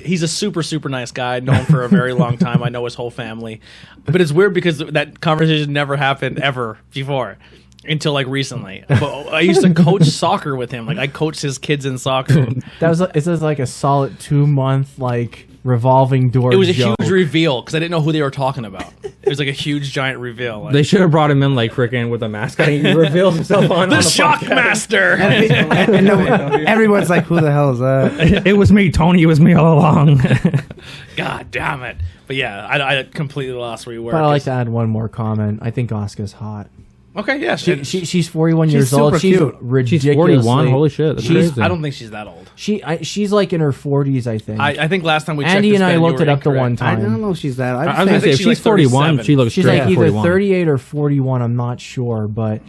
he's a super, super nice guy. I've known him for a very long time. I know his whole family. But it's weird because that conversation never happened ever before. Until like recently, but I used to coach soccer with him. Like I coached his kids in soccer. It was like a solid 2-month like revolving door. It was a joke. huge reveal because I didn't know who they were talking about. It was like a huge giant reveal. Like, they should have brought him in like freaking with a mask on. He reveals himself on the Shockmaster. And everyone's like, "Who the hell is that?" It was me, Tony. It was me all along. God damn it! But yeah, I completely lost where you were. But I'd like to add one more comment. I think Asuka's hot. Okay, yeah. She's 41 years old. She's ridiculous. She's 41. Holy shit. I don't think she's that old. She's like in her 40s, I think. I think last time we checked, Andy and I looked it up the one time. I don't know if she's that. I was going to say, if she's 41, she looks she's straight like either 41. 38 or 41. I'm not sure, but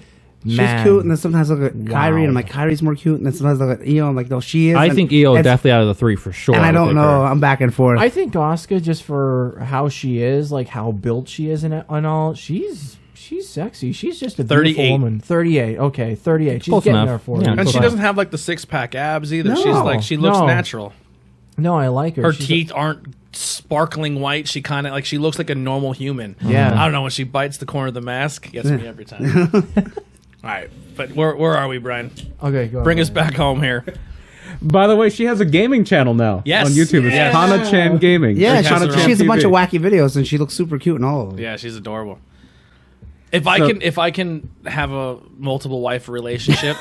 she's cute, and then sometimes I look at Kyrie, and I'm like, Kyrie's more cute, and then sometimes I look at Io, I'm like, no, she is. I think Io is definitely out of the three for sure. And I don't know. I'm back and forth. I think Asuka, just for how she is, like how built she is and all, she's sexy. She's just a beautiful woman. 38. Okay, 38. She's close getting enough. there for her. And she doesn't have like the 6-pack abs either. No, she looks natural. No, I like her. Her teeth aren't sparkling white. She kind of she looks like a normal human. Yeah. I don't know, when she bites the corner of the mask, gets me every time. All right, but where are we, Brian? Okay, go Bring us back home here. By the way, she has a gaming channel now on YouTube. It's Kana-chan Gaming. Yeah, she has a bunch TV. of wacky videos, and she looks super cute in all of them. Yeah, she's adorable. If I can have a multiple wife relationship,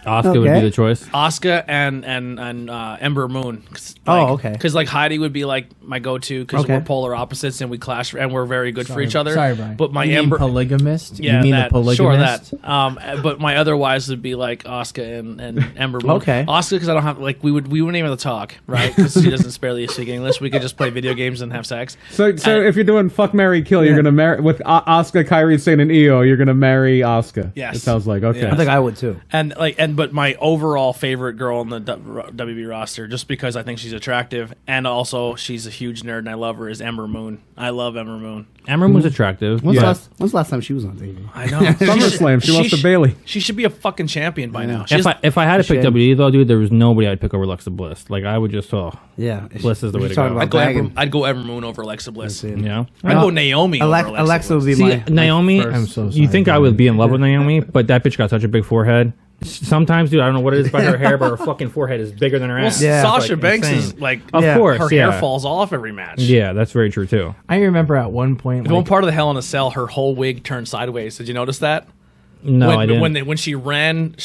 Asuka would be the choice. Asuka and Ember Moon. Okay. Because like Heidi would be like my go-to because we're polar opposites and we clash and we're very good for each other. Sorry, Brian. But my you Ember mean polygamist. Yeah, you mean that, the polygamist? Sure, that. But my other wives would be like Asuka and Ember Moon. Okay. Asuka because I don't have we wouldn't even have to talk, right? Because she doesn't barely speak English. We could just play video games and have sex. So if you're doing fuck, marry, kill, you're gonna marry with Asuka, Kairi Sane, and Io. You're gonna marry Asuka. Yes. It sounds like okay. I think I would too. And but my overall favorite girl on the WB roster, just because I think she's attractive and also she's a huge nerd and I love her, is Ember Moon. I love Ember Moon. Ember Moon's attractive. When's the last time she was on TV? I know. SummerSlam. She lost to Bailey. She should be a fucking champion by now. If I had to pick WWE though, dude, there was nobody I'd pick over Alexa Bliss. Like I would just Bliss is the way to go. I'd go Ember Moon over Alexa Bliss. Yeah, I'd go Naomi. Over Alexa would be my Naomi. I'm so sorry, you think I would be in love with Naomi, but that bitch got such a big forehead. Sometimes, dude, I don't know what it is about her hair, but her fucking forehead is bigger than her ass. Sasha like Banks insane. is like, of course, her hair falls off every match. Yeah, that's very true too. I remember at one point, one part of the Hell in a Cell, her whole wig turned sideways. Did you notice that? No, I didn't. When she ran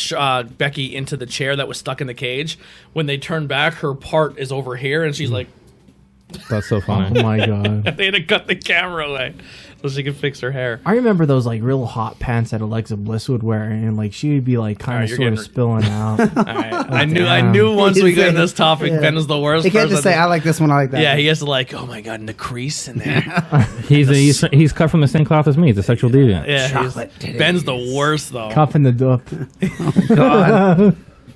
Becky into the chair that was stuck in the cage, when they turned back, her part is over here, and she's like, that's so funny. Oh my god! They had to cut the camera away so she could fix her hair. I remember those like real hot pants that Alexa Bliss would wear, and like she would be like kind of sort of spilling out. All right. I knew once we get in this topic, Ben is the worst. He can't just say I like this one, I like that. Yeah, he has to like, oh my god, in the crease in there. he's cut from the same cloth as me. He's a sexual deviant. Yeah, Ben's the worst though. Cuffing the dup. Oh god.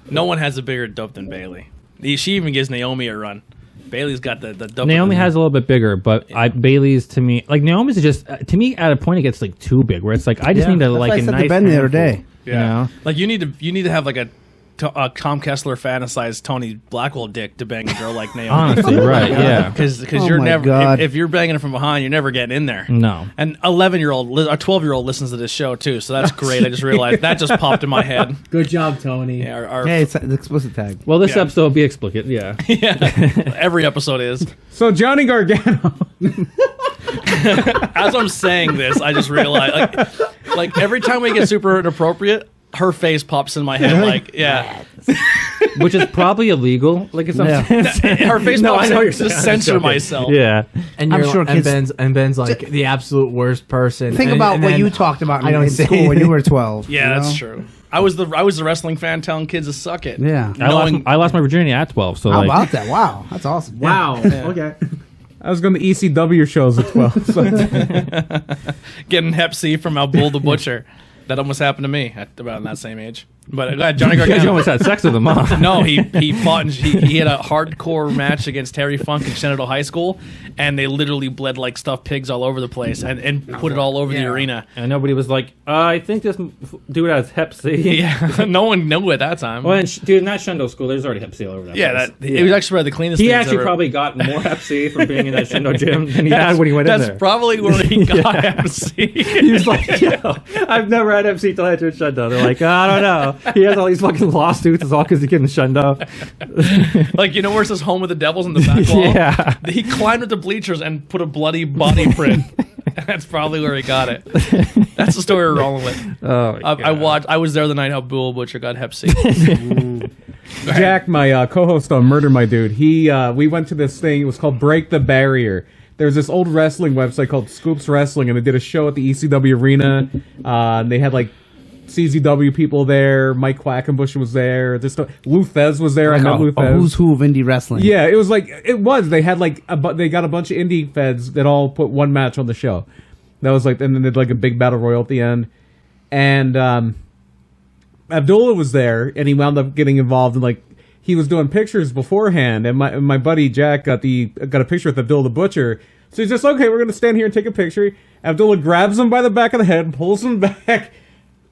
No one has a bigger dope than Bailey. She even gives Naomi a run. Bailey's got the dope. Naomi has a little bit bigger, but Bailey's to me, like Naomi's is just to me at a point it gets like too big, where it's like I just need to like a nice. To Ben the other day. Yeah, you know? Like you need to have like a Tom Kessler fantasized Tony Blackwell dick to bang a girl like Naomi. Honestly, right? Yeah, because you're never if you're banging her from behind, you're never getting in there. No, and 11-year-old or 12-year-old listens to this show too, so that's great. I just realized that just popped in my head. Good job, Tony. Yeah, it's an explicit tag. Well, this episode will be explicit. Yeah, yeah. Every episode is. So Johnny Gargano. As I'm saying this, I just realized like every time we get super inappropriate, her face pops in my head, like, yeah. Which is probably illegal. Like, it's her face pops in, to censor myself. Yeah. And I'm sure Ben's like the absolute worst person. Think about what you talked about in school when you were 12. Yeah, that's true. I was the wrestling fan telling kids to suck it. Yeah. I lost my virginity at 12. So how about that? Wow. That's awesome. Wow. Yeah. Okay. I was going to ECW shows at 12. So. Getting Hep C from Abdul the Butcher. That almost happened to me at about that same age. But Johnny Gargano. You almost had sex with him, huh? No, he fought and he had a hardcore match against Terry Funk in Shenandoah High School, and they literally bled like stuffed pigs all over the place and put it all over the arena. And nobody was like, I think this dude has Hep C. Yeah, no one knew at that time. Well, dude, in that Shendo school, there's already Hep C all over that place. It was actually the cleanest. He actually probably got more Hep C from being in that Shendo gym than he had when he went in there. That's probably where he got Hep C. He was like, yo, I've never had Hep C till I entered Shendo. They're like, I don't know. He has all these fucking lawsuits. It's all because he getting Shendo. Like, you know where it says home of the devils in the back wall? Yeah. He climbed with the bleachers and put a bloody body print. That's probably where he got it. That's the story we're rolling with. Oh, I was there the night how Bull Butcher got Hep C. Jack, my co-host on Murder My Dude, we went to this thing. It was called Break the Barrier. There's this old wrestling website called Scoops Wrestling, and they did a show at the ECW Arena. And they had like CZW people there. Mike Quackenbush was there. Lou Thez was there. I met Lou Thez. Who's who of indie wrestling? Yeah, it was like They had like they got a bunch of indie feds that all put one match on the show. That was like, and then they did like a big battle royal at the end. And Abdullah was there, and he wound up getting involved in like he was doing pictures beforehand. And my buddy Jack got a picture with Abdullah the Butcher. So he's just okay. We're gonna stand here and take a picture. Abdullah grabs him by the back of the head, pulls him back.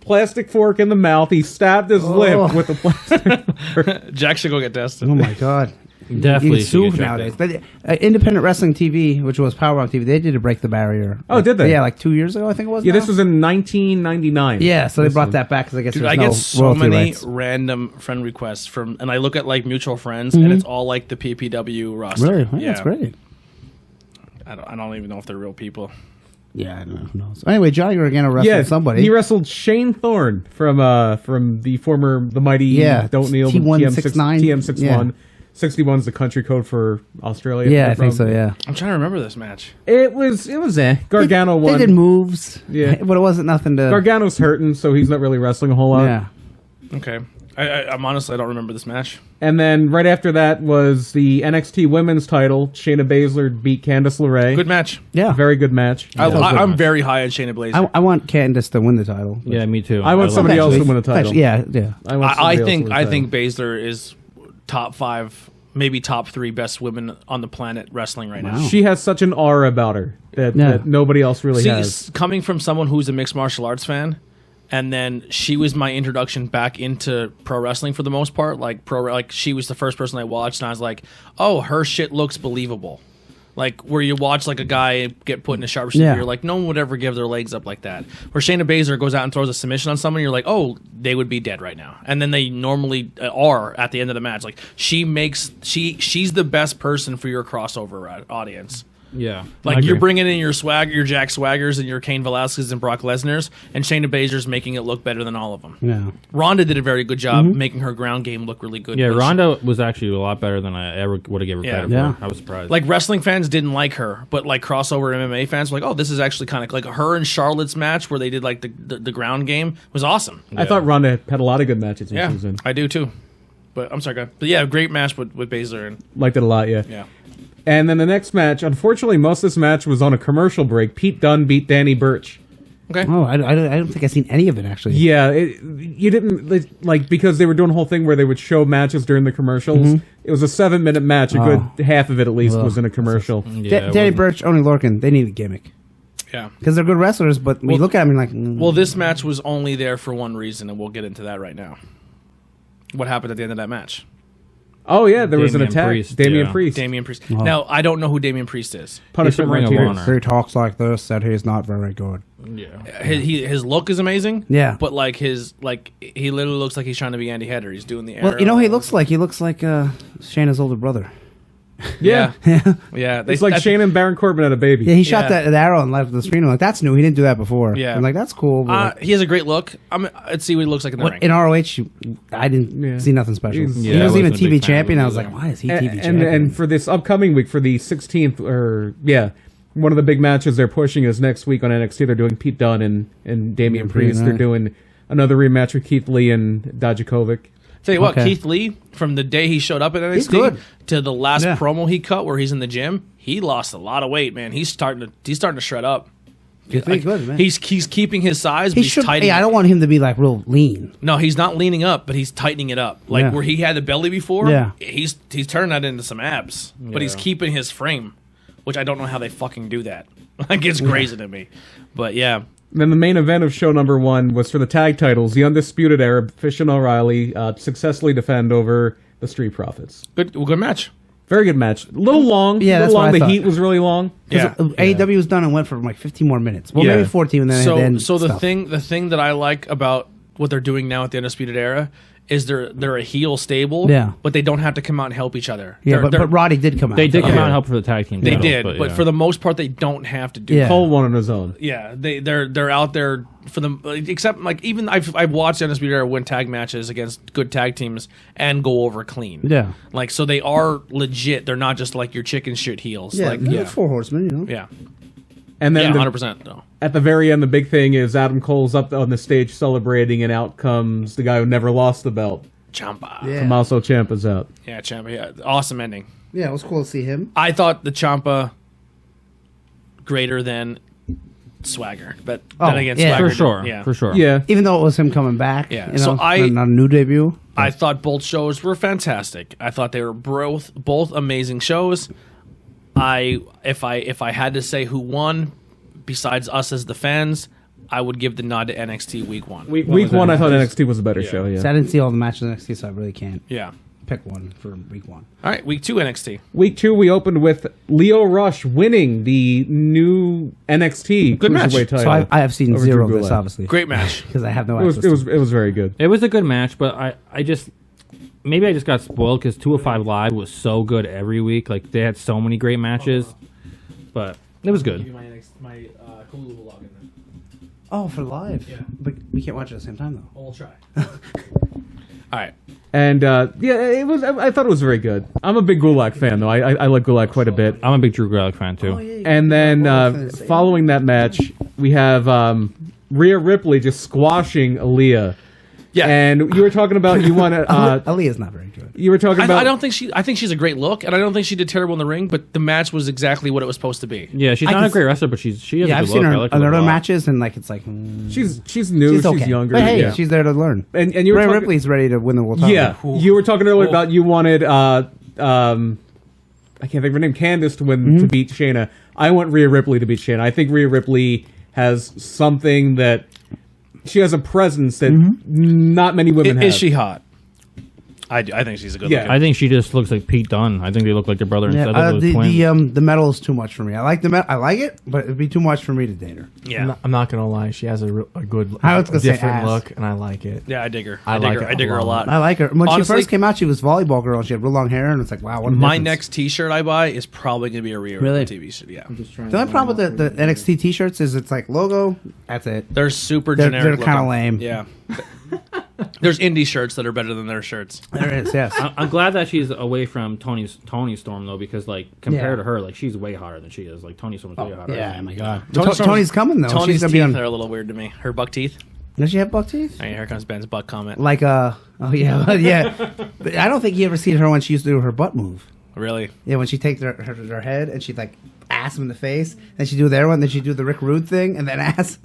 Plastic fork in the mouth. He stabbed his lip with a plastic fork. Jack should go get tested. Oh my god. Definitely you can sue nowadays. But Independent Wrestling TV, which was Power TV, they did a Break the Barrier. Oh, did they? Yeah, like 2 years ago, I think it was. Yeah, this was in 1999. Yeah, so they brought that back because I guess I get so many random friend requests and I look at like mutual friends, and it's all like the PPW roster. Really? Yeah, that's great. I don't even know if they're real people. Yeah, I don't know. Who knows? Anyway, Johnny Gargano wrestled somebody. He wrestled shane Thorne from the mighty Don't Kneel T169 TM61. Yeah. 61 is the country code for Australia. Yeah, I think so. Yeah, I'm trying to remember this match. It was Gargano won. They did moves. Yeah, but it wasn't nothing to. Gargano's hurting, so he's not really wrestling a whole lot. Yeah. Okay. I'm honestly, I don't remember this match. And then right after that was the NXT Women's title. Shayna Baszler beat Candice LeRae. Good match. Yeah. Very good match. I'm very high on Shayna Baszler. I want Candice to win the title. Yeah, me too. I want somebody else to win the title. Actually, yeah. I think Baszler is top 5, maybe top 3 best women on the planet wrestling right now. She has such an aura about her that nobody else really has. Coming from someone who's a mixed martial arts fan, and then she was my introduction back into pro wrestling for the most part. Like she was the first person I watched, and I was like, "Oh, her shit looks believable." Like where you watch like a guy get put in a sharpshooter, you're like, no one would ever give their legs up like that. Where Shayna Baszler goes out and throws a submission on someone, you're like, oh, they would be dead right now, and then they normally are at the end of the match. Like she's the best person for your crossover audience. Yeah. Like you're bringing in your Jack Swaggers and your Cain Velasquez and Brock Lesnar's, and Shayna Baszler's making it look better than all of them. Yeah. Ronda did a very good job making her ground game look really good. Yeah, Ronda was actually a lot better than I ever would have given her credit for. I was surprised. Like wrestling fans didn't like her, but like crossover MMA fans were like, oh, this is actually kind of like her and Charlotte's match where they did like the ground game was awesome. I thought Ronda had a lot of good matches when she was in. I do too. But I'm sorry, guys. But yeah, great match with Baszler. And liked it a lot, yeah. And then the next match, unfortunately, most of this match was on a commercial break. Pete Dunne beat Danny Burch. Okay. Oh, I don't think I've seen any of it, actually. Yeah, you didn't, like, because they were doing a whole thing where they would show matches during the commercials. It was a 7-minute match. A good half of it, at least, was in a commercial. Danny Burch, Oney Lorcan, they need a gimmick. Yeah. Because they're good wrestlers, but we look at them and like... Well, this match was only there for one reason, and we'll get into that right now. What happened at the end of that match? Oh, yeah, there was an attack. Priest, Damian Priest. Now, I don't know who Damian Priest is. Punishment Ring of Honor. He talks like this, said he's not very good. Yeah. His look is amazing. Yeah. But like he literally looks like he's trying to be Andy Header. He's doing the arrow. Well, you know, he looks like Shayna's older brother. Yeah. It's like Shane and Baron Corbin had a baby. Yeah, he shot that arrow and left the screen. I'm like, that's new. He didn't do that before. Yeah. I'm like, that's cool. He has a great look. Let's see what he looks like in the ring. In ROH, I didn't see nothing special. He I was even wasn't a big TV fan champion. of I was him like, either. why is he TV champion? And for this upcoming week, for the 16th, one of the big matches they're pushing is next week on NXT. They're doing Pete Dunne and Damian Priest. right. They're doing another rematch with Keith Lee and Dijakovic. Tell you what, Keith Lee, from the day he showed up at NXT to the last promo he cut where he's in the gym, he lost a lot of weight, man. He's starting to shred up. Good, man. He's keeping his size, but he's tightening. I don't want him to be like real lean. No, he's not leaning up, but he's tightening it up. Like where he had the belly before, he's turning that into some abs. But he's keeping his frame, which I don't know how they fucking do that. Like, it's crazy to me. But yeah. Then the main event of show number 1 was for the tag titles. The Undisputed Era, Fish and O'Reilly, successfully defend over the Street Profits. Good match. Very good match. A little long. Yeah, that's what I The thought. heat was really long. Yeah. AEW was done and went for like 15 more minutes. Well, maybe 14. And then so the thing that I like about what they're doing now at the Undisputed Era is they're a heel stable, but they don't have to come out and help each other. Yeah, but Roddy did come out. They did come out and help for the tag team. They did, but for the most part, they don't have to do. Cole won on his own. Yeah, they're out there for them. Except like even I've watched Undisputed Era win tag matches against good tag teams and go over clean. Yeah, like so they are legit. They're not just like your chicken shit heels. Yeah, like 4 horsemen. You know. Yeah. And then 100%. No. At the very end, the big thing is Adam Cole's up on the stage celebrating, and out comes the guy who never lost the belt. Ciampa. Yeah. Tommaso Ciampa's out. Yeah, Ciampa. Yeah, awesome ending. Yeah, it was cool to see him. I thought the Ciampa greater than Swagger, but then again, Swagger for sure. Yeah, For sure. Yeah. Even though it was him coming back. Yeah. You So know, I- not a new debut. I thought both shows were fantastic. I thought they were both amazing shows. If I had to say who won, besides us as the fans, I would give the nod to NXT Week 1. Week 1, I thought NXT was a better show. Yeah. So I didn't see all the matches in NXT, so I really can't Yeah. pick one for week 1. All right, Week 2 NXT. Week 2, we opened with Lio Rush winning the new NXT Good match. Cruiserweight title. So I have seen over zero of Drew this, Gulak. obviously, Great match. because I have no It access. was very good. It was a good match, but I just maybe I just got spoiled because 205 Live was so good every week. Like they had so many great matches, but it was good. My Hulu login. Oh, for live. Yeah, but we can't watch it at the same time though. We'll try. All right. And it was. I thought it was very good. I'm a big Gulak fan, though. I like Gulak quite a bit. I'm a big Drew Gulak fan too. And then following that match, we have Rhea Ripley just squashing Aaliyah. Yeah. And you were talking about you want to. Aaliyah's not very good. You were talking about. I don't think I think she's a great look, and I don't think she did terrible in the ring. But the match was exactly what it was supposed to be. Yeah, she's not a great wrestler, but she has a good I've look. seen her I like in her other a lot. matches, and like it's like she's new. She's okay. younger. But hey, yeah. she's there to learn. And you were Rhea talking, Ripley's ready to win the world title. Yeah, you were talking earlier about you wanted. I can't think of her name. Candice to win to beat Shayna. I want Rhea Ripley to beat Shayna. I think Rhea Ripley has something that she has a presence that not many women have. Is she hot? I think she's a good looking. I think she just looks like Pete Dunne. I think they look like their brother and Yeah, sister. the metal is too much for me. I like the metal. I like it, but it'd be too much for me to date her. Yeah. I'm not gonna lie. She has a good, I was gonna say different ass. look, and I like it. Yeah, I dig her. I like her I dig her a lot. I like her. When Honestly, she first came out, she was volleyball girl, and she had real long hair, and it's like, wow, what a my difference. next T-shirt I buy is probably going to be a Rhea Really? Ripley TV shirt. Yeah, The only problem with the NXT T-shirts is it's like logo. That's it. they're super They're generic. kinda looking. lame. Yeah. There's indie shirts that are better than their shirts. There it is. Yes. I'm glad that she's away from Tony Storm though, because like compared Yeah. to her, like she's way hotter than she is. Like Tony Storm's way hotter. Yeah. Oh my god. Storm's- Tony's coming though. Tony's She's gonna teeth be on. are a little weird to me. Her buck teeth. Does she have buck teeth? Hey, here comes Ben's butt comment. Like oh yeah, yeah. But I don't think you ever seen her when she used to do her butt move. Really? Yeah, when she takes her head and she'd like ass him in the face, then she do their one, then she do the Rick Rude thing, and then ass.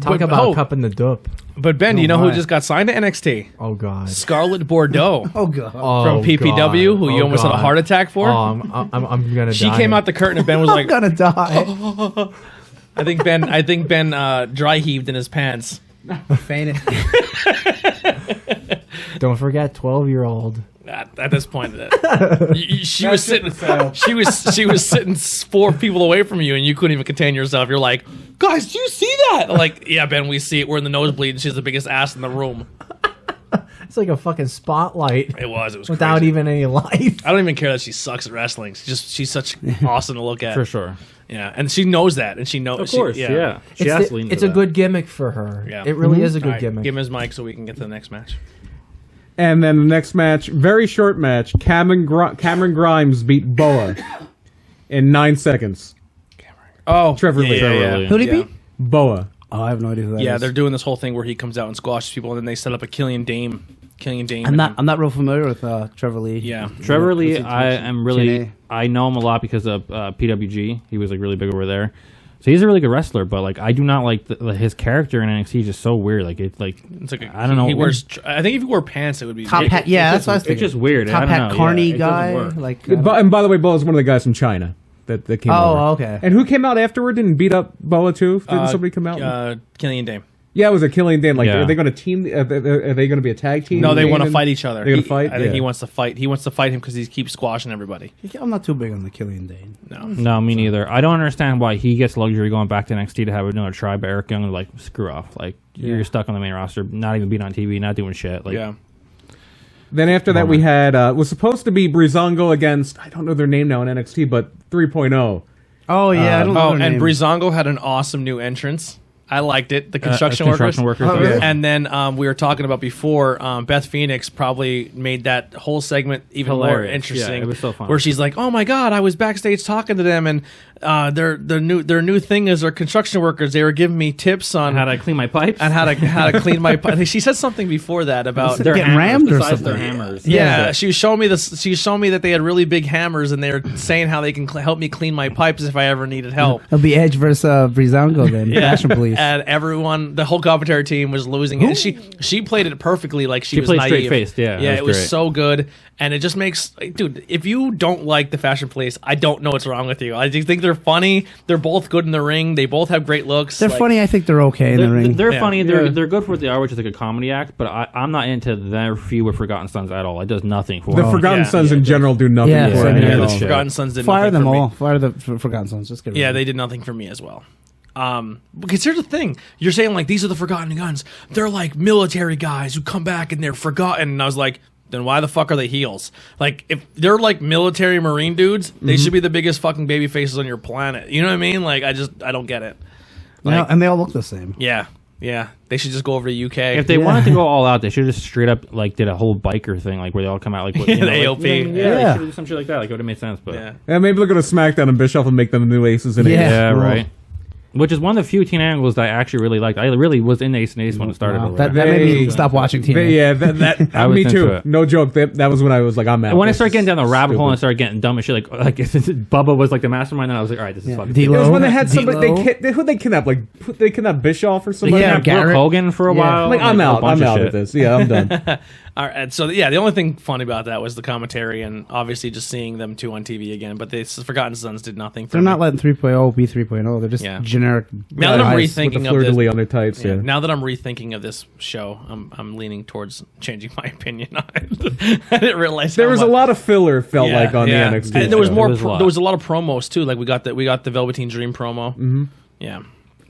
Talk But- about oh. cupping the dup. But Ben, do you know my. who just got signed to NXT? Oh god. Scarlett Bordeaux Oh god. from PPW, who you almost had a heart attack for. Oh, I'm gonna. She die. came out the curtain and Ben was I'm like, gonna die. I think Ben dry heaved in his pants. Fainted. Don't forget, 12-year-old. At this point, she was sitting. She was sitting 4 people away from you, and you couldn't even contain yourself. You're like, guys, do you see that? I'm like, yeah, Ben, we see it. We're in the nosebleed, and she's the biggest ass in the room. It's like a fucking spotlight It was without crazy. even any light. I don't even care that she sucks at wrestling. She's such awesome to look at. For sure. Yeah, and she knows that, and she knows. Of course, yeah. She has to lean It's into a that. good gimmick for her. Yeah. It really is a All good right, gimmick. give him his mic so we can get to the next match. And then the next match, very short match. Cameron Grimes beat Boa in 9 seconds. Oh, Trevor Lee. yeah. Who'd he beat? Boa. Oh, I have no idea who that is. Yeah, they're doing this whole thing where he comes out and squashes people, and then they set up a Killian Dame. I'm not real familiar with Trevor Lee. Yeah. Trevor Lee, What's he- I am really. TNA? I know him a lot because of PWG. He was like really big over there. So he's a really good wrestler, but like I do not like his character in NXT. Is just so weird. Like it's like I don't know. He wears. I think if he wore pants, it would be Top it- hat. Yeah, that's just- what I was it's thinking. just weird. Top I don't hat know. carny Yeah, it doesn't guy. work. Like. And by the way, Boa's one of the guys from China that came over. Oh, okay. And who came out afterward and beat up Boa too? Didn't somebody come out? Killian Dame. Yeah, it was a Killian Dane. Like, Yeah. are they going to team? Are they going to be a tag team? No, they Dane want to and- fight each other. They're going He- to fight. I think he wants to fight. He wants to fight him because he keeps squashing everybody. I'm not too big on the Killian Dane. No. No, me neither. I don't understand why he gets luxury going back to NXT to have another try by Eric Young. Like, screw off. Like, you're stuck on the main roster, not even being on TV, not doing shit. Like, Yeah. Then after that, we had was supposed to be Breezango against I don't know their name now in NXT, but 3.0. Oh yeah, I don't know. Oh, their and name. Breezango had an awesome new entrance. I liked it. The construction construction workers. workers, Oh, really? And then we were talking about before. Beth Phoenix probably made that whole segment even more Hilarious. interesting. Yeah, it was so fun. Where she's like, "Oh my god, I was backstage talking to them, and their new thing is they're construction workers. They were giving me tips on how to clean my pipes and how to clean my pipe." She said something before that about They're getting rammed or besides their something. hammers. Yeah, she was showing me this. She was showing me that they had really big hammers, and they were saying how they can help me clean my pipes if I ever needed help. It'll be Edge versus Breezango then. Fashion Police. And everyone, the whole commentary team was losing it. And she played it perfectly, like she was played naive. straight-faced, yeah, yeah, it it was was great. so good, and it just makes, dude. If you don't like the Fashion Police, I don't know what's wrong with you. I just think they're funny. They're both good in the ring. They both have great looks. They're funny. I think they're okay in the ring. They're Yeah. funny. They're good for what they are, which is like a comedy act. But I'm not into their feud with Forgotten Sons at all. It does nothing for The them. Forgotten yeah. Sons in general do nothing Yeah, for same it. here. Yeah, the Yeah. Forgotten Sons did Fire nothing them for me. all. Fire the Forgotten Sons. Just get rid Yeah, of them. they did nothing for me as well. Because here's the thing: you're saying like these are the Forgotten Guns. They're like military guys who come back and they're forgotten. And I was like, then why the fuck are they heels? Like if they're like military Marine dudes, they should be the biggest fucking baby faces on your planet. You know what I mean? Like I don't get it. Like, and they all look the same. yeah, they should just go over to UK. If they wanted to go all out, they should just straight up like did a whole biker thing, like where they all come out like with, The like, AOP. yeah, Yeah. they should do some shit like that. Like it would have made sense, but yeah. Yeah, maybe they'll go to SmackDown and Bischoff and make them the new aces in Yeah. AEW. yeah, Well, right. Which is one of the few teen angles that I actually really liked. I really was in Ace and Ace when it started. Wow. over That there. made me stop watching TV. Yeah, that was me into too. it. No joke. That was when I was like, I'm out. when I This started getting is down the rabbit hole and I stupid. started getting dumb and shit, like Bubba was like the mastermind, and I was like, all right, this is fucking. D-Lo. It was when they had somebody. D-Lo. Who'd they kidnap? Like they kidnapped Bischoff or somebody. Yeah, Brooke Garrett. Hogan for a Yeah. while. Like I'm a out. bunch I'm of out shit. of this. Yeah, I'm done. All right, so yeah, the only thing funny about that was the commentary and obviously just seeing them two on TV again. But the Forgotten Sons did nothing for They're me. not letting 3.0 be 3.0. They're just Yeah. generic. Now that I'm guys. rethinking With the of this, fleur-de-lis on their tights. yeah, Yeah. now that I'm rethinking of this show, I'm leaning towards changing my opinion on it. I didn't realize There how was a much- lot of filler. Felt like on yeah. the NXT. And there was show. more. There was a lot. There was a lot of promos too. Like we got the Velveteen Dream promo. Mm-hmm. Yeah.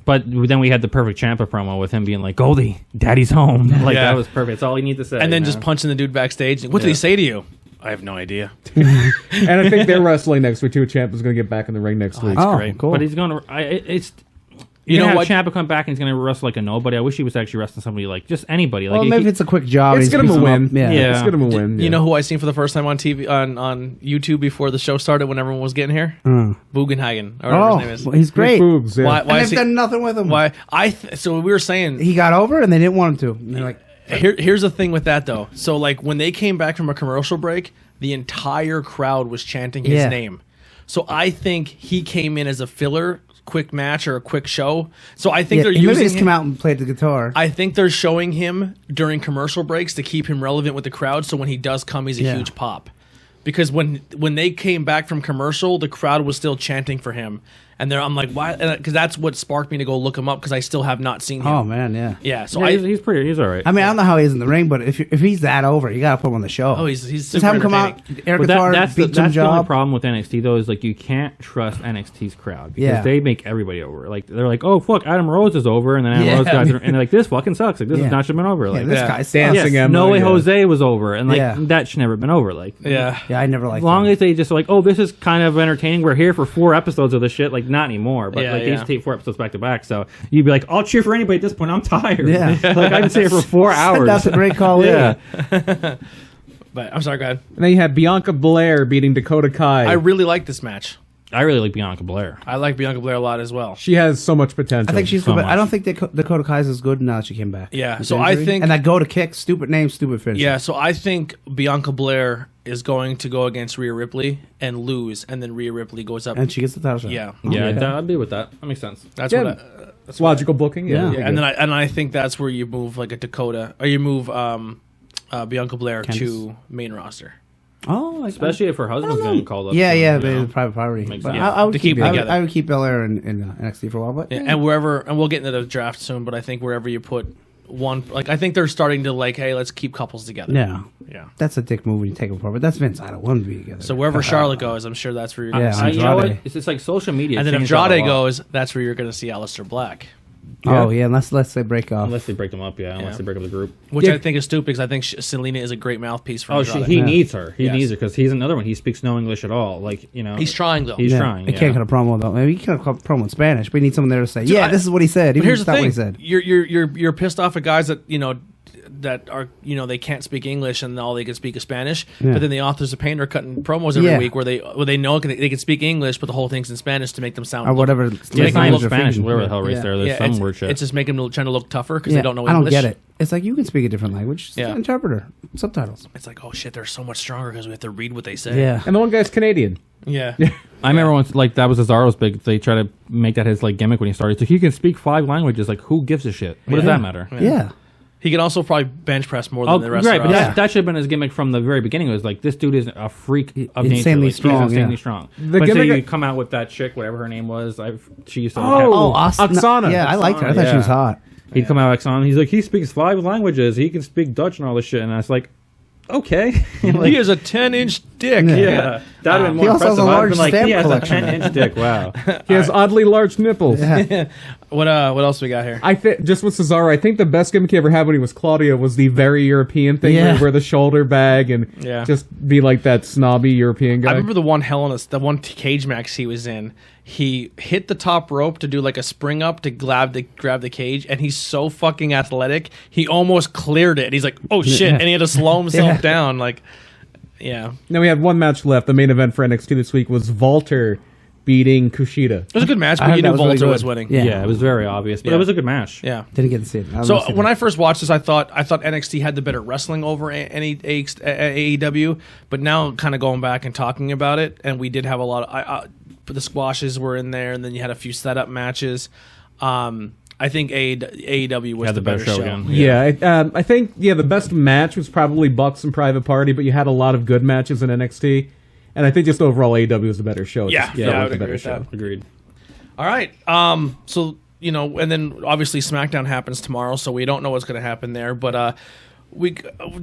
But then we had the perfect Ciampa promo with him being like, "Goldie, Daddy's home." Like Yeah. that was perfect. That's all you need to say. And then man. just punching the dude backstage. What did he say to you? I have no idea. And I think they're wrestling next week too. Champ is going to get back in the ring next week. Oh, great. cool. But he's gonna. It's. You know have what? Ciampa come back and he's gonna wrestle like a nobody. I wish he was actually wrestling somebody like just anybody. Like Well, maybe it's a quick job. It's He's gonna beats win. him up. Yeah. Yeah. It's going to win. You know who I seen for the first time on TV on YouTube before the show started when everyone was getting here? Bugenhagen. Or whatever Oh, his name is. well, he's great. Boogs, yeah. Why And is they've he, done nothing with him. why so we were saying He got over, and they didn't want him to. And they're like, here's the thing with that though. So like when they came back from a commercial break, the entire crowd was chanting his Yeah. name. So I think he came in as a filler, quick match or a quick show. So I think yeah, they're maybe using just him. come out and played the guitar. I think they're showing him during commercial breaks to keep him relevant with the crowd. So when he does come, he's a Yeah. huge pop. Because when they came back from commercial, the crowd was still chanting for him, and I'm like, why? Because that's what sparked me to go look him up because I still have not seen him. Oh man, yeah. Yeah, so Yeah, he's pretty. He's all right. I mean, I don't know how he is in the ring, but if he's that over, you gotta put him on the show. Oh, he's just super have him come out, entertaining. air But guitar, that's beat some the only job. problem with NXT though is like you can't trust NXT's crowd because Yeah. they make everybody over. Like they're like, oh fuck, Adam Rose is over, and then Adam Yeah, Rose guys I mean- are, and they're like, this fucking sucks. Like this Yeah. has not should have been over. Yeah, Like this Yeah. guy sucks. Dancing yes, Emma, No Way yeah. Jose was over, and like Yeah. that should never have been over. Like Yeah. Yeah, I never liked as long him. as they just like, oh, this is kind of entertaining. We're here for 4 episodes of this shit. Like not anymore, but Yeah, like they yeah. used to take 4 episodes back to back. So you'd be like, I'll cheer for anybody at this point. I'm tired. Yeah. like I've been sitting here for 4 hours. That's a great call. yeah. But I'm sorry, go ahead. And then you had Bianca Belair beating Dakota Kai. I really like this match. I really like Bianca Belair. I like Bianca Belair a lot as well. she has so much potential. I think she's So good, but I much. don't think Dakota Kai's is good now that she came back. Yeah, With so the I injury. think- and that go to kick, stupid name, stupid finish. Yeah, so I think Bianca Blair is going to go against Rhea Ripley and lose, and then Rhea Ripley goes up. and she gets the title shot. Yeah, Yeah, I'd be with that. That makes sense. that's Yeah. what. It's logical booking. Yeah. Yeah. And then I think that's where you move like a Dakota, or you move Bianca Blair to main roster. Oh, Especially if her husband's getting called up. yeah, soon, yeah, you but know? it's private property. Makes But sense. I would To keep keep it I would, together. I would keep Belair in NXT for a while, but Yeah, and we'll get into the draft soon, but I think wherever you put one, like I think they're starting to like, hey, let's keep couples together. yeah, Yeah. that's a dick move when you take them apart. But that's Vince. I don't want them to be together. So wherever Charlotte goes, I'm sure that's where you're going Yeah, to I, see. you know what? Andrade. It's just like social media. And then if changed that a Andrade lot. goes, that's where you're going to see Aleister Black, oh yeah, unless they break off. Unless they break them up, yeah. Unless Yeah. they break up the group. which Yeah. I think is stupid because I think Selena is a great mouthpiece for Oh, Andrade. he needs her. He Yes. needs her because he's another one. He speaks no English at all. Like you know, He's trying though. He's Yeah, trying. He Yeah. can't cut a promo though. Maybe he can cut a promo in Spanish, but he needs someone there to say, "Yeah, I- this is what he said." But Even here's if the it's not thing: what he said. you're pissed off at guys that that are they can't speak English and all they can speak is Spanish. Yeah. But then the authors of pain are cutting promos every Yeah. week where they know they can speak English, but the whole thing's in Spanish to make them sound Or whatever. Yeah, it's Make not them even look Spanish. thinking. Whatever the hell race Yeah. there. There's some it's, word shit. It's just making them trying to look tougher because Yeah, they don't know I English. don't get it. It's like you can speak a different language. Just Yeah. interpreter, subtitles. It's like, oh shit, they're so much stronger because we have to read what they say. Yeah. And the one guy's Canadian. yeah. I remember once, like that was Cesaro's big. They try to make that his like gimmick when he started. So he can speak 5 languages. Like who gives a shit? What does Yeah. that matter? Yeah. He can also probably bench press more than Oh, the rest right, of but the Yeah. roster. that should have been his gimmick from the very beginning. It was like this dude is a freak of nature. Insanely Like, strong, He's insanely yeah. strong. The But so gimmick- you come out with that chick, whatever her name was. She used to. Oh, Oksana. Yeah, I liked her. I thought she Yeah. was hot. He'd come out like Son. He's like, he speaks 5 languages. He can speak Dutch and all this shit. And I was like, okay. Like, He has a 10-inch dick. yeah, that'd have been more He also has impressive. a I'd large been like, stamp he has a collection. 10-inch dick. Wow. He has oddly large nipples. What else we got here? I think just with Cesaro, I think the best gimmick he ever had when he was Claudio was the very European thing, where Yeah. he'd wear the shoulder bag and Yeah. just be like that snobby European guy. I remember the one the one cage match he was in. He hit the top rope to do like a spring up to grab the cage, and he's so fucking athletic. He almost cleared it. He's like, "Oh shit!" and he had to slow himself Yeah. down. Like, yeah, Now we had one match left. The main event for NXT this week was Walter beating Kushida. It was a good match, I but heard you that knew was really Volta was good. winning. Yeah. It was very obvious, but Yeah. it was a good match. Yeah. Didn't get to see it. So when I first watched this, I thought NXT had the better wrestling over any AEW, but now kind of going back and talking about it, and we did have a lot of the squashes were in there, and then you had a few setup matches. I think AEW was Had the better show. again. Yeah, I think the best match was probably Bucks and Private Party, but you had a lot of good matches in NXT, and I think just overall AEW was the better show. It Yeah, just yeah, felt I like would the better agree with that. Agreed. All right. So and then obviously SmackDown happens tomorrow, so we don't know what's going to happen there. But we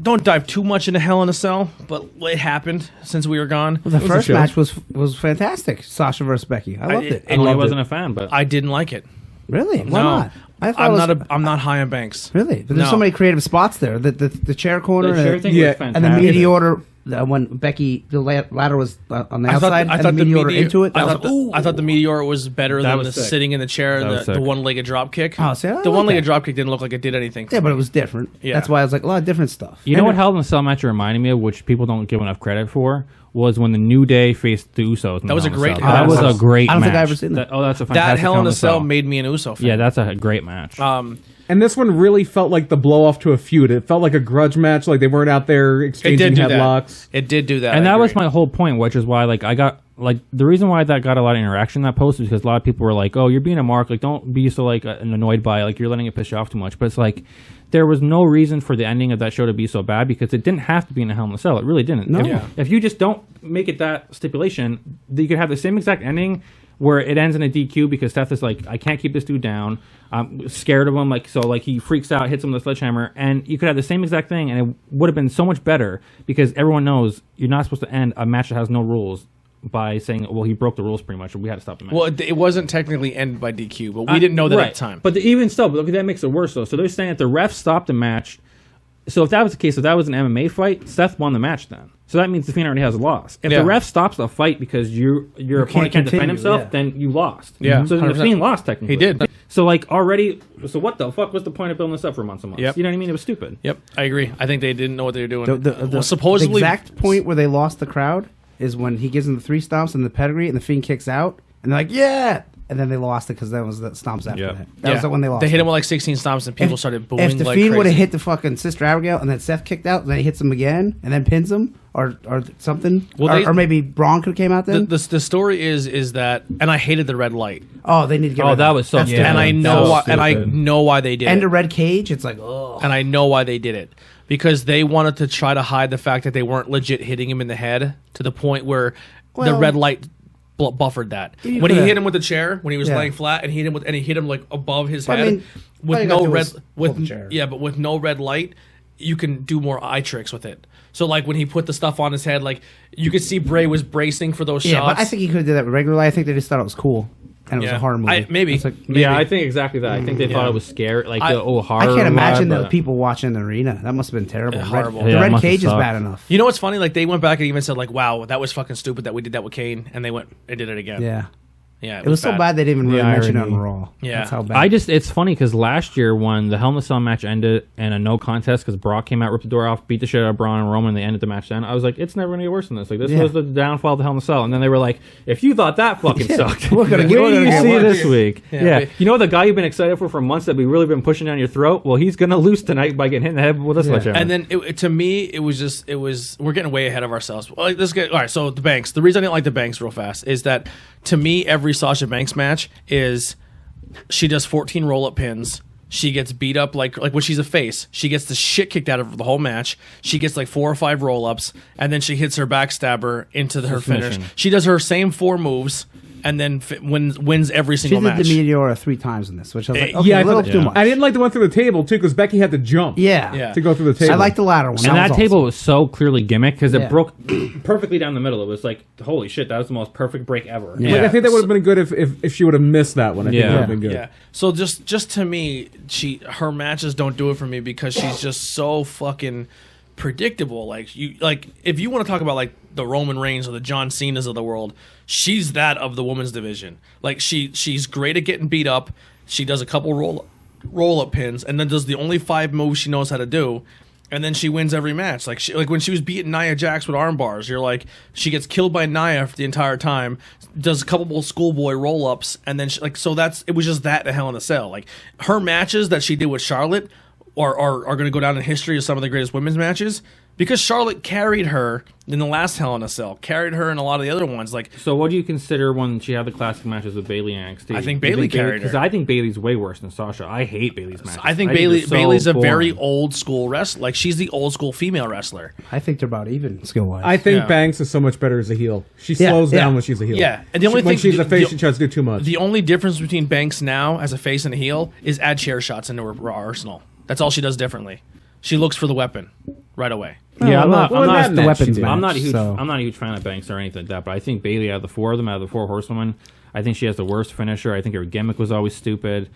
don't dive too much into Hell in a Cell, but it happened since we were gone. the was a first show. match was fantastic. Sasha versus Becky. I loved it. I I loved wasn't it. a fan, but I didn't like it. Really? Why No. not? I thought I'm not high on Banks. Really, but there's so No. many creative spots there. The chair corner, the chair and, thing yeah, was fantastic. and the meteor. When Becky, the ladder was on the outside, I and thought the meteor into it. I was thought, like, ooh. I thought the meteor was better That than was the sick. sitting in the chair, That and was the sick. one-legged drop kick. Oh, see, I like the one-legged that. drop kick didn't look like it did anything. Yeah, but it was different. Yeah. That's why I was like a lot of different stuff. You know what Hell in a Cell match reminded me of, which people don't give enough credit for, was when the New Day faced the Usos. In That was the a Hell in great- Cell. That was a great I don't match. think I've ever seen that. That's a fantastic that Hell in a Cell made me an Uso fan. Yeah, that's a great match. And this one really felt like the blow off to a feud. It felt like a grudge match. Like they weren't out there It exchanging did do that. headlocks. It did do that. and I that was agree. my whole point, which is why I got the reason why that got a lot of interaction in that post is because a lot of people were like, "Oh, you're being a mark. Like, don't be so annoyed by it. Like you're letting it piss you off too much." But it's like there was no reason for the ending of that show to be so bad because it didn't have to be in a Hell in a Cell. It really didn't. No. If, Yeah. if you just don't make it that stipulation, you could have the same exact ending where it ends in a DQ because Steph is like, I can't keep this dude down. I'm scared of him. Like he freaks out, hits him with a sledgehammer, and you could have the same exact thing, and it would have been so much better because everyone knows you're not supposed to end a match that has no rules by saying, well, he broke the rules pretty much, or we had to stop the match. Well, it wasn't technically ended by DQ, but we didn't know that Right. at the time. But even still, that makes it worse though. So they're saying that the ref stopped the match. So if that was the case, if that was an MMA fight, Seth won the match then. So that means the Fiend already has a loss. If Yeah. the ref stops the fight because your opponent can't defend continue, himself, yeah. then you lost. Yeah, So then the 100%. Fiend lost technically. He did. So already, so what the fuck was the point of building this up for months and months? Yep. You know what I mean? It was stupid. Yep, I agree. I think they didn't know what they were doing. The Supposedly, exact point where they lost the crowd is when he gives them the 3 stomps and the pedigree, and the Fiend kicks out, and they're like, "Yeah!" And then they lost it because that was the stomps after Yeah. that. That was the one they lost. They hit it. him with like 16 stomps, and people started booing If the like Fiend would have crazy. hit the fucking Sister Abigail and then Seth kicked out, then he hits him again and then pins him or something, Well, or maybe Braun could have came out then. The story is that, and I hated the red light, Oh, they need to get. Oh, rid of that was so That's stupid. and I That know was why, and I stupid. know why they did And it, a red cage. It's like, oh, and I know why they did it because they wanted to try to hide the fact that they weren't legit hitting him in the head to the point where the Well, red light buffered that. You When he coulda- hit him with the chair, when he was Yeah. laying flat, and he hit him like above his But I head mean, all with you gotta no do red is pull the chair. but with no red light, you can do more eye tricks with it. So like when he put the stuff on his head, like you could see Bray was bracing for those yeah. shots. But I think he could have did that regularly. I think they just thought it was cool, and it was Yeah. a horror movie. Maybe. It's like, Yeah, I think exactly that. I think they thought Yeah. it was scary, like I- the horror. I can't imagine vibe, the but- people watching in the arena. That must have been terrible. Yeah, horrible. The Yeah, it red must have cage is sucked. bad enough. You know what's funny? Like they went back and even said like, "Wow, that was fucking stupid that we did that with Kane," and they did it again. Yeah, yeah. it was so bad they didn't even really The mention it irony. on Raw. Yeah. That's how bad. It's funny because last year when the Hell in a Cell match ended and a no contest because Brock came out, ripped the door off, beat the shit out of Braun and Roman, and they ended the match then. I was like, it's never going to get worse than this. Like, this Yeah. was the downfall of the Hell in a Cell. And then they were like, if you thought that fucking sucked, We're gonna what get- we're do gonna you get see worse. this week? Yeah. but- You know the guy you've been excited for months that we really been pushing down your throat? Well, he's going to lose tonight by getting hit in the head with a sledgehammer. And then to me, it was we're getting way ahead of ourselves. Well, like, let's get all right. So the Banks. The reason I didn't like the Banks real fast is that to me, every Sasha Banks match is she does 14 roll up pins. She gets beat up like when she's a face. She gets the shit kicked out of her the whole match. She gets like 4 or 5 roll ups, and then she hits her backstabber into her finish. Submission. She does her same 4 moves, and then wins every she single did match. the Meteora 3 times in this, which I was like, okay, yeah, a little too much. I didn't like the one through the table too because Becky had to jump. Yeah, to go through the table. I like the latter one. And that was table awesome. was so clearly gimmick because Yeah. it broke perfectly down the middle. It was like, holy shit, that was the most perfect break ever. Yeah. Like, I think that would have been good if she would have missed that one. I think Yeah. that would have been good. Yeah. So just to me, her matches don't do it for me because she's just so fucking predictable. Like if you want to talk about like the Roman Reigns or the John Cena's of the world, she's that of the women's division. Like she's great at getting beat up. She does a couple roll up pins and then does the only 5 moves she knows how to do. and then she wins every match. Like when she was beating Nia Jax with arm bars, you're like, she gets killed by Nia for the entire time, does a couple of schoolboy roll ups, and then it was just that in Hell in a Cell. Like her matches that she did with Charlotte are going to go down in history as some of the greatest women's matches. Because Charlotte carried her in the last Hell in a Cell, carried her in a lot of the other ones. Like, so what do you consider when she had the classic matches with Bayley and NXT? I think Bayley carried her. Because I think Bayley's way worse than Sasha. I hate Bayley's matches. I think Bayley's a very old school wrestler. Like, she's the old school female wrestler. I think they're about even skill wise. I think Banks is so much better as a heel. She slows down when she's a heel. Yeah, and the only when thing she's a face, she tries to do too much. The only difference between Banks now as a face and a heel is add chair shots into her arsenal. That's all she does differently. She looks for the weapon right away. Yeah, I'm not the weapons match, I'm not a huge fan of Banks or anything like that, but I think Bayley, out of the four horsewomen, I think she has the worst finisher. I think her gimmick was always stupid.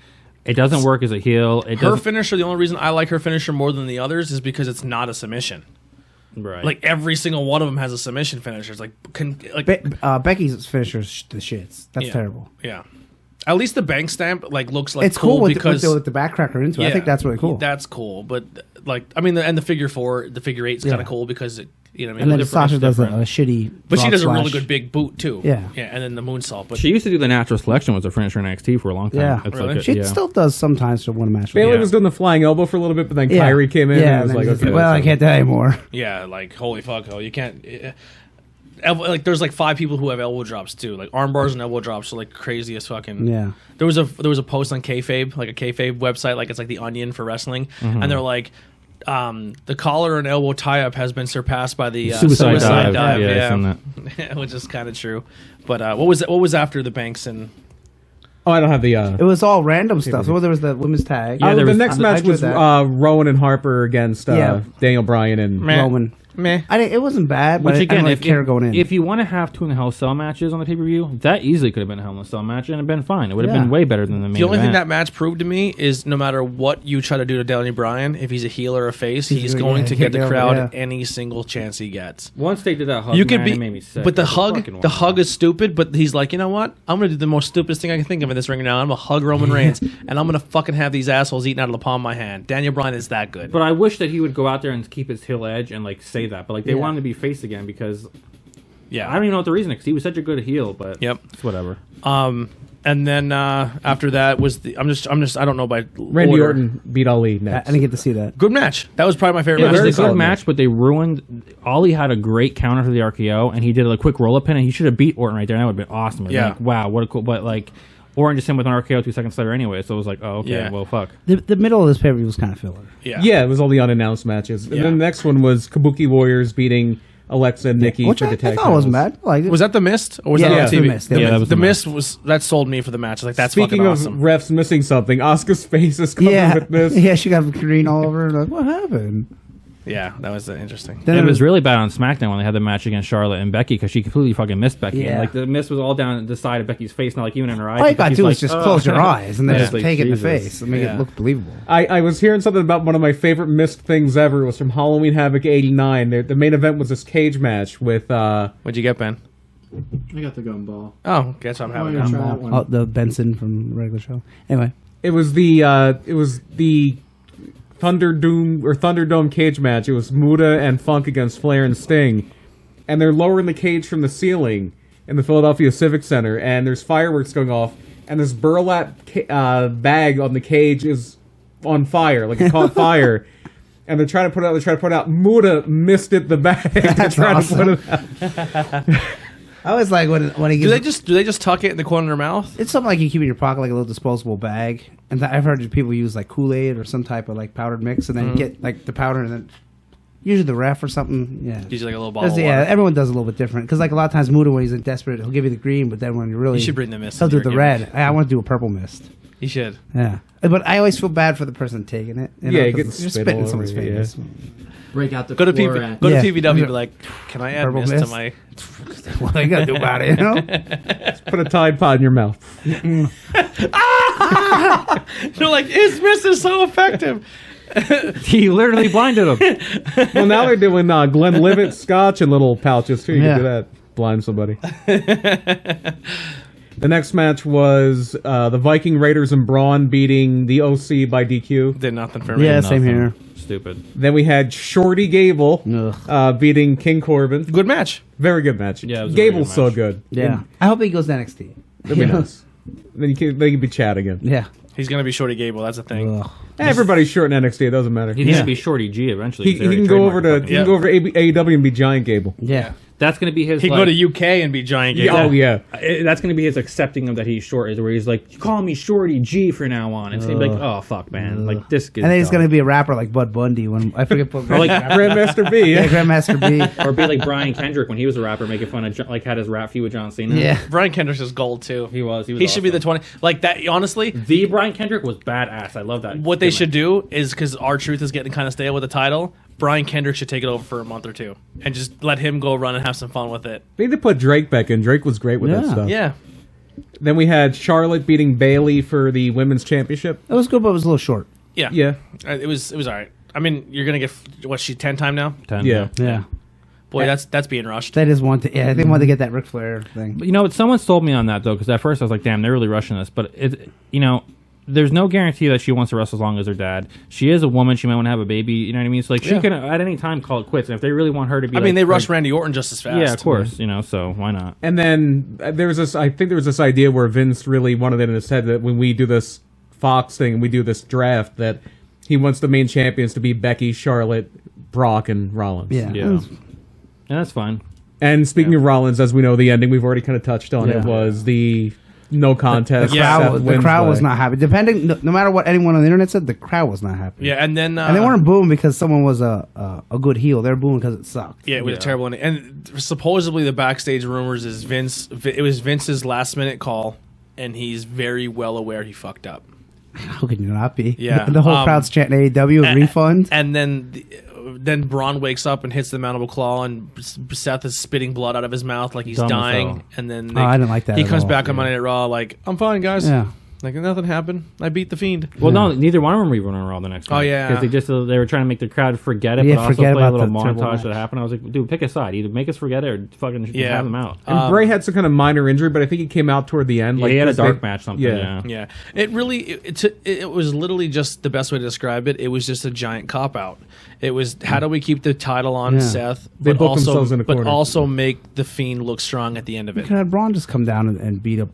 It doesn't work as a heel. Her finisher, the only reason I like her finisher more than the others is because it's not a submission. Right. Like every single one of them has a submission finisher. It's Becky's finisher's the shits. That's terrible. Yeah. At least the bank stamp looks like it's cool because with the backcracker into it. I think that's really cool. That's cool, but and the figure 4, the figure 8 is kind of cool because it, you know what I mean. And then Sasha does a shitty, but she does slash. a really good big boot too. Yeah, and then the moonsault. But she used to do the natural selection was her finisher in NXT for a long time. Yeah, really? She still does sometimes to win a match. Bayley was doing the flying elbow for a little bit, but then Kyrie came in and was like, okay, well, I can't tell you more. Yeah, like holy fuck, you can't. There's 5 people who have elbow drops too. Like arm bars and elbow drops are like crazy as fucking. Yeah. There was a post on Kayfabe, like a Kayfabe website, like it's like the Onion for wrestling, and they're like, the collar and elbow tie up has been surpassed by the suicide dive. Yeah. Which is kind of true. But what was after the Banks and? Oh, I don't have the. It was all random stuff. Well, there was the women's tag. Yeah, the next match was Rowan and Harper against Daniel Bryan and Roman. Meh. It wasn't bad, but Which again, I didn't really care going in. If you want to have 2 in the Hell in a Cell matches on the pay-per-view, that easily could have been a Hell in a Cell match and it'd been fine. It would have been way better than the main The only event. thing that match proved to me is no matter what you try to do to Daniel Bryan, if he's a heel or a face, he's going to get the crowd any single chance he gets. Once they did that hug, it made me sick. But the hug is stupid, but he's like, you know what? I'm going to do the most stupidest thing I can think of in this ring now. I'm going to hug Roman Reigns, and I'm going to fucking have these assholes eating out of the palm of my hand. Daniel Bryan is that good. But I wish that he would go out there and keep his heel edge and say that. But they want him to be face again because I don't even know what the reason is because he was such a good heel, but it's whatever. And then after that was I don't know by Randy Orton beat Ali next. I didn't get to see that. Good match. That was probably my favorite match. It was a good match, but they ruined. Ali had a great counter to the RKO, and he did a quick roll up pin, and he should have beat Orton right there, and that would have been awesome. Wow, what a cool. But Orton just hit him with an RKO 2 seconds later anyway, so it was like, oh, okay, well, fuck. The middle of this pay-per-view was kind of filler. Yeah, it was all the unannounced matches. And then the next one was Kabuki Warriors beating Alexa and Nikki for the tag titles. I thought it wasn't bad. Was that the Mist? Or was that on TV? The Mist. Yeah, the Mist that sold me for the match. That's Speaking fucking of awesome. refs missing something, Asuka's face is covered with this. Yeah, she got green all over. Like, what happened? Yeah, that was interesting. Then it was really bad on SmackDown when they had the match against Charlotte and Becky because she completely fucking missed Becky. Yeah. And, the mist was all down the side of Becky's face, not even in her eyes. All you gotta do is just close your eyes and then just take it in the Jesus. face and make it look believable. I was hearing something about one of my favorite missed things ever. It was from Halloween Havoc '89. The main event was this cage match with. What'd you get, Ben? I got the gumball. Oh, guess I'm having that one. Oh, the Benson from the regular show. Anyway, it was the Thunderdome cage match. It was Muda and Funk against Flair and Sting, and they're lowering the cage from the ceiling in the Philadelphia Civic Center, and there's fireworks going off, and this burlap bag on the cage is on fire, it caught fire, and they're trying to put it out. Muda missed it, the bag. That's awesome. To put it out. I was like, when he gives... Do they just tuck it in the corner of their mouth? It's something like you keep in your pocket, like a little disposable bag. And I've heard people use Kool-Aid or some type of powdered mix, and then get the powder, and then usually the ref or something. Yeah, usually a little bottle. Of water. Yeah, everyone does a little bit different because a lot of times Muda, when he's desperate, he'll give you the green, but then when you're really, you should bring the mist. He'll do the red. I want to do a purple mist. You should. Yeah, but I always feel bad for the person taking it. You get spitting in someone's face. Yeah. Break out the go to PVW and be like, can I add mist to my? What are you gonna do about it? Just put a Tide Pod in your mouth. They're like, his mist is so effective. He literally blinded him. Well, now they're doing Glenlivet scotch in little pouches too. You can do that, blind somebody. The next match was the Viking Raiders and Braun beating the OC by DQ. Did nothing for me. Yeah, same here. Stupid. Then we had Shorty Gable beating King Corbin. Good match. Very good match. Yeah, it was a very Gable's good so match. good. Yeah. I hope he goes to NXT. That'd be nice. Then they can be Chad again. Yeah. He's gonna be Shorty Gable. That's the thing. Ugh. Everybody's short in NXT. It doesn't matter. He's going to be Shorty G eventually. He can go over to AEW and be Giant Gable. Yeah. That's going to be his. He can go to UK and be Giant Gable. Oh yeah. That's going to be his accepting of that he's short. Is where he's like, you call me Shorty G from now on. It's going to be like, oh fuck, man, like this. And then he's going to be a rapper like Bud Bundy. When I forget. Or like Grandmaster B. yeah, Yeah. Grandmaster B. or be like Brian Kendrick when he was a rapper, making fun of like had his rap feud with John Cena. Yeah. Brian Kendrick's is gold too. He was. He should be the 20. Like that. Honestly, The Brian Kendrick was badass. I love that. what they should do is because R-Truth is getting kind of stale with the title. Brian Kendrick should take it over for a month or two and just let him go run and have some fun with it. They need to put Drake back in. Drake was great with that Yeah. stuff. Yeah. Then we had Charlotte beating Bayley for the women's championship. It was good, but it was a little short. Yeah. Yeah. It was all right. I mean, you're gonna get what's she 10 time now? 10. Yeah. Yeah. Boy, that's being rushed. They just want to. Yeah, they want to get that Ric Flair thing. But you know, someone sold me on that though, because at first I was like, "Damn, they're really rushing this." But there's no guarantee that she wants to wrestle as long as her dad. She is a woman; she might want to have a baby. You know what I mean? So like, she can at any time call it quits. And if they really want her to be, I mean, they rushed Randy Orton just as fast. Yeah, of course. So why not? And then there was this. I think there was this idea where Vince really wanted it in his head that when we do this Fox thing and we do this draft, that he wants the main champions to be Becky, Charlotte, Brock, and Rollins. Yeah. Yeah, and that's fine. And speaking of Rollins, as we know, the ending we've already kind of touched on. Yeah. It was the no contest. The Seth crowd was wins by- not happy. Depending, no matter what anyone on the internet said, the crowd was not happy. Yeah, and then And they weren't booing because someone was a good heel. They were booing because it sucked. Yeah, it was a terrible ending. And supposedly the backstage rumors is Vince. It was Vince's last minute call, and he's very well aware he fucked up. How can you not be? Yeah. The whole crowd's chanting AEW refund. And then Braun wakes up and hits the mandible claw, and Seth is spitting blood out of his mouth like he's Dumb as dying. hell. And then I didn't like that He at comes all. back on Monday Night Raw like, I'm fine, guys. Yeah. Like nothing happened. I beat the Fiend. Well, no, neither one of them were on Raw the next Oh, night. yeah. because they were trying to make the crowd forget it, Yeah, but also forget play a about little the terrible montage match. that happened. I was like, dude, pick a side. Either make us forget it or fucking Yeah. have them out. And Bray had some kind of minor injury, but I think he came out toward the end. Yeah, he had a because dark match, something. Yeah. Yeah, it really it was literally just the best way to describe it. It was just a giant cop out. It was how do we keep the title on Yeah. Seth, They but booked also themselves in a corner. make the Fiend look strong at the end of You it. could have Braun just come down and beat up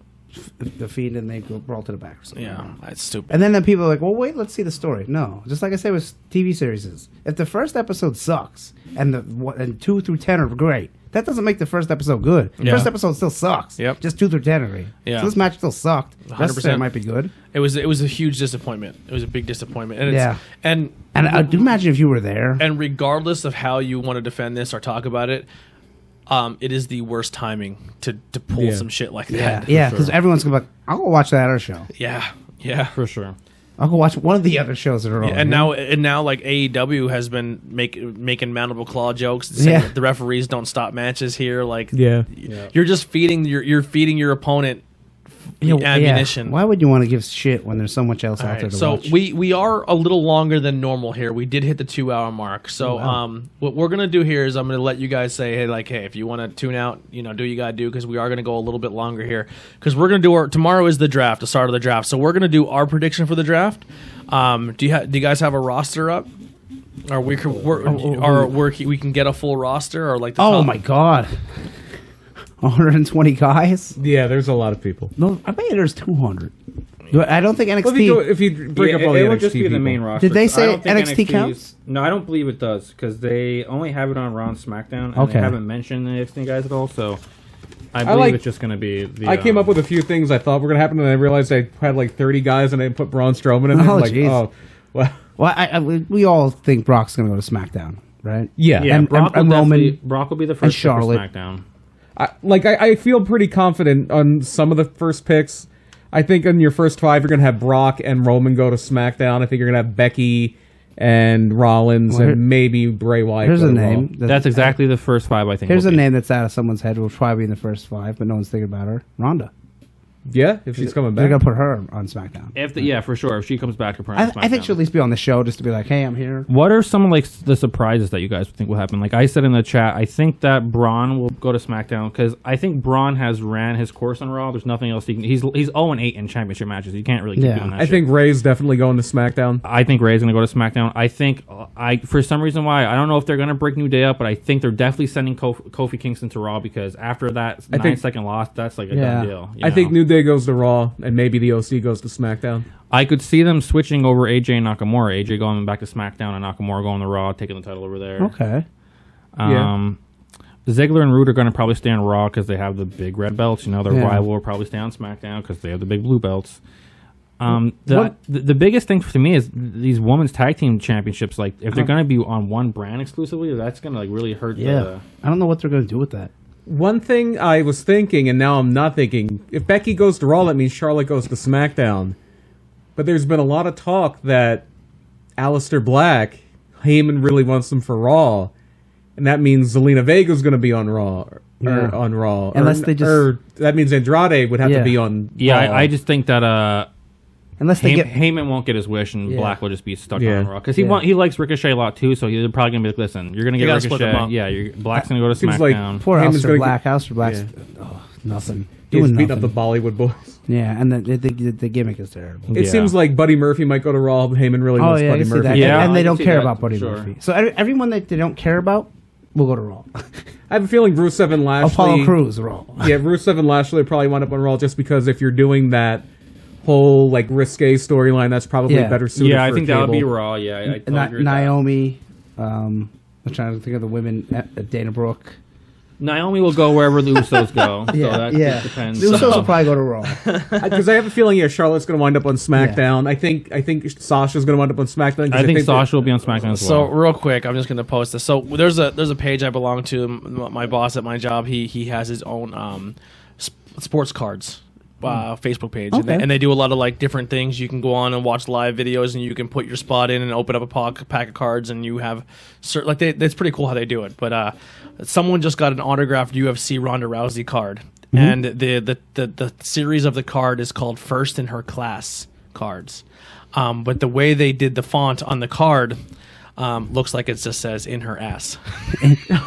the Fiend and they go brawl to the back or something. Yeah, that's stupid. And then people are like, well, wait, let's see the story. No. Just like I said with TV series is, if the first episode sucks and and 2 through 10 are great, that doesn't make the first episode good. The Yeah. first episode still sucks. Yep. Just 2 through 10 are great. Yeah. So this match still sucked. 100%. It might be good. It was a huge disappointment. It was a big disappointment. And Yeah. and And I do imagine if you were there. and regardless of how you want to defend this or talk about it, it is the worst timing to pull some shit like that. Yeah, because everyone's going to be like, I'll go watch that other show. Yeah, yeah. For sure. I'll go watch one of the other shows that are on. And now, like AEW has been making mandible claw jokes. Saying Yeah. that the referees don't stop matches here. Like, Yeah. you're just feeding your opponent ammunition. Why would you want to give shit when there's so much else out there to So watch? we are a little longer than normal here. We did hit the 2 hour mark. So what we're gonna do here is I'm gonna let you guys say, hey, if you want to tune out, do you gotta do, because we are gonna go a little bit longer here, because we're gonna do tomorrow is the draft, the start of the draft. So we're gonna do our prediction for the draft. Do you guys have a roster up? Or we can get a full roster, or like the Oh top- my god. 120 guys? Yeah, there's a lot of people. No, I bet you there's 200. I don't think NXT. Well, if you break up all the it NXT would just be people. the main roster. Did they say I don't think NXT counts? is- No, I don't believe it does, because they only have it on Raw and SmackDown, and Okay. they haven't mentioned the NXT guys at all. So I believe like- it's just going to be. I came up with a few things I thought were going to happen, and I realized I had like 30 guys, and I put Braun Strowman in there. Oh, Like, jeez. oh, well, Well, we all think Brock's going to go to SmackDown, right? yeah. Yeah, And- Brock, and will Roman Brock will be the first pick for Charlotte. SmackDown. I feel pretty confident on some of the first picks. I think in your first 5, you're going to have Brock and Roman go to SmackDown. I think you're going to have Becky and Rollins Well, and maybe Bray Wyatt. Here's go a to Raw. name. That's exactly the first 5, I think. Here's will a be. name that's out of someone's head. Will probably be in the first 5, but no one's thinking about her. Ronda. Yeah, if she's coming They're back. gonna put her on SmackDown. Yeah, for sure. If she comes back, to I think she'll at least be on the show just to be like, "Hey, I'm here." What are some of like the surprises that you guys think will happen? Like I said in the chat, I think that Braun will go to SmackDown because I think Braun has ran his course on Raw. There's nothing else he can. He's 0-8 in championship matches. You can't really keep doing that. I think Ray's definitely going to SmackDown. I think Ray's gonna go to SmackDown. I think for some reason why I don't know if they're gonna break New Day up, but I think they're definitely sending Kofi Kingston to Raw because after that 9-second loss, that's like a done deal. I think New Day goes to Raw, and maybe the OC goes to SmackDown. I could see them switching over AJ and Nakamura. AJ going back to SmackDown and Nakamura going to Raw, taking the title over there. Okay. Ziggler and Roode are going to probably stay on Raw because they have the big red belts. You know, their rival will probably stay on SmackDown because they have the big blue belts. The biggest thing to me is these women's tag team championships. Like, if they're going to be on one brand exclusively, that's going to like really hurt. I don't know what they're going to do with that. One thing I was thinking, and now I'm not thinking, if Becky goes to Raw, that means Charlotte goes to SmackDown. But there's been a lot of talk that Aleister Black, Heyman really wants them for Raw, and that means Zelina Vega's going to be on Raw. On Raw. Unless they just... that means Andrade would have to be on Raw. I just think that... Unless they Heyman won't get his wish, and Black will just be stuck on Raw because he likes Ricochet a lot too. So he's probably gonna be like, "Listen, you're gonna get Ricochet. Yeah, Black's gonna go to SmackDown." Poor Aleister Black. Aleister Black's nothing. He's beating up the Bollywood boys. Yeah, and the gimmick is terrible. It seems like Buddy Murphy might go to Raw. Heyman really wants Buddy Murphy. That. Yeah, and they don't care about Buddy Murphy. So everyone that they don't care about will go to Raw. I have a feeling Rusev and Lashley. Apollo Crews Raw. Yeah, Rusev and Lashley probably wind up on Raw just because if you're doing that whole like risque storyline, that's probably better suited. Yeah, I for think that would be Raw. Yeah, I totally agree with Naomi. I'm trying to think of the women. Dana Brooke. Naomi will go wherever the Usos go. So that just depends. The Usos will probably go to Raw. Because I have a feeling, Charlotte's going to wind up on SmackDown. I think Sasha's going to wind up on SmackDown. I think Sasha will be on SmackDown as well. So real quick, I'm just going to post this. So there's a page I belong to. My boss at my job, he has his own sports cards. Facebook page, and they do a lot of like different things. You can go on and watch live videos, and you can put your spot in and open up a pack of cards, and you have that's pretty cool how they do it. But someone just got an autographed UFC Ronda Rousey card, and the series of the card is called First in Her Class cards. But the way they did the font on the card looks like it just says "in her ass."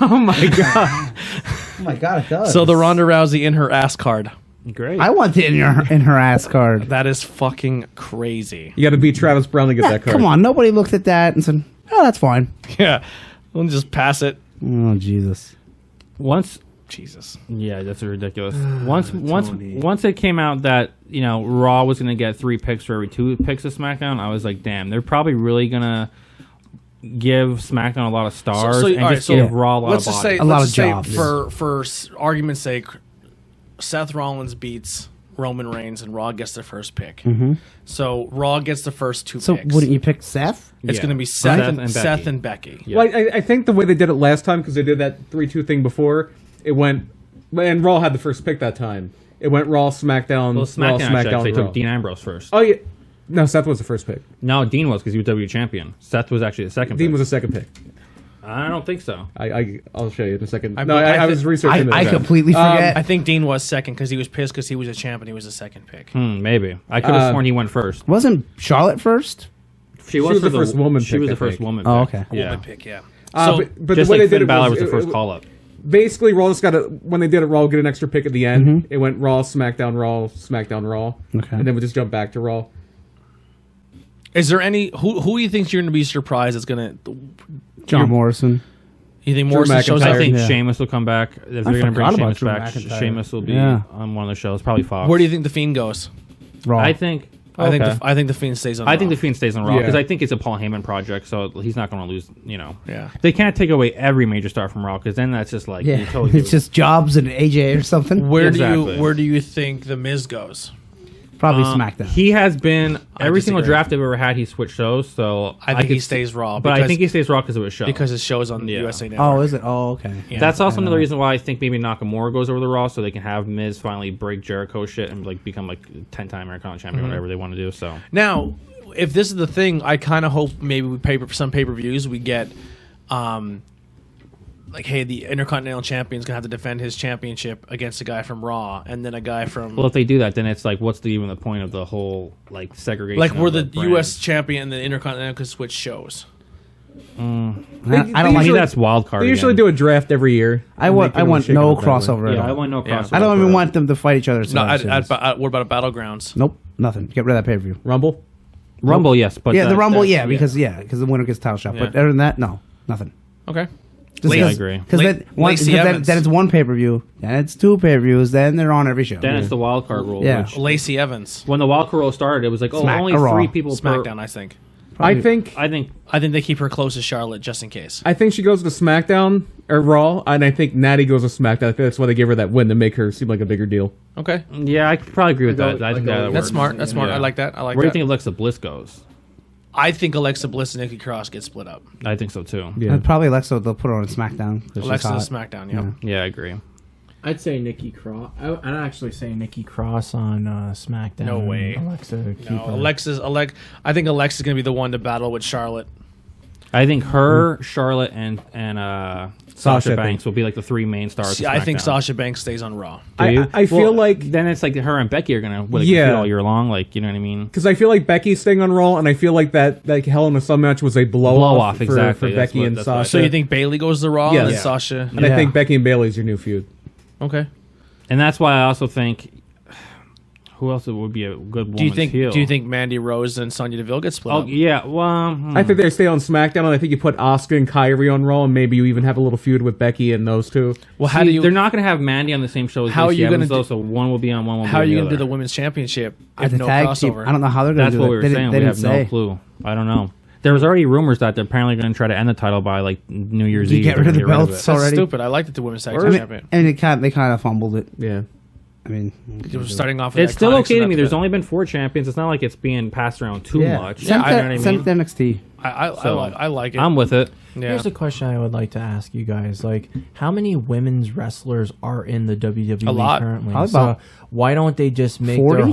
Oh my god! Oh my god! It does. So the Ronda Rousey in her ass card. Great. I want the in her ass card. That is fucking crazy. You got to beat Travis Brown to get that card. Come on, nobody looked at that and said, "Oh, that's fine." Yeah, we'll just pass it. Oh Jesus! Jesus. Yeah, that's ridiculous. Once it came out that Raw was going to get 3 picks for every 2 picks of SmackDown, I was like, damn, they're probably really gonna give SmackDown a lot of stars give Raw a lot of bodies. A lot of jobs. For argument's sake, Seth Rollins beats Roman Reigns and Raw gets the first pick. Mm-hmm. So Raw gets the first 2 so picks. So wouldn't you pick Seth? It's going to be Seth and Becky. Yeah. Well, I think the way they did it last time, because they did that 3-2 thing before, it went... And Raw had the first pick that time. It went Raw, SmackDown, Raw, SmackDown. They Raw. took Dean Ambrose first. Oh, yeah. No, Seth was the first pick. No, Dean was because he was WWE champion. Seth was actually the second pick. Dean was the second pick. I don't think so. I'll show you in a second. I was researching I completely forget. I think Dean was second because he was pissed because he was a champ and he was the second pick. Maybe. I could have sworn he went first. Wasn't Charlotte first? She was the first woman pick. She was the first woman pick. Oh, okay. Woman pick, yeah. But just the way like they did Finn Balor was the first call-up. Basically, Raw just got when they did it, Raw get an extra pick at the end. Mm-hmm. It went Raw, SmackDown, Raw, SmackDown, Raw. Okay. And then we just jump back to Raw. Is there any... Who do you think you're going to be surprised is going to... John Morrison. You think Morrison shows up? I think Sheamus will come back. If they're going to bring Sheamus back, Sheamus will be on one of the shows. Probably Fox. Where do you think The Fiend goes? Raw. I think The Fiend stays on Raw. I think The Fiend stays on Raw because I think it's a Paul Heyman project, so he's not going to lose, Yeah. They can't take away every major star from Raw because then that's just like... Yeah. It's just Jobs and AJ or something. Where do you think The Miz goes? Probably SmackDown. He has been every single draft I've ever had. He switched shows, so I think he stays Raw. But I think he stays Raw because it was show. Because his show's on the USA Network. Oh, is it? Oh, okay. Yeah. That's also another reason why I think maybe Nakamura goes over the Raw, so they can have Miz finally break Jericho shit and like become like 10-time Intercontinental champion, whatever they want to do. So now, if this is the thing, I kind of hope maybe we some pay-per-views we get. like, hey, the Intercontinental Champion's gonna have to defend his championship against a guy from Raw, and then a guy from. Well, if they do that, then it's like, what's even the point of the whole like segregation? Like, where of the brand? U.S. champion and the Intercontinental could switch shows. I don't I like mean, it. that's wild card. They usually again. do a draft every year. I want no crossover at Yeah, I all. want no Yeah. crossover. I don't even want them to fight each other. No, what about a Battlegrounds? Nope, nothing. Get rid of that pay-per-view. Rumble. Rumble, yes, but Yeah, the Rumble, that's- because the winner gets title shot. Yeah. But other than that, no, nothing. Okay. Just I agree. Because Lacey Evans. then it's one pay-per-view, then it's two pay-per-views, then they're on every show. Then it's the wild card rule. Yeah. Which, Lacey Evans. when the wild card rule started, it was like, only or Raw. 3 people per. SmackDown, I think. I think I think they keep her close to Charlotte just in case. I think she goes to SmackDown or Raw, and I think Natty goes to SmackDown. I think that's why they gave her that win to make her seem like a bigger deal. Okay. yeah, I could probably agree with that. I think that That's works. smart. That's smart. Yeah. I like that. I like Where do you that. think Alexa Bliss goes? I think Alexa Bliss and Nikki Cross get split up. I think so too. Yeah. And probably Alexa, they'll put her on SmackDown. 'cause she's Alexa hot. to SmackDown, yeah. Yeah, I agree. I'd say Nikki Cross. I'd actually say Nikki Cross on SmackDown. No way. Alexa, keep No, her. I think Alexa's going to be the one to battle with Charlotte. I think her, Charlotte, and Sasha, Sasha Banks will be like the 3 main stars. of I think SmackDown. Sasha Banks stays on Raw. Do you? I feel like then it's like her and Becky are gonna compete Yeah. all year long. Like, you know what I mean? because I feel like Becky's staying on Raw, and I feel like that like Hell in a Cell match was a blow off exactly. for That's Becky what- and that's what I Sasha. So you think Bailey goes to Raw Yes. and then Yeah. Sasha? And I think Becky and Bailey's your new feud. Okay. And that's why I also think who else would be a good woman's Do heel? you think Mandy Rose and Sonya Deville get split Oh up? yeah, well, I think they stay on SmackDown, and I think you put Asuka and Kyrie on Raw, and maybe you even have a little feud with Becky and those two. Well, how see, do you? They're not going to have Mandy on the same show as How are Lacey you Evans, gonna though, so one will be on one. Will How be are you going to do the women's championship At if the no tag team, crossover? I don't know how they're going That's to do what that. we were They saying. didn't We have say. no clue. I don't know. There was already rumors that they're apparently going to try to end the title by like New Year's You Eve. get They're rid of gonna the get rid belts it. That's already. stupid. I like that the women's tag I team mean, champion. they kind of fumbled it. Yeah. I mean, It was starting off. With It's still Iconics okay to and me. that's There's it. only been 4 champions. It's not like it's being passed around too much. Yeah, I you know what I send mean? it to NXT. I like it. I'm with it. yeah. Here's a question I would like to ask you guys: like, how many women's wrestlers are in the WWE A lot. currently? Probably So about why don't they just make 40?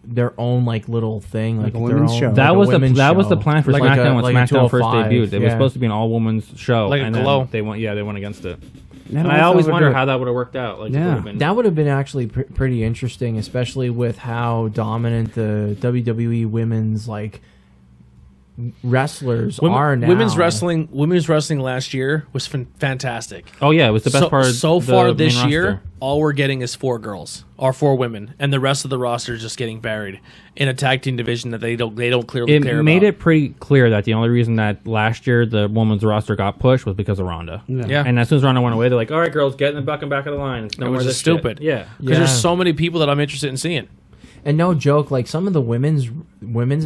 their own little thing, like a their women's own, show. like That a was the women's show? plan for Like SmackDown when like a SmackDown first 205, debuted. It was yeah. supposed to be an all women's show, Like a and then Glow. they went against it. I don't And know I if always they'll wonder do it. how that would have worked out. Like, Yeah. it would have been, That would have been actually pretty interesting, especially with how dominant the WWE women's wrestlers are now. Women's wrestling last year was fantastic. oh yeah, it was the best part. So of the far main this year, roster. all we're getting is 4 girls or 4 women, and the rest of the roster is just getting buried in a tag team division that they don't clearly care It made about. it pretty clear that the only reason that last year the women's roster got pushed was because of Ronda. Yeah. And as soon as Ronda went away, they're like, "All right, girls, get in the back and back of the line." It's no It more was this just stupid. shit." Yeah. Because there's Yeah. so many people that I'm interested in seeing. And no joke, like some of the women's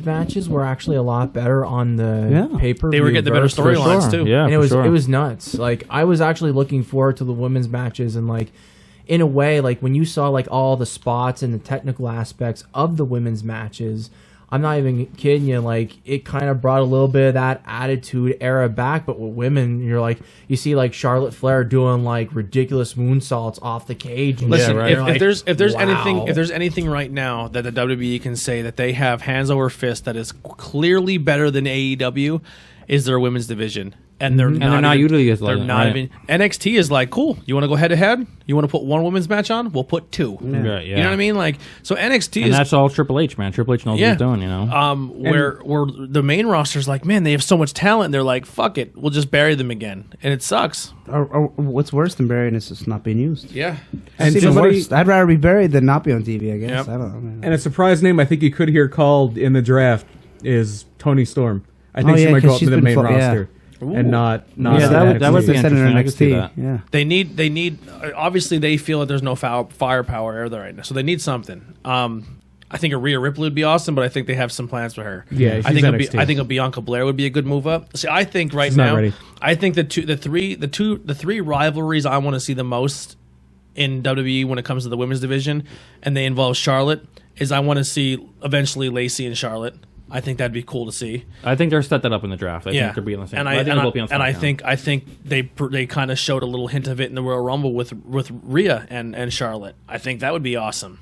matches were actually a lot better on the pay-per-view. They were getting the better versus- storylines too. Yeah, and for sure. it was nuts. Like I was actually looking forward to the women's matches, and like in a way, like when you saw like all the spots and the technical aspects of the women's matches, I'm not even kidding you. Like it kind of brought a little bit of that attitude era back. But with women, you're like you see like Charlotte Flair doing like ridiculous moonsaults off the cage. And Listen, shit, right. you're if like, there's wow. anything right now that the WWE can say that they have hands over fist that is clearly better than AEW, is their women's division. And they're not usually as they're like not right. even NXT is like, cool, you want to go head to head, you want to put 1 women's match on, we'll put 2. Right, yeah. You know what I mean? Like, so NXT And is that's all Triple H, man. Triple H knows what he's doing, you know. where the main roster's like, man, they have so much talent, and they're like, fuck it, we'll just bury them again, and it sucks. Or what's worse than burying is just not being used. Yeah. And It's even somebody, worse. I'd rather be buried than not be on TV, I guess. Yep. I don't know. Man. and a surprise name I think you could hear called in the draft is Tony Storm. I think Oh, she yeah, might 'cause go up to she's the been main yeah. roster and not. Yeah, that would be They said it in interesting. I could see NXT. that. Yeah. They need obviously they feel that there's no firepower there right now, so they need something. I think a Rhea Ripley would be awesome, but I think they have some plans for her. Yeah, I think she's NXT. I think a Bianca Blair would be a good move up. See, I think right She's not now, ready. I think the three rivalries I want to see the most in WWE when it comes to the women's division, and they involve Charlotte, is I want to see eventually Lacey and Charlotte. I think that'd be cool to see. I think they're set that up in the draft. I think they'll be on the same. And I think they'll be on I SmackDown. think they kind of showed a little hint of it in the Royal Rumble with Rhea and Charlotte. I think that would be awesome.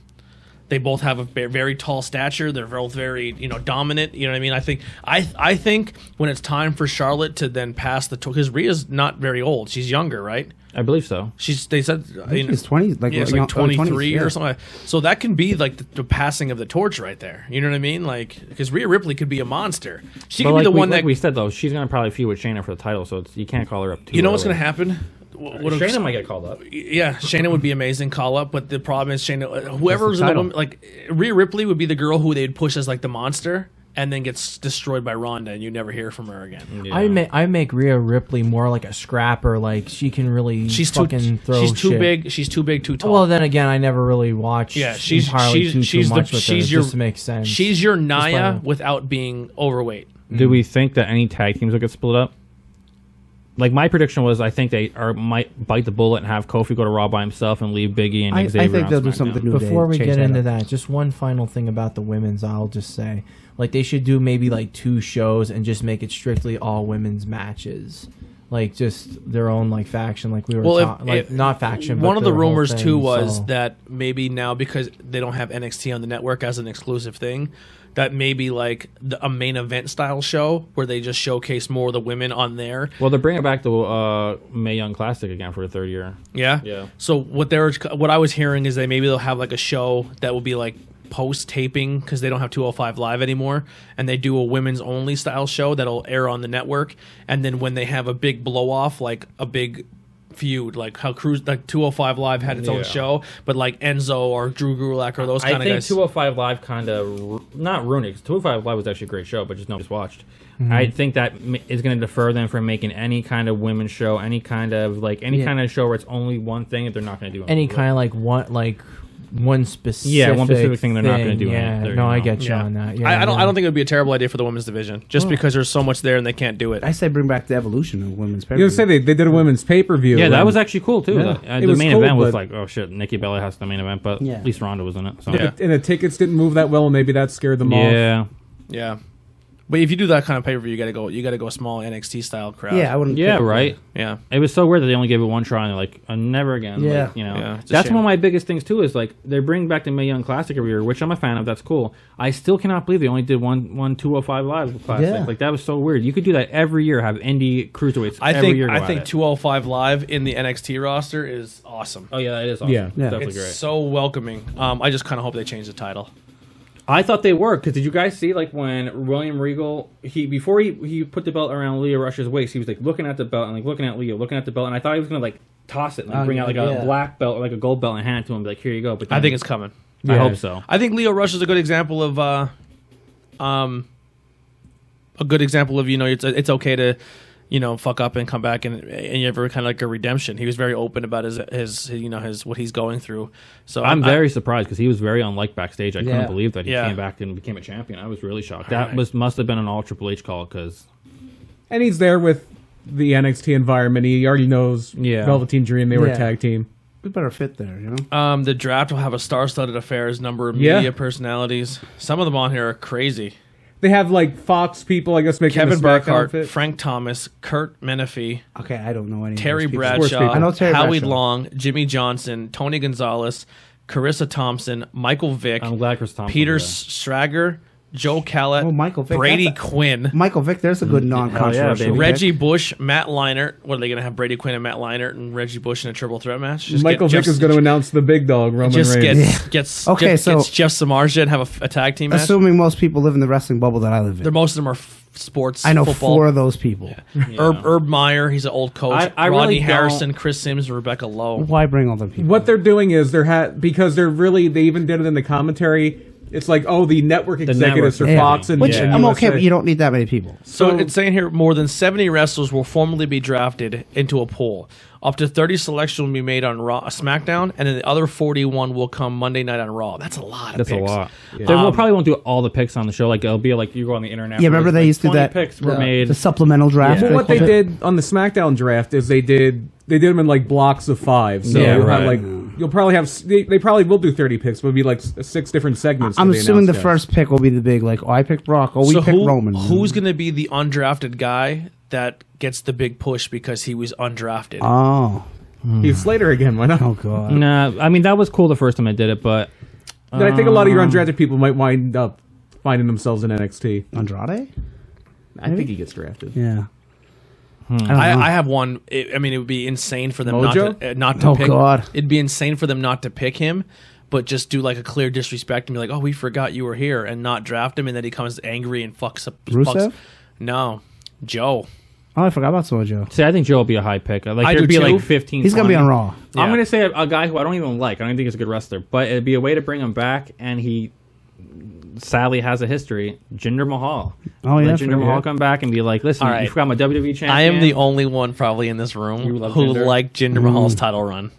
They both have a very tall stature. They're both very, dominant. You know what I mean? I think when it's time for Charlotte to then pass the torch, because Rhea's not very old. She's younger, right? I believe so. They said she's 20, it's like 23 or something. So that can be like the passing of the torch right there. You know what I mean? Like, because Rhea Ripley could be a monster. She could be the one that we said though. She's gonna probably feud with Shayna for the title, so you can't call her up. You know what's gonna happen? Shayna might get called up. Yeah, Shayna would be amazing call up, but the problem is Shayna, whoever's in the woman, like Rhea Ripley would be the girl who they'd push as like the monster, and then gets destroyed by Ronda, and you never hear from her again. Yeah. I make Rhea Ripley more like a scrapper. Like she can really throw. She's too big. She's too big, too tall. Well, then again, I never really watched. Yeah, she's too much with her. It just makes sense. She's your Nia without being overweight. Do we think that any tag teams will get split up? Like my prediction was, I think they might bite the bullet and have Kofi go to Raw by himself and leave Biggie and Xavier. I think they'll do something new. Before we get into that, just one final thing about the women's, I'll just say, like they should do maybe like 2 shows and just make it strictly all women's matches, like just their own like faction, like we were not faction. One of the rumors too was so. that maybe now because they don't have NXT on the network as an exclusive thing, that maybe like a main event style show where they just showcase more of the women on there. Well, they're bringing back the Mae Young Classic again for a 3rd year. Yeah. So what I was hearing is they'll have like a show that will be like post taping because they don't have 205 Live anymore, and they do a women's only style show that'll air on the network. And then when they have a big blow off, like a big feud, like how 205 Live had its own show, but like Enzo or Drew Gulak or those kind of guys. I think 205 Live kind of not ruined it. 205 Live was actually a great show, but just nobody watched. Mm-hmm. I think that is going to defer them from making any kind of women's show, any kind of show where it's only one thing that they're not going to do. Any kind of one specific thing they're not going to do. Yeah, I get you on that. Yeah, I don't think it would be a terrible idea for the women's division, just because there's so much there and they can't do it. I say bring back the evolution of women's pay-per-view. You say they did a women's pay-per-view. Yeah, that was actually cool too. Yeah. The main event was like, oh shit, Nikki Bella has the main event, but at least Ronda was in it. So. And the tickets didn't move that well, and maybe that scared them off. Yeah. But if you do that kind of pay-per-view, you gotta go small NXT style crowd. Yeah, I wouldn't. Yeah, right. Yeah, it was so weird that they only gave it one try and they're like, never again. Yeah, like, that's one of my biggest things too. Is like they're bringing back the Mae Young Classic every year, which I'm a fan of. That's cool. I still cannot believe they only did one 205 Live Classic. Yeah. Like that was so weird. You could do that every year. Have indie cruiserweights. Every year I think 205 Live in the NXT roster is awesome. Oh yeah, it is awesome. Yeah, definitely it's great. So welcoming. I just kind of hope they change the title. I thought they were, because did you guys see like when William Regal before he put the belt around Leo Rush's waist, he was like looking at the belt and like looking at Leo, looking at the belt, and I thought he was gonna like toss it and like, bring out like a black belt or like a gold belt and hand it to him, and be like, here you go. But I think it's coming. I hope so. I think Leo Rush is a good example of it's okay to fuck up and come back and you have kind of like a redemption. He was very open about his what he's going through. So I'm very surprised because he was very unliked backstage. I couldn't believe that he came back and became a champion. I was really shocked. That must have been an all Triple H call and he's there with the NXT environment. He already knows Velveteen Dream. They were a tag team. We better fit there, The draft will have a star-studded affairs number of media personalities. Some of them on here are crazy. They have like Fox people, I guess, making Kevin the SmackDown Burkhart, fit. Frank Thomas, Kurt Menefee. Okay, I don't know any. Terry of those Bradshaw, I know Terry Howie Bradshaw. Long, Jimmy Johnson, Tony Gonzalez, Carissa Thompson, Michael Vick, I'm glad Chris Thompson Peter was Strager, Joe Callett, Michael Vick, Brady Quinn, Michael Vick. There's a good non-controversial. baby. Reggie Bush, Matt Leinart. What are they going to have? Brady Quinn and Matt Leinart and Reggie Bush in a triple threat match? Just Michael Vick is going to announce the big dog, Roman Reigns. Gets Okay, gets so- Jeff Samardzija and have a tag team match. Assuming most people live in the wrestling bubble that I live in. Most of them are sports. I know football. 4 of those people. Herb Meyer, he's an old coach. I Rodney really Harrison, Chris Sims, Rebecca Lowe. Why bring all the people? What they're doing is because they even did it in the commentary. It's like, the network executives network. for Fox and Which and I'm USA. okay, but you don't need that many people. So it's saying here more than 70 wrestlers will formally be drafted into a pool. Up to 30 selections will be made on Raw, SmackDown, and then the other 41 will come Monday night on Raw. That's a lot of That's picks. a lot. They probably won't do all the picks on the show. Like it'll be like you go on the internet. Yeah, remember they used to do that. Picks were made. The supplemental draft. Well, what they did on the SmackDown draft is they did them in like blocks of 5. So Yeah, you'll have right. you'll probably have they probably will do 30 picks, but it'll be like 6 different segments. I'm that they assuming the announce first pick will be the big, I picked Brock. We picked Roman. Who's going to be the undrafted guy that gets the big push because he was undrafted? Oh. Heath Slater again. Why not? Oh, God. Nah, I mean that was cool the first time I did it, but Then I think a lot of your undrafted people might wind up finding themselves in NXT. Andrade? I think he gets drafted. Yeah. I have one. It would be insane for them Mojo? not to Oh, pick. God. It'd be insane for them not to pick him, but just do like a clear disrespect and be like, "Oh, we forgot you were here," and not draft him, and then he comes angry and fucks up. Rusev? No, Joe. Oh, I forgot about Samoa Joe. See, I think Joe will be a high pick. Like I there'd do be too. like 15. He's going to be 20. on Raw. Yeah. I'm going to say a guy who I don't even like. I don't think he's a good wrestler, but it'd be a way to bring him back, and he sadly has a history. Jinder Mahal. Oh, yeah. Let Jinder Mahal come back and be like, listen, All right. you forgot my WWE champion. I am the only one probably in this room You love who Jinder? liked Jinder Mahal's title run.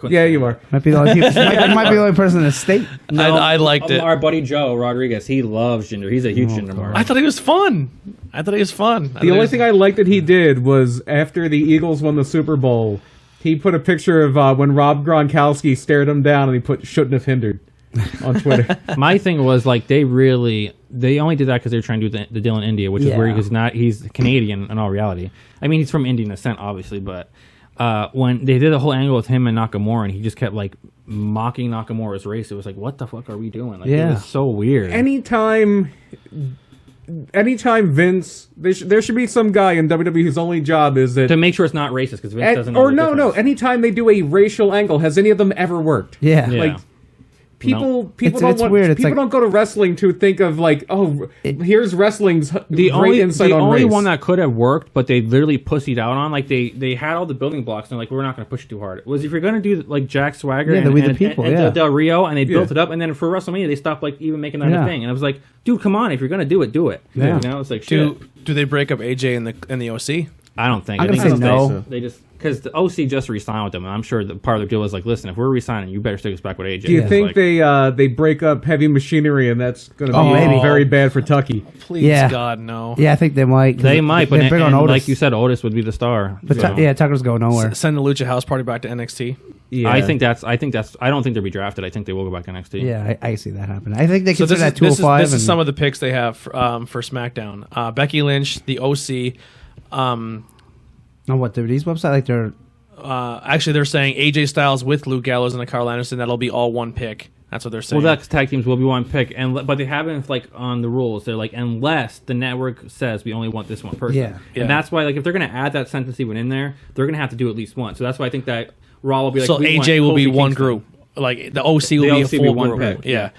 Yeah, you are. Might be the only people, might be the only person in the state. I liked it. Our buddy Joe Rodriguez, he loves Jinder. He's a huge Jinder mark. I thought he was fun. The only thing I liked that he did was after the Eagles won the Super Bowl, he put a picture of when Rob Gronkowski stared him down, and he put "shouldn't have hindered" on Twitter. My thing was like they only did that because they were trying to do the deal in India, which is weird because he's Canadian in all reality. I mean, he's from Indian descent, obviously, but when they did the whole angle with him and Nakamura, and he just kept like mocking Nakamura's race, it was like, what the fuck are we doing? Like, it was so weird. Anytime Vince, there should be some guy in WWE whose only job is that to make sure it's not racist because Vince doesn't know or the no, difference. anytime they do a racial angle, has any of them ever worked? Yeah. Yeah. Like people It's don't weird. It's like- don't go to wrestling to think of like, oh, here's wrestling's The great only insight on only race. one that could have worked, but they literally pussied out on, like they had all the building blocks and like we're not going to push it too hard. Was if you're going to do like Jack Swagger Yeah, and, We the and, People, and yeah. Del Rio, and they built Yeah. it up, and then for WrestleMania they stopped like even making that Yeah. a thing, and I was like, dude, come on, if you're going to do it, do it. Yeah. You know, it's like shit. do they break up AJ in the OC? I don't think. I'm I think gonna say it's- no. They just because the OC just re-signed with them, and I'm sure the part of the deal is like, listen, if we're re-signing, you better stick us back with AJ. Do you It's think like, they break up Heavy Machinery and that's going to be maybe. very bad for Tucky? Please, Yeah. God, no. Yeah, I think they might. 'cause they might, but they're big on and Otis. like you said, Otis would be the star. But so. Tucker's going nowhere. Send the Lucha House Party back to NXT. Yeah, I think that's. I don't think they'll be drafted. I think they will go back to NXT. Yeah, I see that happen. I think they So consider that this 205. is and some of the picks they have for SmackDown. Becky Lynch, the OC. on what WWE's website, like they're Actually, they're saying AJ Styles with Luke Gallows and a Carl Anderson. That'll be all one pick. That's what they're saying. Well, that's tag teams will be one pick, but they haven't like on the rules. They're like unless the network says we only want this one person. Yeah. Yeah. And that's why like if they're gonna add that sentence even in there, they're gonna have to do at least one. So that's why I think that Raw will be like. so we want AJ will be Kofi one Kingston. group. Like the OC will be a OC will full be one group. pick. Yeah.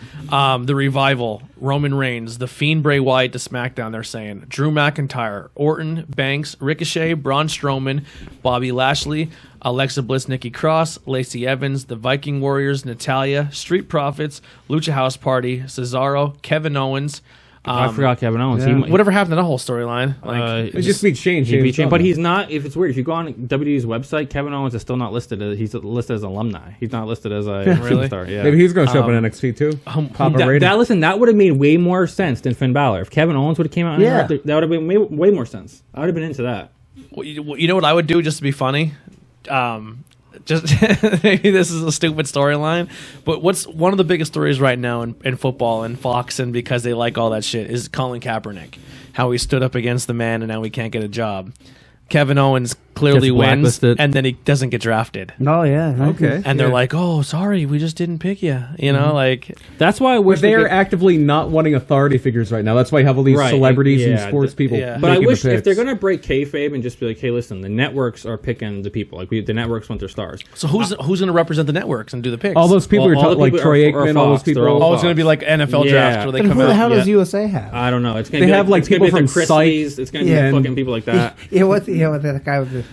The Revival, Roman Reigns, the Fiend Bray Wyatt to SmackDown. They're saying Drew McIntyre, Orton, Banks, Ricochet, Braun Strowman, Bobby Lashley, Alexa Bliss, Nikki Cross, Lacey Evans, the Viking Warriors, Natalia, Street Profits, Lucha House Party, Cesaro, Kevin Owens. I forgot Kevin Owens. yeah. Whatever. Whatever happened to that whole storyline? Like, it just be changed. But he's not. If it's weird, if you go on WWE's website, Kevin Owens is still not listed. He's listed as alumni. He's not listed as a Really? superstar. Yeah. Maybe he's going to show up in NXT too. Pop a rating. Listen, that would have made way more sense than Finn Balor. If Kevin Owens would have came out, Yeah. that would have been way more sense. I would have been into that. you know what I would do just to be funny? Just maybe this is a stupid storyline, but what's one of the biggest stories right now in football and Fox, and because they like all that shit, is Colin Kaepernick, how he stood up against the man and now he can't get a job. Kevin Owens clearly Gets wins, blacklisted. and then he doesn't get drafted. oh yeah, Okay. And they're like, "Oh, sorry, we just didn't pick you." You know, like That's why I But wish they they are could- actively not wanting authority figures right now. That's why you have all these Right, celebrities and yeah, sports people. yeah. But I making the wish if picks. they're gonna break kayfabe and just be like, "Hey, listen, the networks are picking the people. Like the networks want their stars." so who's going to represent the networks and do the picks? all those people Well, are all the like people Troy are Aikman, all those Fox. They're people. all Oh, it's going to be like NFL Yeah. draft where they And come who the out. hell does yeah. USA have? I don't know. It's gonna They be have, like, it's gonna be people the from Chrisleys. It's gonna be Yeah. the fucking people like that. yeah, what that guy with the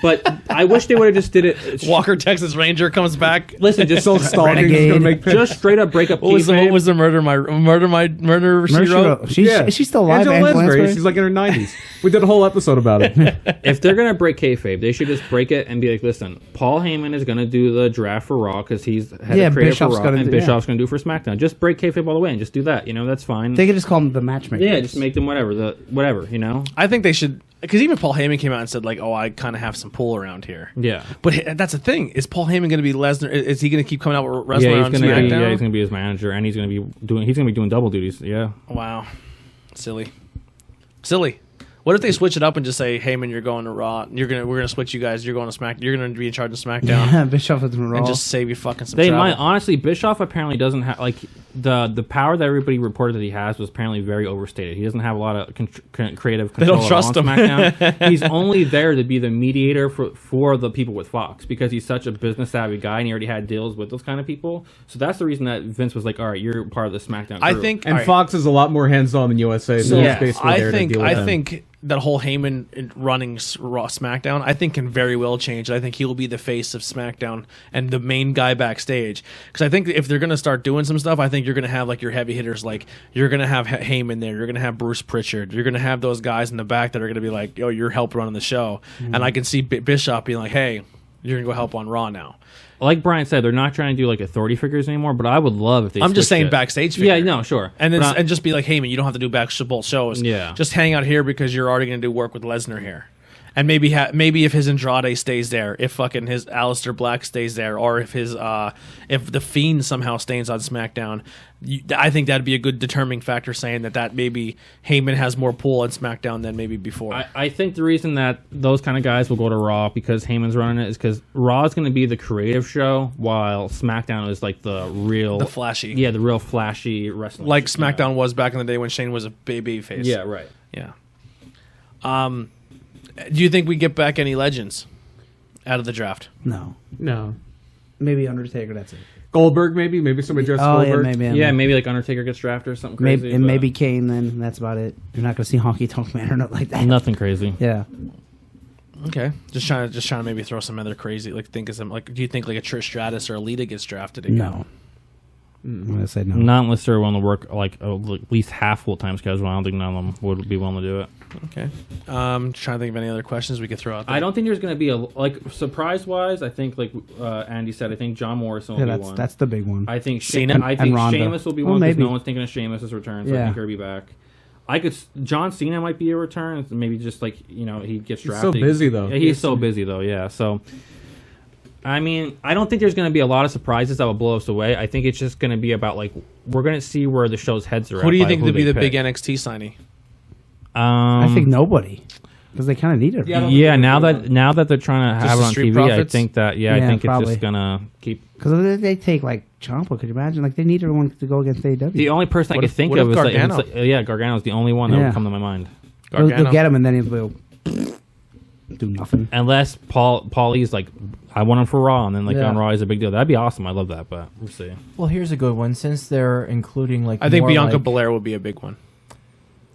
But I wish they would have just did it. Walker Texas Ranger comes back. Listen, just Still stalking. He's Renegade. going to make picks. just straight up break up What was kayfabe. the murder she wrote? Is she still alive? Angela Angela Lansbury. Lansbury? She's like in her 90s. We did a whole episode about it. If they're gonna break kayfabe, they should just break it and be like, "Listen, Paul Heyman is gonna do the draft for Raw because he's head Yeah, of creative Bischoff's for Raw, gonna and do- Bischoff's gonna do for SmackDown. Just break kayfabe all the way and just do that. You know, that's fine. They could just call him the matchmaker. Yeah, just make them whatever. You know. I think they should, because even Paul Heyman came out and said like, "Oh, I kind of have some pull around here." Yeah. But that's the thing: is Paul Heyman going to be Lesnar? Is he going to keep coming out with wrestling Yeah, on he's gonna be. SmackDown? Yeah, he's gonna be his manager, and he's gonna be doing double duties. Yeah. Wow, silly. What if they switch it up and just say, Heyman, you're going to Raw. We're gonna switch you guys. You're going to SmackDown. You're gonna be in charge of SmackDown. Yeah, Bischoff is Raw. And just save you fucking some They travel. might honestly. Bischoff apparently doesn't have like the power that everybody reported that he has was apparently very overstated. He doesn't have a lot of creative control. They don't trust him. on SmackDown. He's only there to be the mediator for the people with Fox because he's such a business savvy guy and he already had deals with those kind of people. So that's the reason that Vince was like, "All right, you're part of the SmackDown." Crew. And Fox is a lot more hands-on than USA, so it's basically there to deal with them. I think that whole Heyman running Raw SmackDown, I think can very well change. I think he will be the face of SmackDown and the main guy backstage. Because I think if they're going to start doing some stuff, I think you're going to have like your heavy hitters, like you're going to have Heyman there, you're going to have Bruce Pritchard, you're going to have those guys in the back that are going to be like, yo, you're help running the show. And I can see Bischoff being like, hey, you're going to go help on Raw now. Like Brian said, they're not trying to do like authority figures anymore, but I would love if they. I'm just saying it. backstage figure. Yeah, no, sure. And then and just be like, hey man, you don't have to do both shows. Yeah. Just hang out here because you're already going to do work with Lesnar here. And maybe if his Andrade stays there, if fucking his Aleister Black stays there, or if his if the Fiend somehow stays on SmackDown, I think that'd be a good determining factor, saying that maybe Heyman has more pull on SmackDown than maybe before. I think the reason that those kind of guys will go to Raw because Heyman's running it is because Raw is going to be the creative show, while SmackDown is like the flashy, the real flashy wrestling, like SmackDown was back in the day when Shane was a baby face. Yeah, right. Yeah. Do you think we get back any legends out of the draft? No. Maybe Undertaker. That's it. Goldberg, maybe somebody dressed Goldberg. Maybe like Undertaker gets drafted or something crazy. Maybe Kane. Then that's about it. You're not going to see Honky Tonk Man or nothing like that. Nothing crazy. Yeah. Okay, just trying to maybe throw some other crazy, like think of some, like, do you think like a Trish Stratus or a Lita gets drafted again? No. I'm gonna say no. Not unless they're willing to work like at least half full time schedule. I don't think none of them would be willing to do it. Okay. Trying to think of any other questions we could throw out there. I don't think there's going to be a surprise wise. I think like Andy said, I think John Morrison will be one. That's the big one. I think Cena. I think Ronda. Sheamus will be one because no one's thinking of Sheamus' return, so I think he'll be back. John Cena might be a return. Maybe just like he gets drafted. He's so busy though. Yeah, he's so busy though. Yeah, so. I mean, I don't think there's going to be a lot of surprises that will blow us away. I think it's just going to be about like we're going to see where the show's heads are. Who do you think would be the big NXT signing? I think nobody, because they kind of need it. Yeah, now that they're trying to have it on TV, Profits? I think that I think probably. it's just gonna keep. Because if they take like Ciampa, could you imagine? Like they need everyone to go against AEW. The only person I could think of is Gargano? Gargano's the only one that would come to my mind. They'll get him, and then he'll do nothing. Unless Paulie's like, I want him for Raw, and then like on Raw is a big deal. That'd be awesome. I love that, but we'll see. Well, here's a good one. Since they're including like, I think more, Bianca like, Belair would be a big one.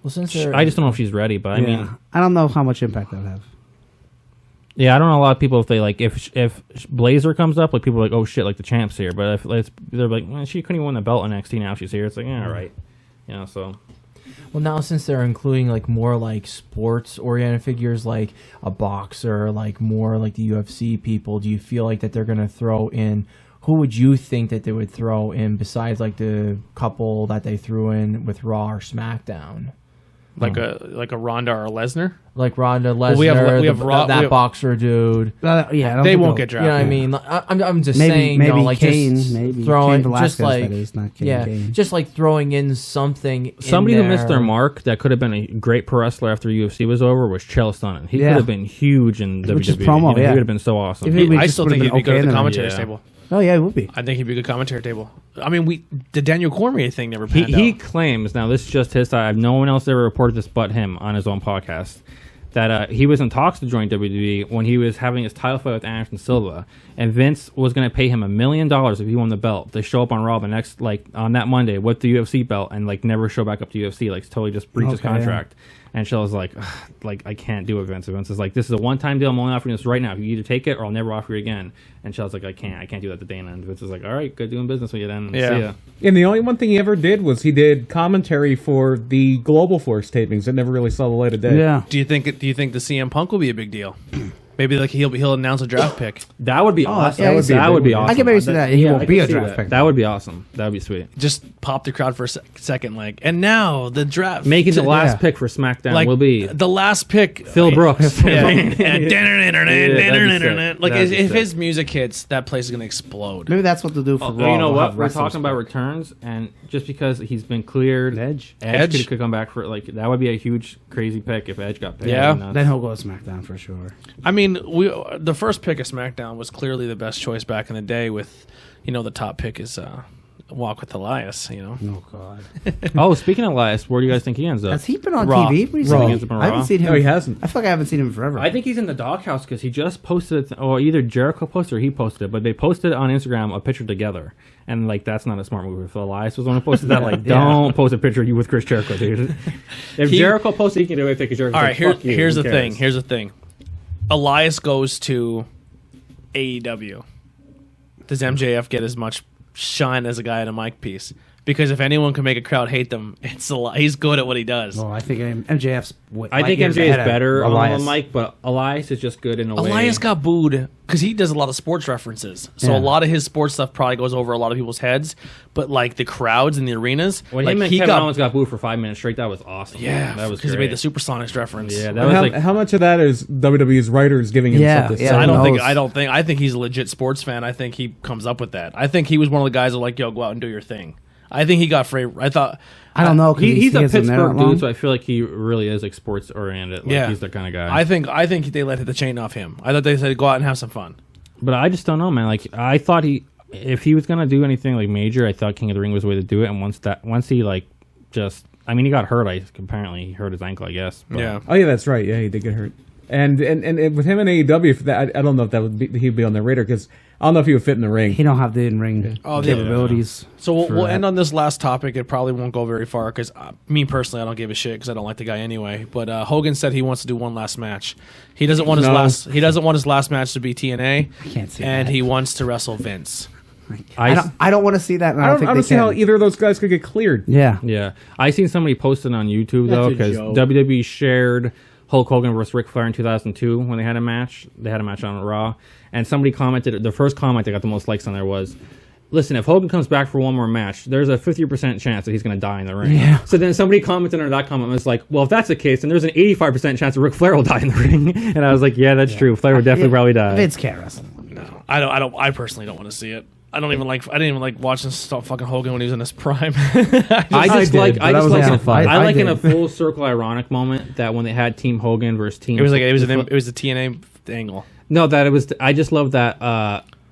Well, since they're, I just don't know if she's ready, but I mean, I don't know how much impact that would have. Yeah, I don't know a lot of people if they like if Blazer comes up, like people are like, oh shit, like the champ's here, but if they're like, well, she couldn't even win the belt on NXT, now she's here. It's like, yeah, all right, so. Well, now since they're including like more like sports oriented figures, like a boxer, like more like the UFC people, do you feel like that they're gonna throw in? Who would you think that they would throw in besides like the couple that they threw in with Raw or SmackDown? Like a Ronda or a Lesnar? Like Ronda, Lesnar, we have that boxer dude. They won't get drafted. You know what I mean? I'm just maybe, saying, maybe like Kane, just maybe throwing, Kane just like that is, not Kane. just like throwing in something. Somebody in who missed there. their mark that could have been a great pro wrestler after UFC was over was Chael Sonnen. He could have been huge in WWE. Which is promo, He would have been so awesome. I still think he'd be good at the commentary table. Oh yeah, it would be. I think he'd be a good commentary table. I mean, the Daniel Cormier thing never panned He out. claims, now this is just his side, no one else ever reported this but him on his own podcast, that he was in talks to join WWE when he was having his title fight with Anderson Silva, and Vince was going to pay him $1 million if he won the belt to show up on Raw the next, like on that Monday with the UFC belt and like never show back up to UFC, like totally just breach his contract. And Shell was like, I can't do it, Vince. Vince is like, this is a one-time deal. I'm only offering this right now. You either take it or I'll never offer you again. And Shell's like, I can't do that to Dana. And Vince is like, all right, good doing business with you then. Yeah. See ya. And the only one thing he ever did was he did commentary for the Global Force tapings that never really saw the light of day. Yeah. Do you think the CM Punk will be a big deal? Maybe like he'll announce a draft pick. That would be awesome. yeah, That would be awesome. I can maybe see that. He won't I be can a see draft that. pick. That would be awesome. That would be sweet. Just pop the crowd for a second, like, and now the draft. Making the last Yeah. pick for SmackDown like will be the last pick. Phil Brooks. Yeah. that'd be Like sick. if his music hits, that place is gonna explode. Maybe that's what they'll do for Oh, Raw. you know They'll what? have We're wrestlers talking about back. returns, and just because he's been cleared, Edge. could come back for like that would be a huge crazy pick if Edge got picked. Yeah. Then he'll go to SmackDown for sure. I mean, the first pick of SmackDown was clearly the best choice back in the day. With the top pick is Walk with Elias. Oh God. Oh, speaking of Elias, where do you guys think he ends up? Has he been on Raw. TV recently? Raw. He hasn't been I haven't Raw. seen him. No, he hasn't. I feel like I haven't seen him forever. I think he's in the doghouse because he just posted, or either Jericho posted or he posted it, but they posted on Instagram a picture together. And, like, that's not a smart move. If Elias was the one who posted that, like, don't post a picture of you with Chris Jericho, dude. If Jericho posted, he can do anything because Jericho's All right, like, fuck you. here's Who the cares? thing. Here's the thing. Elias goes to AEW. Does MJF get as much shine as a guy in a mic piece? Because if anyone can make a crowd hate them, it's he's good at what he does. Well, I think MJF's. I think MJ is better on the mic, but Elias is just good in a way. Elias got booed because he does a lot of sports references. So Yeah. a lot of his sports stuff probably goes over a lot of people's heads. But like the crowds in the arenas, When like him and he Kevin got Owens got booed for 5 minutes straight, that was awesome. yeah, that was because he great. made the Supersonics reference. Yeah, that And was how, like how much of that is WWE's writers giving him Yeah, something? yeah. I Who don't think. knows? I think he's a legit sports fan. I think he comes up with that. I think he was one of the guys that like, yo, go out and do your thing. I think he got free. I thought. I don't know. 'Cause he's a hasn't been there Pittsburgh that long. dude, so I feel like he really is like sports oriented. Like, Yeah. he's the kind of guy. I think they let the chain off him. I thought they said go out and have some fun. But I just don't know, man. Like I thought if he was gonna do anything like major, I thought King of the Ring was the way to do it. And once he like just, I mean, he got hurt. Apparently he hurt his ankle, I guess. But Yeah. Oh yeah, that's right. Yeah, he did get hurt. And with him in AEW, if that, I don't know if that would be, he'd be on the radar because I don't know if he would fit in the ring. He don't have the in-ring capabilities. So we'll for end that. on this last topic. It probably won't go very far because me personally, I don't give a shit because I don't like the guy anyway. But Hogan said he wants to do one last match. He doesn't want his No. last. He doesn't want his last match to be TNA. I can't see And that. he wants to wrestle Vince. I don't want to see that. And I don't think I don't they see can. how either of those guys could get cleared. Yeah. Yeah, I seen somebody posted on YouTube though That's a because joke. WWE shared Hulk Hogan versus Ric Flair in 2002 when they had a match. They had a match on Raw, and somebody commented. The first comment that got the most likes on there was, "Listen, if Hogan comes back for one more match, there's a 50% chance that he's going to die in the ring." Yeah. So then somebody commented under that comment and was like, "Well, if that's the case, then there's an 85% chance that Ric Flair will die in the ring." And I was like, "Yeah, that's true. Flair would definitely probably die." Vince can't wrestle. No, I don't. I personally don't want to see it. I didn't even like watching fucking Hogan when he was in his prime. I just like I in a did. full circle ironic moment that when they had Team Hogan versus Team It was a TNA angle. No, that it was. I just love that.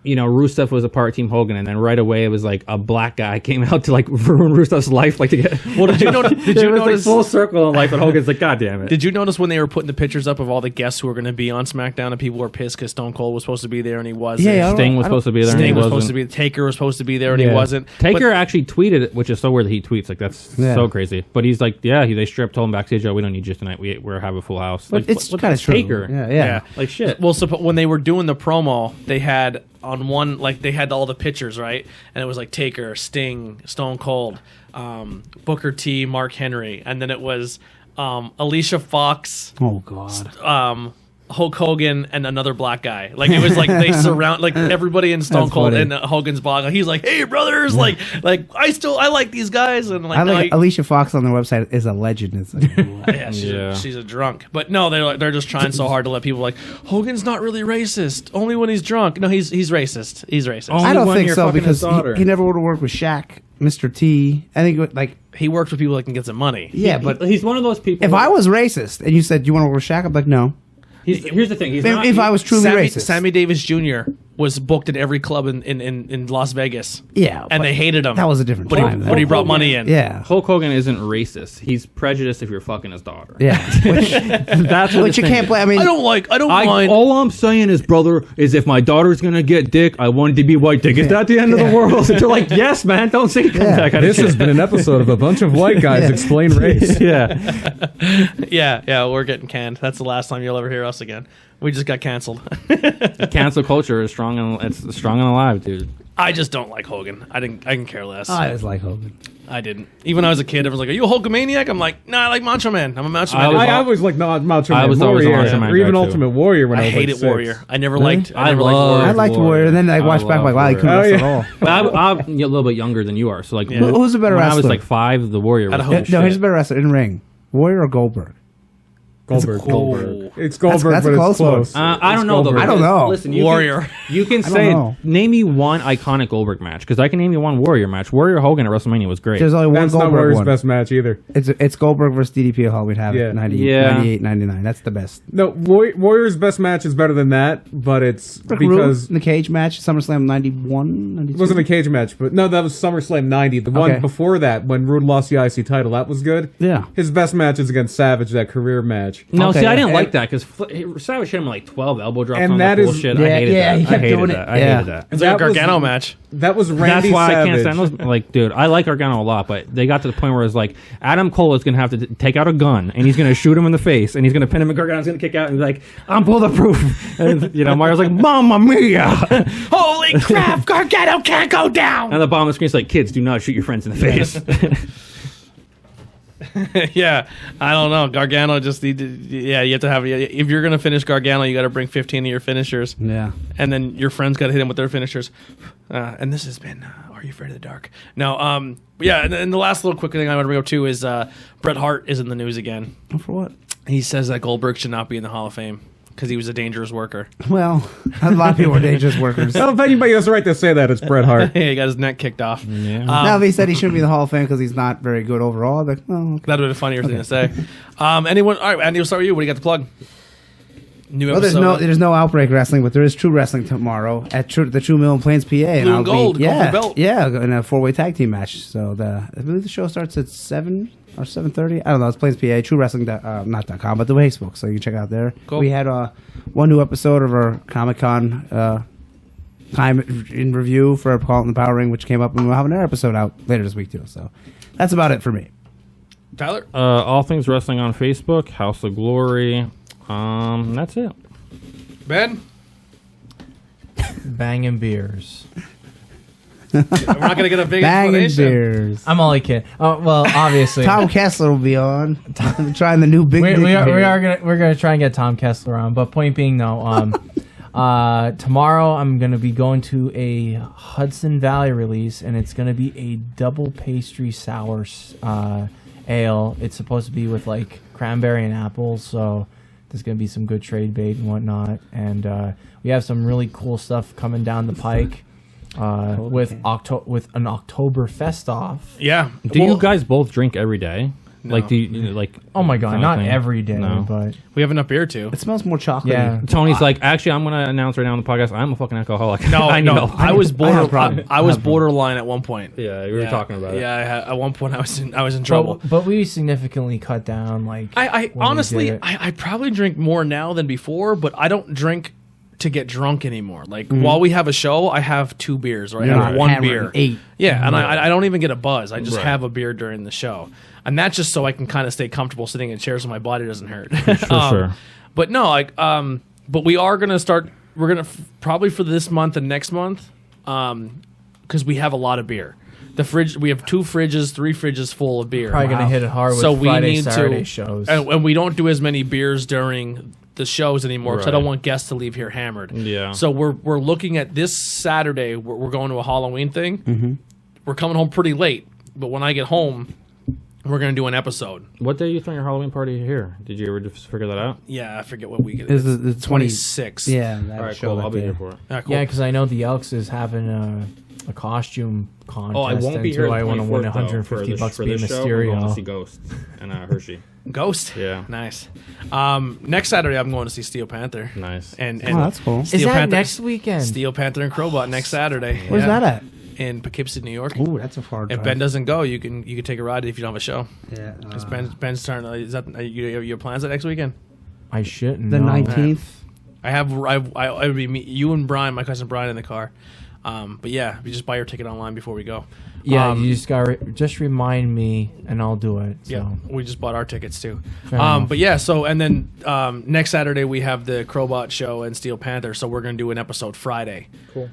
Rusev was a part of Team Hogan, and then right away it was like a black guy came out to like ruin Rusev's life, like to get. Well, did you notice? Did you it was notice? like full circle in life, and Hogan's like, God damn it. Did you notice when they were putting the pictures up of all the guests who were going to be on SmackDown, and people were pissed because Stone Cold was supposed to be there and he wasn't? Yeah, Sting was supposed to be there, and he Sting was wasn't. supposed to be. Taker was supposed to be there and he wasn't. Taker But- actually tweeted it, which is so weird that he tweets. Like that's Yeah. so crazy. But he's like, they straight up told him backstage, "Oh, we don't need you tonight. We're having a full house." But Like, it's what kind of true. Taker. Yeah. Like shit. Well, so when they were doing the promo, they had on one they had all the pictures, right? And it was like Taker, Sting, Stone Cold, Booker T, Mark Henry, and then it was Alicia Fox, Oh God. Hulk Hogan, and another black guy. Like it was like they surround like everybody in Stone That's Cold funny. and Hogan's block. He's like, "Hey brothers, like I like these guys," and like, I no, like Alicia Fox on their website is a legend. It's like, yeah, Yeah. she's a drunk. But no, they're just trying so hard to let people like Hogan's not really racist. Only when he's drunk. No, he's racist. He's racist. Oh. I don't when think you're so fucking because his daughter. he never would have worked with Shaq, Mr. T. I think like He works with people that can get some money. yeah, but he's one of those people. if I was racist and you said, "Do you want to work with Shaq?" I'm like, no. here's the thing. He's If, not, if I was truly racist, Sammy Davis Jr. was booked at every club in Las Vegas. yeah, And but they hated him. That was a different But time. he then. brought money in. Yeah, Hulk Hogan isn't racist. He's prejudiced if you're fucking his daughter. yeah. Which, That's what which you can't play. I mean, I don't mind. All I'm saying is, brother, is if my daughter's gonna get dick, I want it to be white dick. Is that the end of the world? They're like, yes, man. Don't say that kind of This shit. has been an episode of a bunch of white guys Yeah. explain race. Yeah. Yeah, we're getting canned. That's the last time you'll ever hear us again. We just got canceled. Cancel culture is strong and it's strong and alive, dude. I just don't like Hogan. I can care less. I always like Hogan. I didn't. Even when I was a kid, everyone was like, "Are you a Hulkamaniac?" I'm like, "No, I like Macho Man. I'm a Macho Man." I always like Macho Man. I was always a Warrior, Macho Man or even guy, too. Ultimate Warrior when I was hated like 6. Warrior. I never liked. I never liked love- Warrior. I liked Warrior, and then I watched back like, wow, he couldn't wrestle at all. But I'm a little bit younger than you are, so like, Who's a better when wrestler? I was like 5, the Warrior was I'd No, here's a better wrestler in ring: Warrior or Goldberg. Goldberg. It's Goldberg, That's but a it's close one. close. I don't know though. Goldberg. I don't know. Listen, Warrior. You can don't say know. name me one iconic Goldberg match because I can name you one Warrior match. Warrior Hogan at WrestleMania was great. There's only one That's not Goldberg Warrior's one. best match either. It's Goldberg versus DDP at Halloween Havoc. Yeah. 98, 99. That's the best. No, Warrior's best match is better than that, but it's Rick because Rude in the cage match, SummerSlam 91, 92. it wasn't a cage match, but no, that was SummerSlam 90. The one Okay. before that, when Rude lost the IC title, that was good. Yeah. His best match is against Savage, that career match. No, Okay, see, I didn't and- like that because Savage hit him like 12 elbow drops And on that that is- bullshit. Yeah, I hated yeah, he that. I kept hated doing that. it. I Yeah. hated that. It's like a That was- Gargano match. That was That's Randy why Savage. I can't stand those. Like, dude, I like Gargano a lot, but they got to the point where it's like Adam Cole is gonna have to take out a gun and he's gonna shoot him in the face and he's gonna pin him and Gargano's gonna kick out and be like, "I'm bulletproof." And Mario's like, "Mamma mia!" Holy crap! Gargano can't go down. And the bottom of the screen's like, "Kids, do not shoot your friends in the face." Yeah, I don't know. Gargano just need to. Yeah, you have to have. If you're gonna finish Gargano, you got to bring 15 of your finishers. Yeah. And then your friends got to hit him with their finishers. And this has been Are You Afraid of the Dark? No, yeah, and the last little quick thing I want to bring up too is Bret Hart is in the news again. For what? He says that Goldberg should not be in the Hall of Fame because he was a dangerous worker. Well, a lot of people are dangerous workers. Well, if anybody has the right to say that, it's Bret Hart. Yeah, he got his neck kicked off. Yeah. Now, if he said he shouldn't be in the Hall of Fame because he's not very good overall, like, oh, okay. That would be a funnier thing to say. Anyone? All right, Andy, we'll start with you. What do you got to plug? New Well, there's no Outbreak Wrestling, but there is True Wrestling tomorrow at the True Mill in Plains, PA. Blue and gold, yeah, gold belt. yeah, in a 4-way tag team match. So I believe the show starts at 7 or 7:30. I don't know. It's Plains, PA. True Wrestling, not.com, but the Facebook. So you can check it out there. Cool. We had one new episode of our Comic-Con time in review for Call It in the Power Ring, which came up, and we'll have another episode out later this week too. So that's about it for me. Tyler. All Things Wrestling on Facebook, House of Glory. That's it. Ben. Banging beers. We're not gonna get a big Banging explanation. beers. I'm only kidding. Oh well, obviously. Tom Kessler will be on trying the new big. we Dick are beer. gonna try and get Tom Kessler on. But point being, no. Tomorrow I'm gonna be going to a Hudson Valley release, and it's gonna be a double pastry sour ale. It's supposed to be with like cranberry and apples, so there's gonna be some good trade bait and whatnot. And we have some really cool stuff coming down the pike. With an Oktoberfest off. Yeah. Do you guys both drink every day? No. Like, do you like? Oh my god, kind of not thing? every day, No. but We have enough beer too. It smells more chocolatey. yeah. Tony's like, actually, I'm gonna announce right now on the podcast, I'm a fucking alcoholic. No, I no. know. I was I have a problem. borderline. I was borderline at one point. Yeah, we were talking about it. Yeah, at one point I was in trouble. But we significantly cut down. Like I when we honestly, did it. I probably drink more now than before, but I don't drink to get drunk anymore. Like while we have a show, I have 2 beers or I You're have not one hammering beer. 8. Yeah, and I don't even get a buzz. I just Right. have a beer during the show, and that's just so I can kind of stay comfortable sitting in chairs so my body doesn't hurt. Sure. But no, like, but we are gonna start. We're gonna probably for this month and next month, because we have a lot of beer. The fridge, we have 2 fridges, 3 fridges full of beer. Probably gonna hit it hard with So we Friday, need Saturday to, shows. and we don't do as many beers during the shows anymore because I Right. don't want guests to leave here hammered. Yeah. So we're looking at this Saturday. We're going to a Halloween thing. Mm-hmm. We're coming home pretty late, but when I get home, we're gonna do an episode. What day are you throwing your Halloween party here? Did you ever just figure that out? Yeah, I forget what week it Is is. the 26th. Yeah, that All right, show cool. that I'll be day. here for it. Ah, cool. Yeah, because I know the Elks is having a costume contest. Oh, I won't be here. I want to win $150 $150 for being this show. We're going to see Mysterio. Ghost and Hershey. Ghost. Yeah. Nice. Next Saturday, I'm going to see Steel Panther. Nice. And Oh, that's cool. Is that next weekend? Steel Panther and Crowbot next Saturday. Where's Yeah. that at? In Poughkeepsie, New York. Ooh, that's a far drive. If Ben doesn't go, you can take a ride if you don't have a show. Yeah. Because Ben's turn. Is that your plans that next weekend? I shouldn't. The know. 19th. I would be you and Brian, my cousin Brian, in the car. But yeah, we just buy your ticket online before we go. Yeah, you just just remind me, and I'll do it. So. Yeah, we just bought our tickets too. Enough. But yeah, so and then next Saturday we have the Crowbot show and Steel Panther, so we're gonna do an episode Friday. Cool.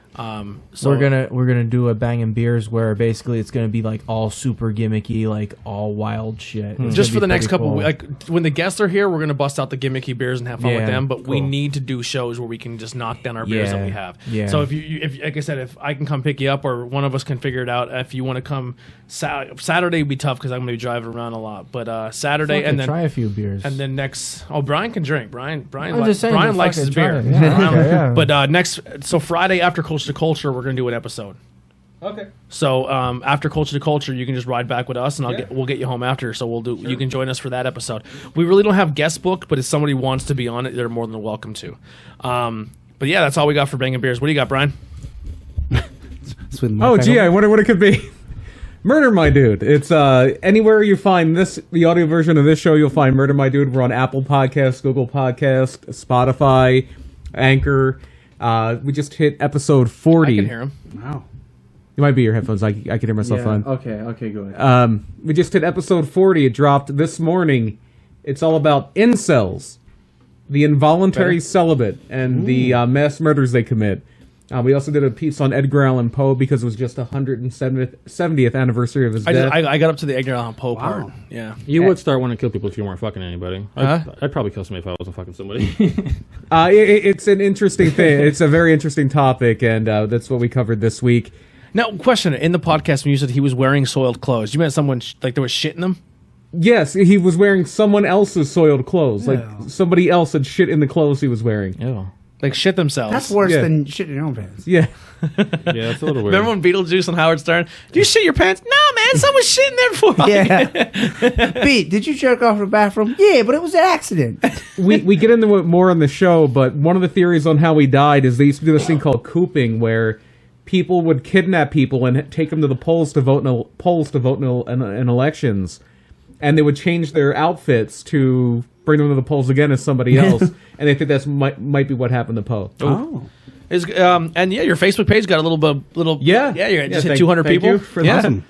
So we're gonna do a Bangin' Beers where basically it's gonna be like all super gimmicky, like all wild shit. It's just gonna for the be next pretty couple cool. like when the guests are here, we're gonna bust out the gimmicky beers and have fun with Yeah, them. But we cool. need to do shows where we can just knock down our beers that we have. Yeah. So if like I said, if I can come pick you up or one of us can figure it out, if you want to come. Saturday would be tough because I'm going to be driving around a lot. But Saturday Fucking and then try a few beers. and then next. Oh, Brian can drink. Brian I'm just saying, Brian likes fucking his beer. try it. Yeah, okay, yeah. But next, so Friday after Culture to Culture, we're going to do an episode. Okay. So after Culture to Culture, you can just ride back with us, and we'll get you home after. So we'll do. Sure. You can join us for that episode. We really don't have guest booked, but if somebody wants to be on it, they're more than welcome to. But yeah, that's all we got for Bangin' Beers. What do you got, Brian? Oh, gee, I wonder what it could be. Murder My Dude. It's anywhere you find the audio version of this show, you'll find Murder My Dude. We're on Apple Podcasts, Google Podcasts, Spotify, Anchor. We just hit episode 40. I can hear him. Wow. It might be your headphones. I can hear myself fine. Okay, go ahead. We just hit episode 40. It dropped this morning. It's all about incels, the involuntary celibate, and the mass murders they commit. We also did a piece on Edgar Allan Poe because it was just 170th anniversary of his death. I got up to the Edgar Allan Poe part. Yeah. You would start wanting to kill people if you weren't fucking anybody. Uh-huh. I'd probably kill somebody if I wasn't fucking somebody. It's an interesting thing. It's a very interesting topic, and that's what we covered this week. Now, question: in the podcast, when you said he was wearing soiled clothes, you meant someone like there was shit in them? Yes, he was wearing someone else's soiled clothes. Like somebody else had shit in the clothes he was wearing. Ew. Like shit themselves. That's worse than shit in your own pants. Yeah. Yeah, it's a little weird. Remember when Beetlejuice and Howard Stern? Do you shit your pants? No, man. Someone's shitting there for me. Yeah. Pete, did you jerk off in the bathroom? Yeah, but it was an accident. we get into it more on the show, but one of the theories on how he died is they used to do this thing called cooping, where people would kidnap people and take them to the polls to vote in elections, and they would change their outfits to bring them to the polls again as somebody else, and they think that's might be what happened to Poe. Oh. And yeah, your Facebook page got a little. Yeah. You just hit 200 thank people. you for that. Awesome.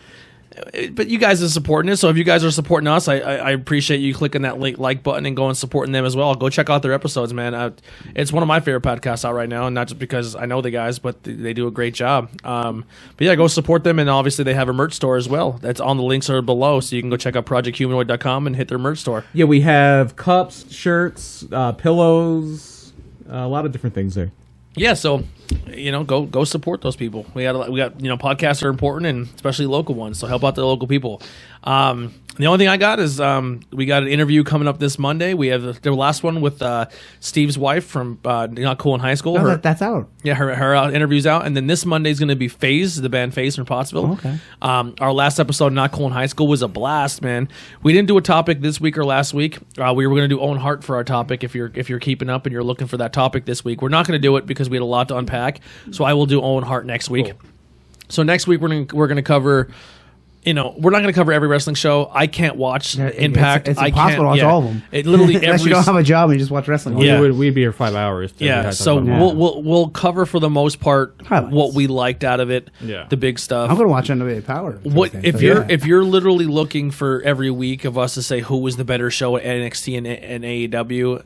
But you guys are supporting it, so if you guys are supporting us, I appreciate you clicking that like button and going and supporting them as well. Go check out their episodes, man. It's one of my favorite podcasts out right now, and not just because I know the guys, but they do a great job. But yeah, go support them, and obviously they have a merch store as well. That's on the links are below, so you can go check out projecthumanoid.com and hit their merch store. Yeah, we have cups, shirts, pillows, a lot of different things there. Yeah, so go support those people. We got podcasts are important, and especially local ones. So help out the local people. The only thing I got is we got an interview coming up this Monday. We have the last one with Steve's wife from Not Cool in High School. No, that's out. Yeah, her interview's out, and then this Monday is going to be FaZe, the band FaZe from Pottsville. Okay. Our last episode, Not Cool in High School, was a blast, man. We didn't do a topic this week or last week. We were going to do Owen Hart for our topic. If you're keeping up and you're looking for that topic this week, we're not going to do it because we had a lot to unpack. So I will do Owen Hart next week. Cool. So next week we're going to cover. We're not going to cover every wrestling show. I can't watch Impact. It's impossible to watch all of them. It literally unless you don't have a job and you just watch wrestling. Yeah. We'd be here 5 hours. Yeah, so we'll cover for the most part highlights. What we liked out of it. Yeah. The big stuff. I'm going to watch NWA Power. If you're literally looking for every week of us to say who was the better show at NXT and AEW,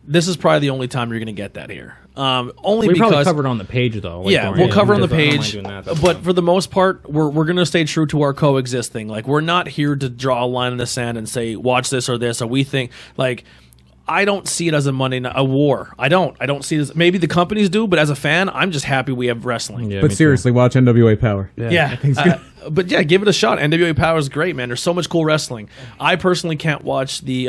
this is probably the only time you're going to get that here. Only we because probably covered on the page though. We'll cover on the page. That, but for the most part, we're going to stay true to our coexist thing. Like, we're not here to draw a line in the sand and say watch this or this, or we think like. I don't see it as a Monday night, a war. I don't see it as, maybe the companies do, but as a fan, I'm just happy we have wrestling. Yeah, but seriously, watch NWA Power. Yeah. But yeah, give it a shot. NWA Power is great, man. There's so much cool wrestling. I personally can't watch the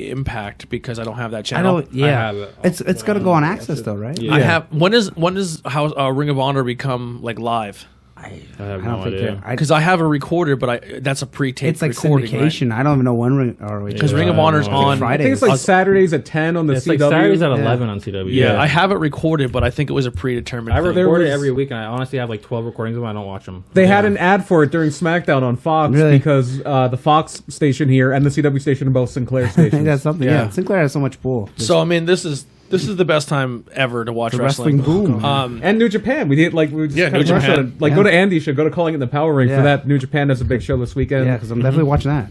Impact because I don't have that channel. It's gonna go on Access though, right? Yeah. I have. When does how Ring of Honor become like live? I have no idea. Because I have a recorder, but that's a pre-tape. It's like recording, syndication. Right? I don't even know when because Ring of Honor's on Fridays. I think it's like Saturdays at 10 on the it's CW. Like Saturdays at 11 on CW. Yeah, I have it recorded, but I think it was a predetermined. I record it every week, and I honestly have like 12 recordings of them. I don't watch them. They had an ad for it during SmackDown on Fox because the Fox station here and the CW station are both Sinclair stations. That's something. Yeah. Sinclair has so much pull. So I mean, this is This is the best time ever to watch The wrestling. boom. And New Japan. We did we were just Yeah, kind New of rushed Japan. on it. Go to Andy's show. Go to Calling It the Power Ring for Yeah. that. New Japan has a big show this weekend. Yeah, because I'm definitely watching that.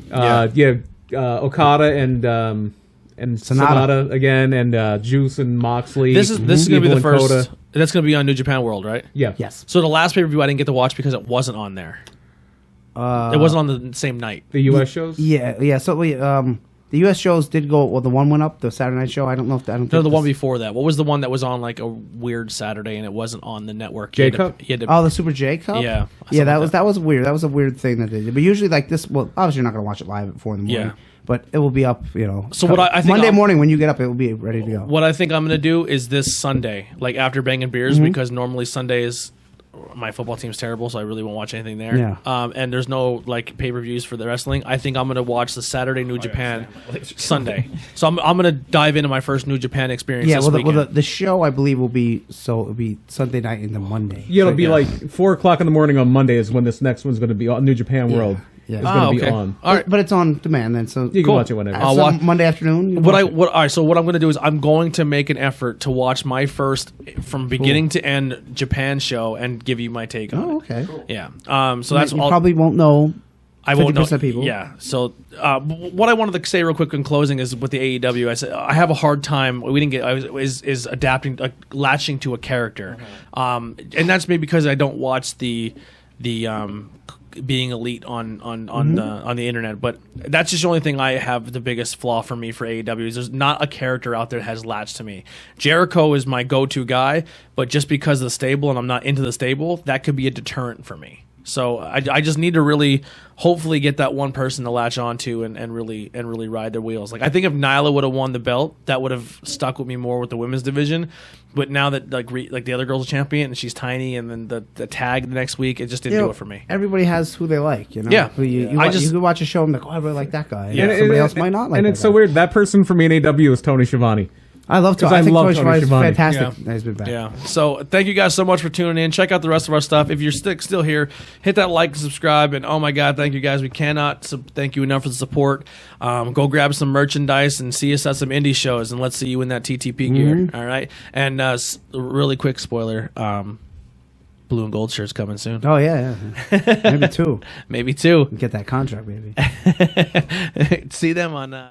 Okada and Sonata again, and Juice and Moxley. This is going to be Evil the and first. Coda. That's going to be on New Japan World, right? Yeah. Yes. So the last pay-per-view I didn't get to watch because it wasn't on there. It wasn't on the same night. The U.S. shows. Yeah. So the U.S. shows did go. Well, the one went up. The Saturday night show. I don't know if I don't. No, think the one this- before that. What was the one that was on like a weird Saturday and it wasn't on the network? J You had to- Cup? you had to- Oh, the Super J Cup. Yeah. Yeah, that something like was weird. That was a weird thing that they did. But usually, like this. Well, obviously, you're not going to watch it live at 4 in the morning. Yeah. But it will be up. So what I think Monday I'll- morning when you get up, it will be ready to go. What I think I'm going to do is this Sunday, like after banging beers, because normally Sundays my football team's terrible, so I really won't watch anything there. Yeah. And there's no like pay-per-views for the wrestling. I think I'm going to watch the Saturday New Japan Sunday. So I'm going to dive into my first New Japan experience. Yeah, this well, weekend. the show I believe will be it'll be Sunday night into Monday. Yeah, it'll So, be like 4 o'clock in the morning on Monday is when this next one's going to be on New Japan World. Yeah. It's going to okay. be on. All right. But it's on demand then, so You can watch it whenever. I'll so watch- Monday afternoon. you All watch it. right, so what I'm going to do is I'm going to make an effort to watch my first from beginning to end Japan show and give you my take on Oh, it. okay. Yeah. So that's you all. probably won't know. I won't know. 50% people. Yeah. So what I wanted to say real quick in closing is with the AEW, I said I have a hard time. We didn't get. Is adapting, latching to a character, and that's maybe because I don't watch the being elite on the internet. But that's just the only thing I have the biggest flaw for me for AEW is there's not a character out there that has latched to me. Jericho is my go-to guy, but just because of the stable and I'm not into the stable, that could be a deterrent for me. So I just need to really hopefully get that one person to latch onto and really ride their wheels. Like I think if Nyla would have won the belt, that would have stuck with me more with the women's division. But now that like the other girl's a champion and she's tiny, and then the tag the next week, it just didn't do it for me. Everybody has who they like. Yeah. You could watch a show and be like, oh, I really like that guy. Yeah. And somebody else might not like. And that it's so guy. weird. That person for me in AW is Tony Schiavone. I love Tony. I I think love Tony Tony Schiavone is Schiavone. fantastic. Yeah. He's been back. Yeah. So thank you guys so much for tuning in. Check out the rest of our stuff. If you're still here, hit that like and subscribe. And oh my God, thank you guys. We cannot thank you enough for the support. Go grab some merchandise and see us at some indie shows, and let's see you in that TTP gear. All right. And really quick spoiler. Blue and gold shirts coming soon. Oh yeah. Maybe 2. Maybe 2. Get that contract, baby. See them on.